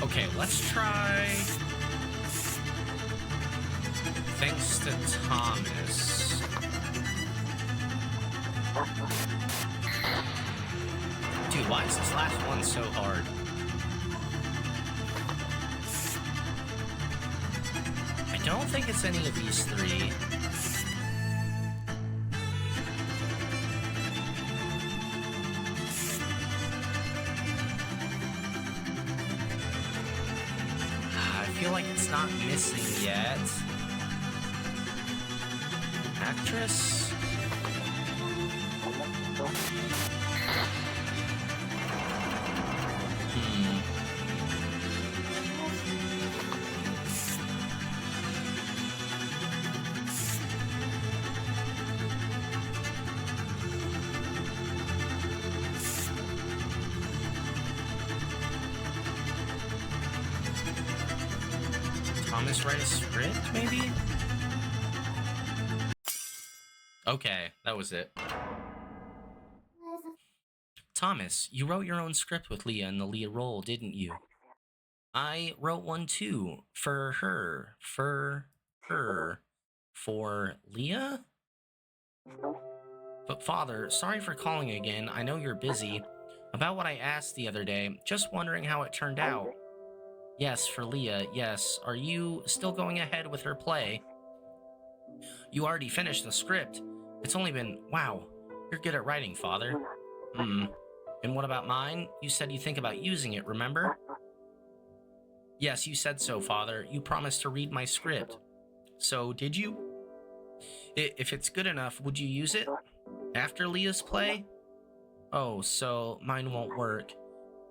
Okay, let's try... Thanks to Thomas. Dude, why is this last one so hard? I don't think it's any of these three. I feel like it's not missing yet. Actress? Thomas write a script, maybe? Okay, that was it. Thomas, you wrote your own script with Leah in the Leah role, didn't you? I wrote one too. For her. For Leah? But Father, sorry for calling again. I know you're busy. About what I asked the other day, just wondering how it turned out. Yes, for Leah, yes. Are you still going ahead with her play? You already finished the script. It's only been... Wow, you're good at writing, Father. And what about mine? You said you think about using it, remember? Yes, you said so, Father. You promised to read my script. So, did you? If it's good enough, would you use it? After Leah's play? Oh, so mine won't work.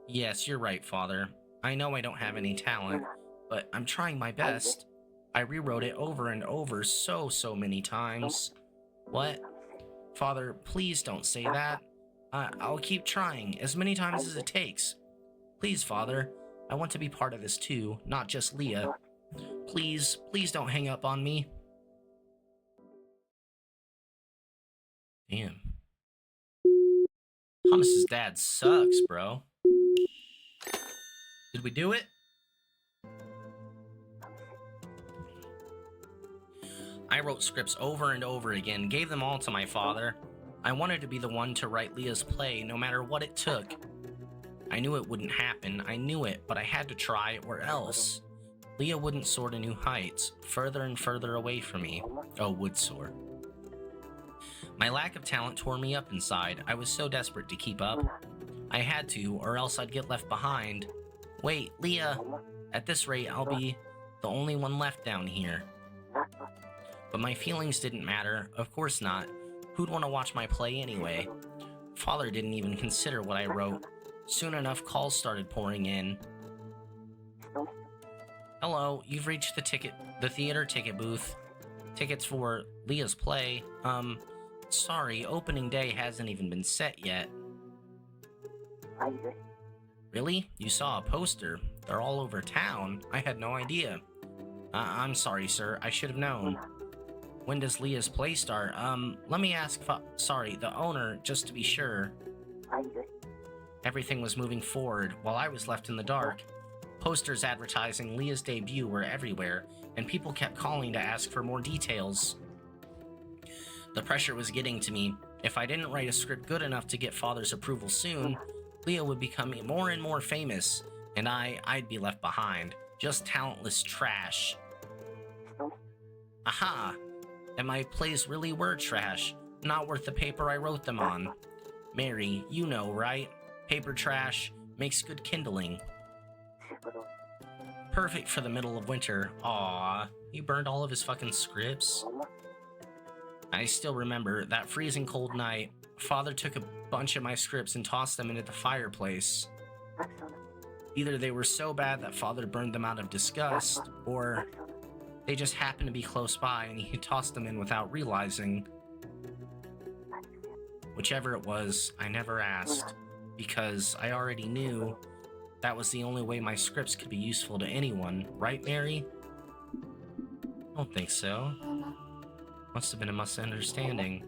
Yes, you're right, Father. I know I don't have any talent, but I'm trying my best. I rewrote it over and over so many times. What? Father, please don't say that. I'll keep trying as many times as it takes. Please, Father. I want to be part of this too, not just Leah. Please don't hang up on me. Damn. Thomas's dad sucks, bro. Did we do it? I wrote scripts over and over again, gave them all to my father. I wanted to be the one to write Leah's play, no matter what it took. I knew it wouldn't happen, I knew it, but I had to try, or else. Leah wouldn't soar to new heights, further and further away from me. Oh, would soar. My lack of talent tore me up inside. I was so desperate to keep up. I had to, or else I'd get left behind. Wait, Leah! At this rate, I'll be the only one left down here. But my feelings didn't matter. Of course not. Who'd want to watch my play anyway? Father didn't even consider what I wrote. Soon enough, calls started pouring in. Hello, you've reached the theater ticket booth. Tickets for Leah's play. Sorry, opening day hasn't even been set yet. Really? You saw a poster? They're all over town. I had no idea. I'm sorry, sir. I should have known. When does Leah's play start? Let me ask sorry, the owner, just to be sure. Everything was moving forward while I was left in the dark. Posters advertising Leah's debut were everywhere, and people kept calling to ask for more details. The pressure was getting to me. If I didn't write a script good enough to get Father's approval soon, Leah would become more and more famous, and I'd be left behind. Just talentless trash. Aha! And my plays really were trash. Not worth the paper I wrote them on. Mary, you know, right? Paper trash makes good kindling. Perfect for the middle of winter. Aww, he burned all of his fucking scripts. I still remember that freezing cold night. Father took a bunch of my scripts and tossed them into the fireplace. Either they were so bad that Father burned them out of disgust, or they just happened to be close by and he tossed them in without realizing. Whichever it was, I never asked, because I already knew that was the only way my scripts could be useful to anyone, right, Mary? I don't think so. Must have been a misunderstanding.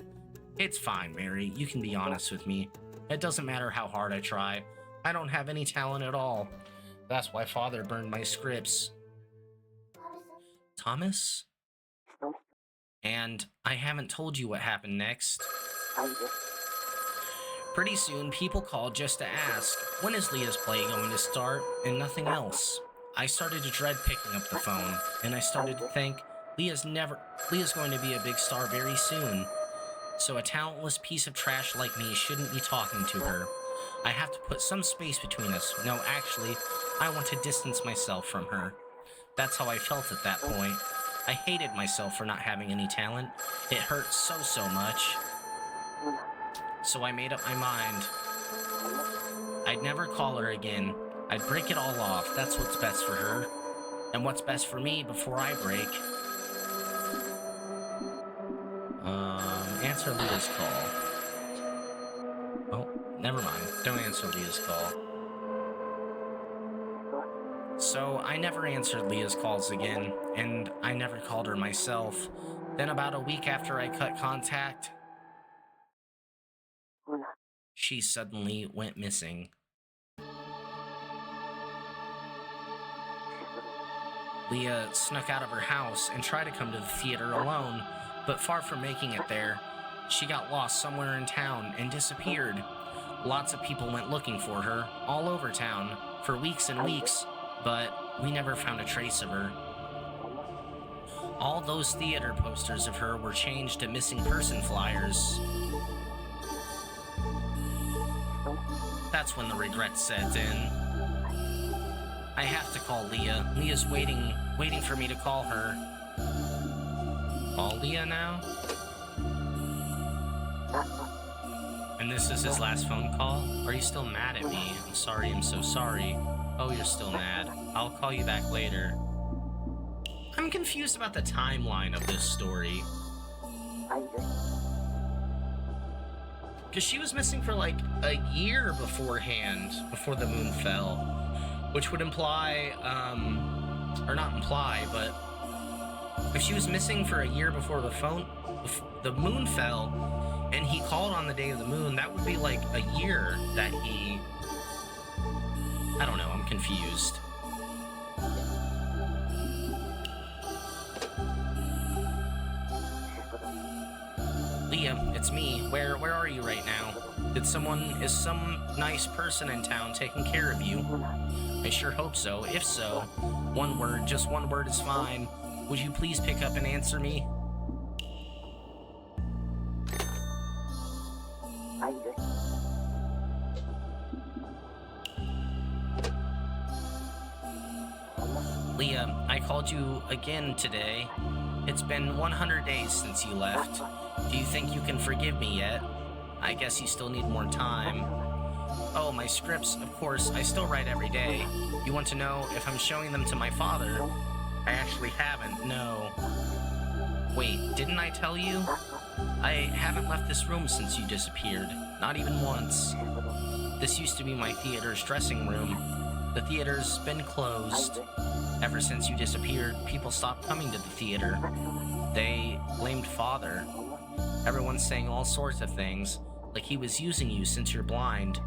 It's fine, Mary. You can be honest with me. It doesn't matter how hard I try. I don't have any talent at all. That's why Father burned my scripts. Thomas? And I haven't told you what happened next. Pretty soon, people called just to ask, when is Leah's play going to start, and nothing else. I started to dread picking up the phone, and I started to think, Leah's going to be a big star very soon. So a talentless piece of trash like me shouldn't be talking to her. I have to put some space between us. No, actually, I want to distance myself from her. That's how I felt at that point. I hated myself for not having any talent. It hurt so much. So I made up my mind. I'd never call her again. I'd break it all off. That's what's best for her. And what's best for me before I break. Answer Leah's call. Oh, never mind. Don't answer Leah's call. So I never answered Leah's calls again, and I never called her myself. Then about a week after I cut contact, she suddenly went missing. Leah snuck out of her house and tried to come to the theater alone, but far from making it there, she got lost somewhere in town and disappeared. Lots of people went looking for her, all over town, for weeks and weeks, but we never found a trace of her. All those theater posters of her were changed to missing person flyers. That's when the regret set in. I have to call Leah. Leah's waiting for me to call her. Call Leah now? And this is his last phone call? Are you still mad at me? I'm sorry, I'm so sorry. Oh, you're still mad. I'll call you back later. I'm confused about the timeline of this story. Because she was missing for like a year beforehand, before the moon fell. Which would imply, or not imply, but if she was missing for a year before the moon fell, and he called on the day of the moon, that would be like a year that he... I don't know, I'm confused. Leah, it's me. Where are you right now? Is some nice person in town taking care of you? I sure hope so. If so, one word, just one word is fine. Would you please pick up and answer me? Leah, I called you again today. It's been 100 days since you left. Do you think you can forgive me yet? I guess you still need more time. Oh, my scripts, of course, I still write every day. You want to know if I'm showing them to my father? I actually haven't, no. Wait, didn't I tell you? I haven't left this room since you disappeared. Not even once. This used to be my theater's dressing room. The theater's been closed. Ever since you disappeared, people stopped coming to the theater. They blamed Father. Everyone's saying all sorts of things, like he was using you since you're blind,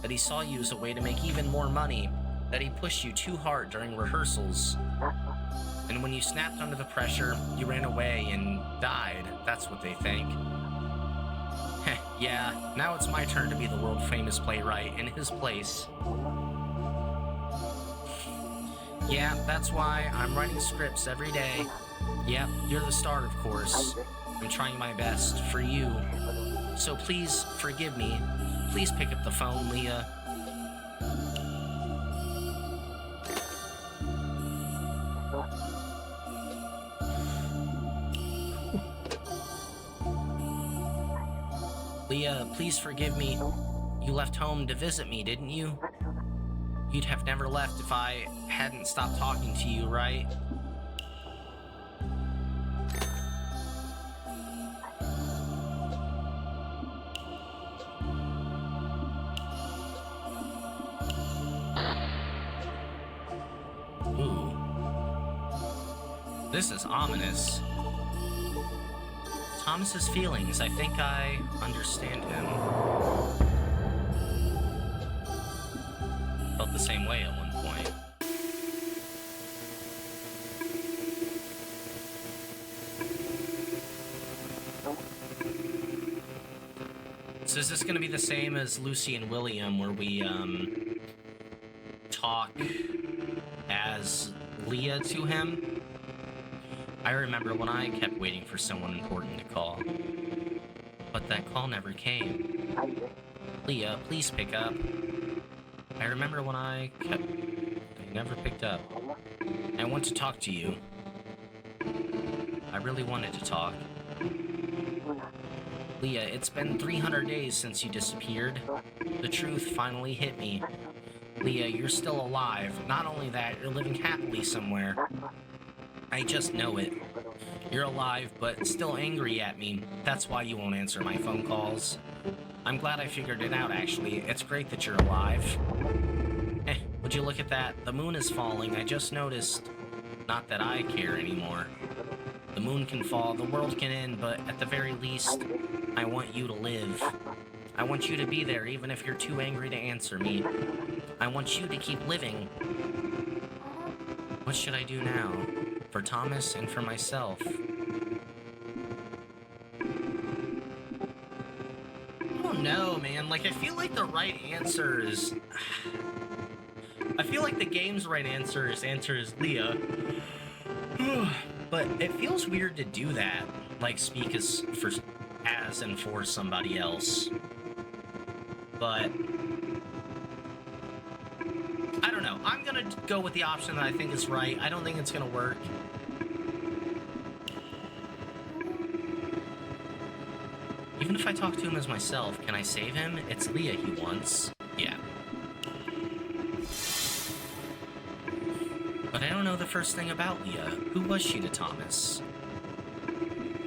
that he saw you as a way to make even more money, that he pushed you too hard during rehearsals. And when you snapped under the pressure, you ran away and died. That's what they think. Yeah, now it's my turn to be the world-famous playwright in his place. Yeah, that's why I'm writing scripts every day. Yep, you're the star, of course. I'm trying my best for you. So please forgive me. Please pick up the phone, Leah. Leah, please forgive me. You left home to visit me, didn't you? You'd have never left if I hadn't stopped talking to you, right? Ooh. This is ominous. Thomas's feelings, I think I understand him. Felt the same way at one point. So is this gonna be the same as Lucy and William, where we, talk as Leah to him? I remember when I kept waiting for someone important to call, but that call never came. Leah, please pick up. I remember when I never picked up. I want to talk to you. I really wanted to talk. Leah, it's been 300 days since you disappeared. The truth finally hit me. Leah, you're still alive. Not only that, you're living happily somewhere. I just know it. You're alive, but still angry at me. That's why you won't answer my phone calls. I'm glad I figured it out, actually. It's great that you're alive. Would you look at that? The moon is falling, I just noticed. Not that I care anymore. The moon can fall, the world can end, but at the very least, I want you to live. I want you to be there, even if you're too angry to answer me. I want you to keep living. What should I do now? For Thomas and for myself. I don't know, man. Like, I feel like the right answer is... I feel like the game's right answer is Leah. But it feels weird to do that. Like, speak as and for somebody else. But... I don't know. I'm gonna go with the option that I think is right. I don't think it's gonna work. Even if I talk to him as myself, can I save him? It's Leah he wants. Yeah. But I don't know the first thing about Leah. Who was she to Thomas?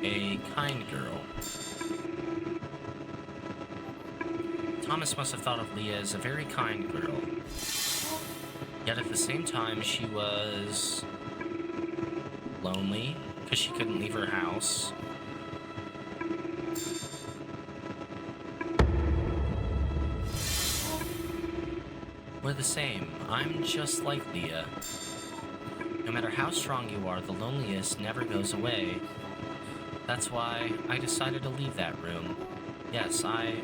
A kind girl. Thomas must have thought of Leah as a very kind girl. Yet at the same time, she was lonely because she couldn't leave her house. We're the same. I'm just like Leah. No matter how strong you are, the loneliness never goes away. That's why I decided to leave that room. Yes, I'm...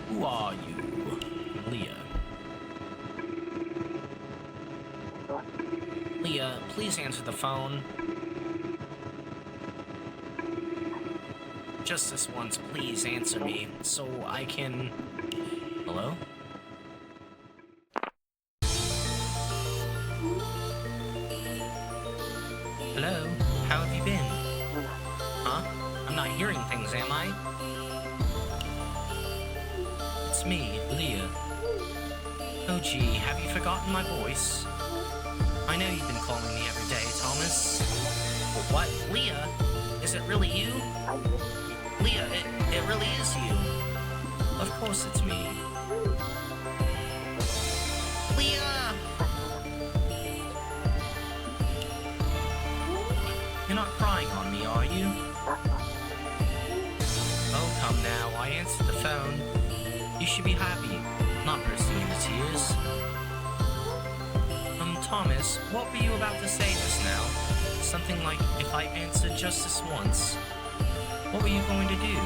Who are you? Leah. Leah, please answer the phone. Just this once, please answer me, so I can... Hello? Hello? How have you been? Huh? I'm not hearing things, am I? It's me, Leah. Oh gee, have you forgotten my voice? I know you've been calling me every day, Thomas. What? Leah? Is it really you? Leah, it really is you. Of course it's me. Leah! You're not crying on me, are you? Oh, come now, I answered the phone. You should be happy, not bursting into tears. Thomas, what were you about to say just now? Something like, if I answered just this once. What were you going to do?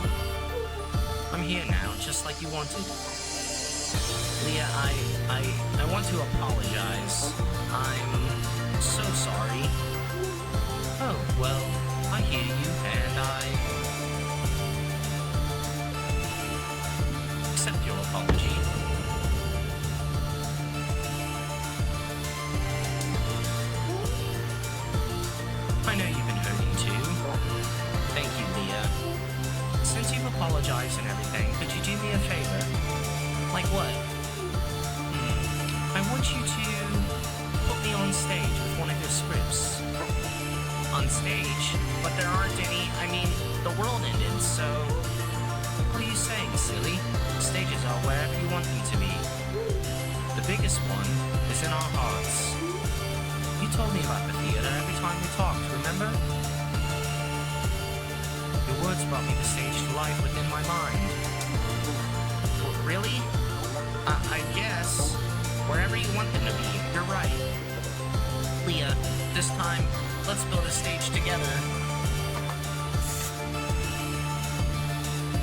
I'm here now, just like you wanted. Leah, I want to apologize. I'm so sorry. Oh, well, I hear you, and I accept your apology. I know you've been hurting too. Thank you, Leah. Since you've apologized and everything, could you do me a favor? Like what? I want you to put me on stage with one of your scripts. On stage? But there aren't any. I mean, the world ended, so... What are you saying, silly? Stages are wherever you want them to be. The biggest one is in our hearts. You told me about the theater every time we talked, remember? Your words brought me the stage to life within my mind. Really? I guess. Wherever you want them to be, you're right. Leah, this time, let's build a stage together.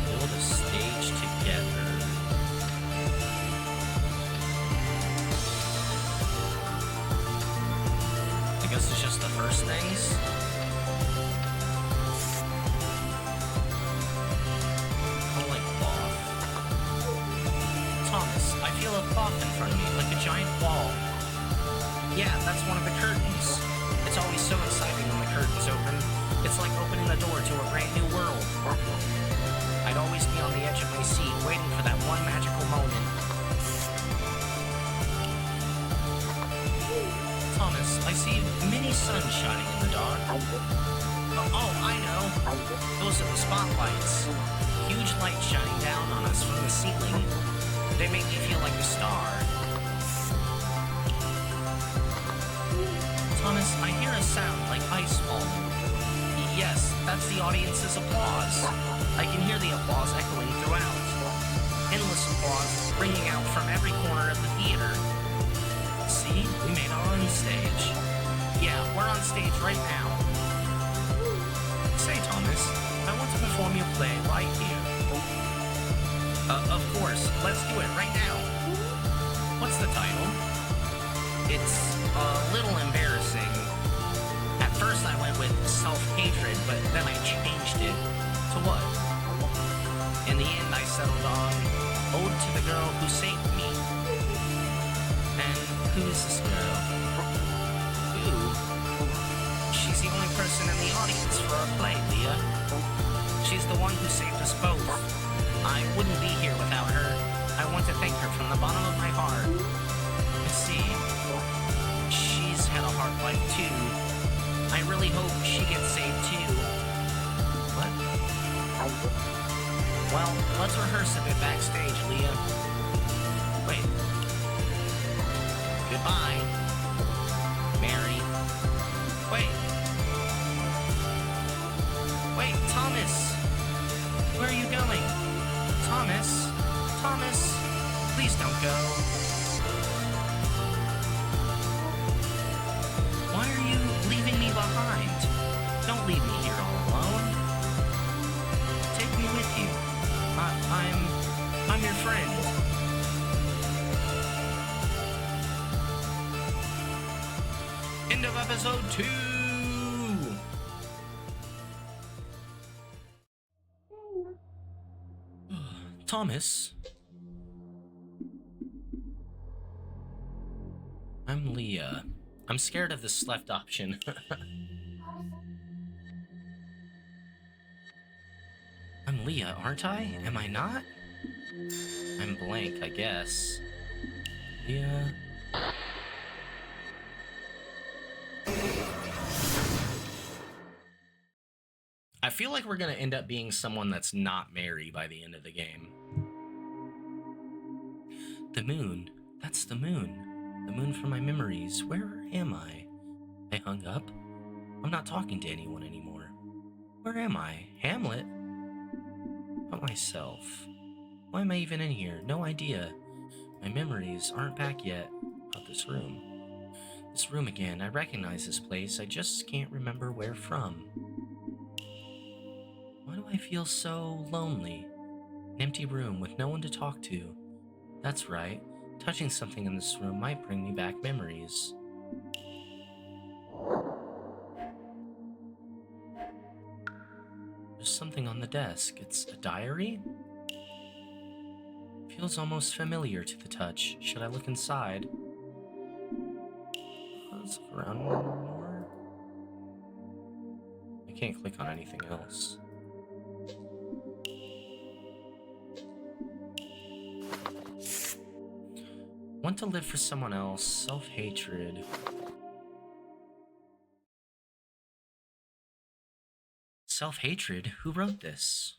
Build a stage together. I guess it's just the first things. Oh, like cloth. Thomas, I feel a cloth in front of me, like a giant wall. Yeah, that's one of the curtains. It's always so exciting when the curtains open. It's like opening the door to a brand new world. I'd always be on the edge of my seat, waiting for that one magical moment. Thomas, I see many suns shining in the dark. Oh, I know. Those are the spotlights. Huge lights shining down on us from the ceiling. They make me feel like a star. Thomas, I hear a sound like ice falling. Yes, that's the audience's applause. I can hear the applause echoing throughout. Endless applause ringing out from every corner of the theater. See, we made our own stage. Yeah, we're on stage right now. Say, Thomas, I want to perform your play right here. Of course, let's do it right now. What's the title? It's a little embarrassing. At first I went with self-hatred, but then I changed it to what? In the end I settled on Ode to the Girl Who Saved Me. And who is this girl? Who? She's the only person in the audience for our play, Leah. She's the one who saved us both. I wouldn't be here without her. I want to thank her from the bottom of my heart. You see, she's had a hard life too. I really hope she gets saved too. What? Well, let's rehearse a bit backstage, Leah. Wait. Goodbye, Mary. Wait. Wait, Thomas! Where are you going? Thomas? Thomas? Please don't go. Why are you leaving me behind? Don't leave me here all alone. Take me with you. I'm your friend. End of episode 2! Thomas? I'm Leah. I'm scared of this left option. I'm Leah, aren't I? Am I not? I'm blank, I guess. Leah... I feel like we're gonna end up being someone that's not Mary by the end of the game. The moon. That's the moon. The moon from my memories. Where am I? I hung up. I'm not talking to anyone anymore. Where am I? Hamlet? Not myself. Why am I even in here? No idea. My memories aren't back yet. About this room. This room again. I recognize this place. I just can't remember where from. Why do I feel so lonely? An empty room with no one to talk to. That's right. Touching something in this room might bring me back memories. There's something on the desk. It's a diary? Feels almost familiar to the touch. Should I look inside? Let's look around more. I can't click on anything else. Want to live for someone else. Self-hatred. Self-hatred? Who wrote this?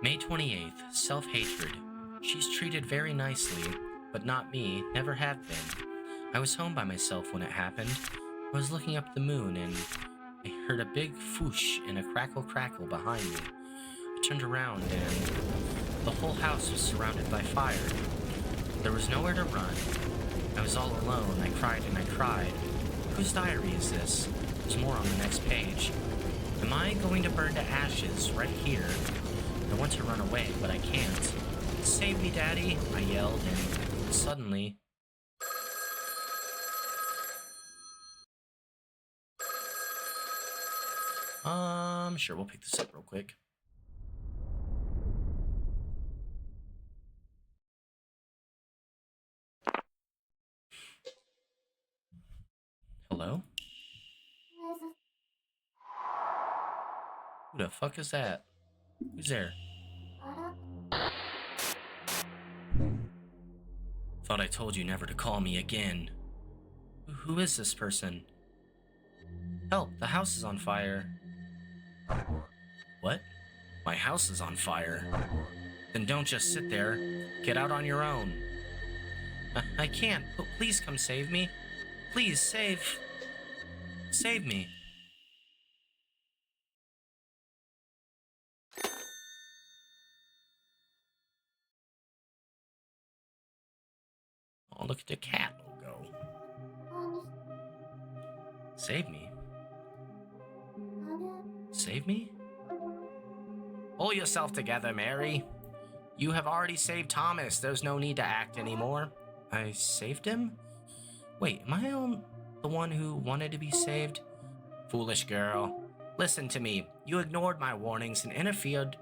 May 28th. Self-hatred. She's treated very nicely, but not me. Never have been. I was home by myself when it happened. I was looking up the moon and I heard a big whoosh and a crackle behind me. I turned around and the whole house was surrounded by fire. There was nowhere to run. I was all alone. I cried and I cried. Whose diary is this? There's more on the next page. Am I going to burn to ashes right here? I want to run away, but I can't. Save me, Daddy, I yelled, and suddenly... Sure, we'll pick this up real quick. Hello? Who the fuck is that? Who's there? Thought I told you never to call me again. Who is this person? Help, the house is on fire. What? My house is on fire. Then don't just sit there. Get out on your own. I can't. Please come save me. Please, save me. Oh, look at the cat logo. Save me? Save me? Pull yourself together, Mary. You have already saved Thomas. There's no need to act anymore. I saved him? Wait, am I the one who wanted to be saved? Foolish girl. Listen to me. You ignored my warnings and interfered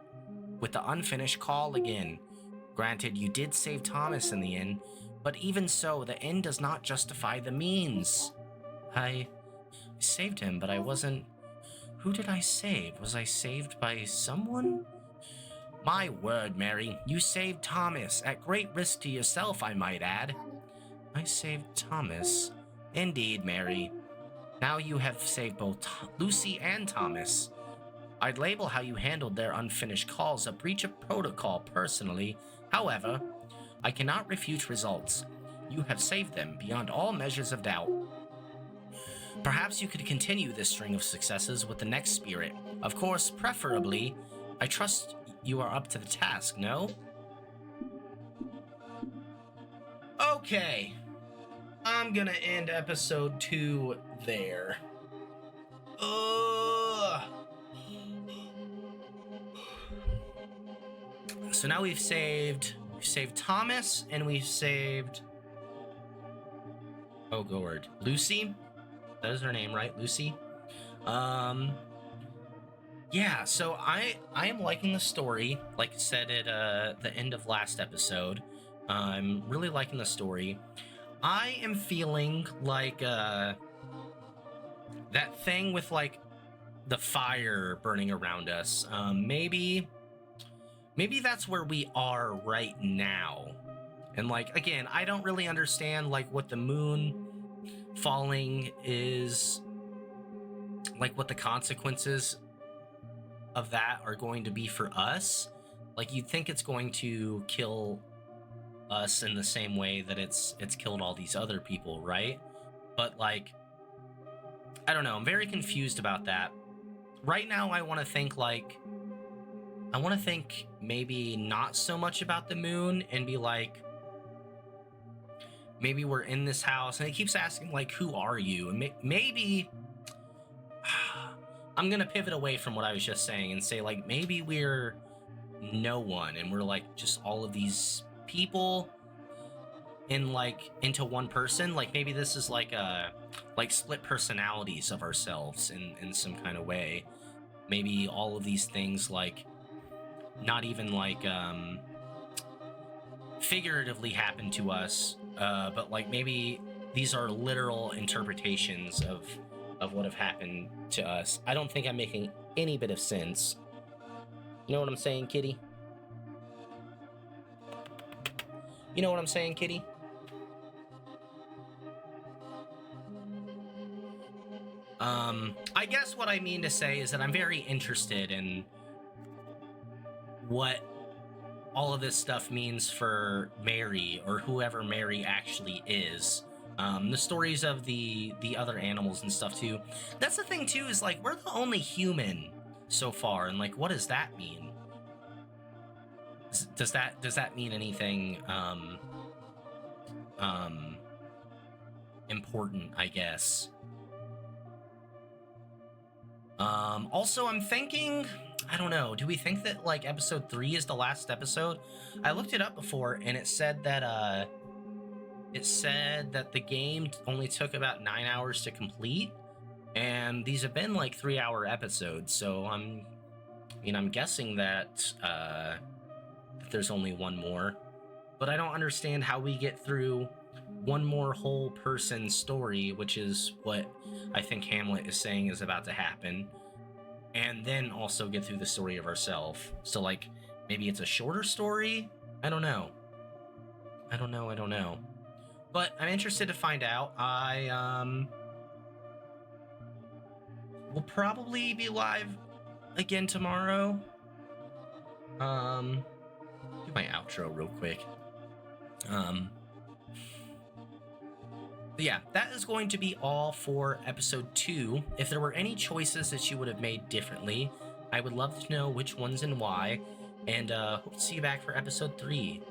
with the unfinished call again. Granted, you did save Thomas in the end, but even so, the end does not justify the means. I saved him, but I wasn't... Who did I save? Was I saved by someone? My word, Mary, you saved Thomas, at great risk to yourself, I might add. I saved Thomas. Indeed, Mary. Now you have saved both Lucy and Thomas. I'd label how you handled their unfinished calls a breach of protocol personally. However, I cannot refute results. You have saved them beyond all measures of doubt. Perhaps you could continue this string of successes with the next spirit. Of course, preferably, I trust you are up to the task, no? Okay. I'm gonna end episode 2 there. So now we've saved Thomas, and we've saved... Oh, Gord. Lucy? That is her name, right? Lucy? Yeah, so I am liking the story, like I said at the end of last episode. I'm really liking the story. I am feeling like that thing with like the fire burning around us. Maybe that's where we are right now. And like, again, I don't really understand like what the moon falling is like what the consequences of that are going to be for us. Like, you'd think it's going to kill us in the same way that it's killed all these other people, right? But like, I don't know, I'm very confused about that. Right now I want to think maybe not so much about the moon and be like, maybe we're in this house and it keeps asking like, who are you? And maybe I'm gonna pivot away from what I was just saying and say like, maybe we're no one and we're like just all of these people in like into one person. Like, maybe this is like a split personalities of ourselves in some kind of way. Maybe all of these things, like, not even like figuratively happen to us, but like maybe these are literal interpretations of what have happened to us. I don't think I'm making any bit of sense. You know what I'm saying, kitty? You know what I'm saying, kitty? I guess what I mean to say is that I'm very interested in what all of this stuff means for Mary, or whoever Mary actually is. The stories of the other animals and stuff too. That's the thing too, is like, we're the only human so far, and like, what does that mean? Does that mean anything important, I guess? Also, I'm thinking, I don't know, do we think that like episode 3 is the last episode? I looked it up before and it said that the game only took about 9 hours to complete, and these have been like 3-hour episodes, so I'm guessing that there's only one more. But I don't understand how we get through one more whole person story, which is what I think Hamlet is saying is about to happen, and then also get through the story of ourselves. So like, maybe it's a shorter story? I don't know. But I'm interested to find out. I will probably be live again tomorrow. Do my outro real quick. But yeah, that is going to be all for episode 2. If there were any choices that you would have made differently, I would love to know which ones and why. And hope to see you back for episode 3.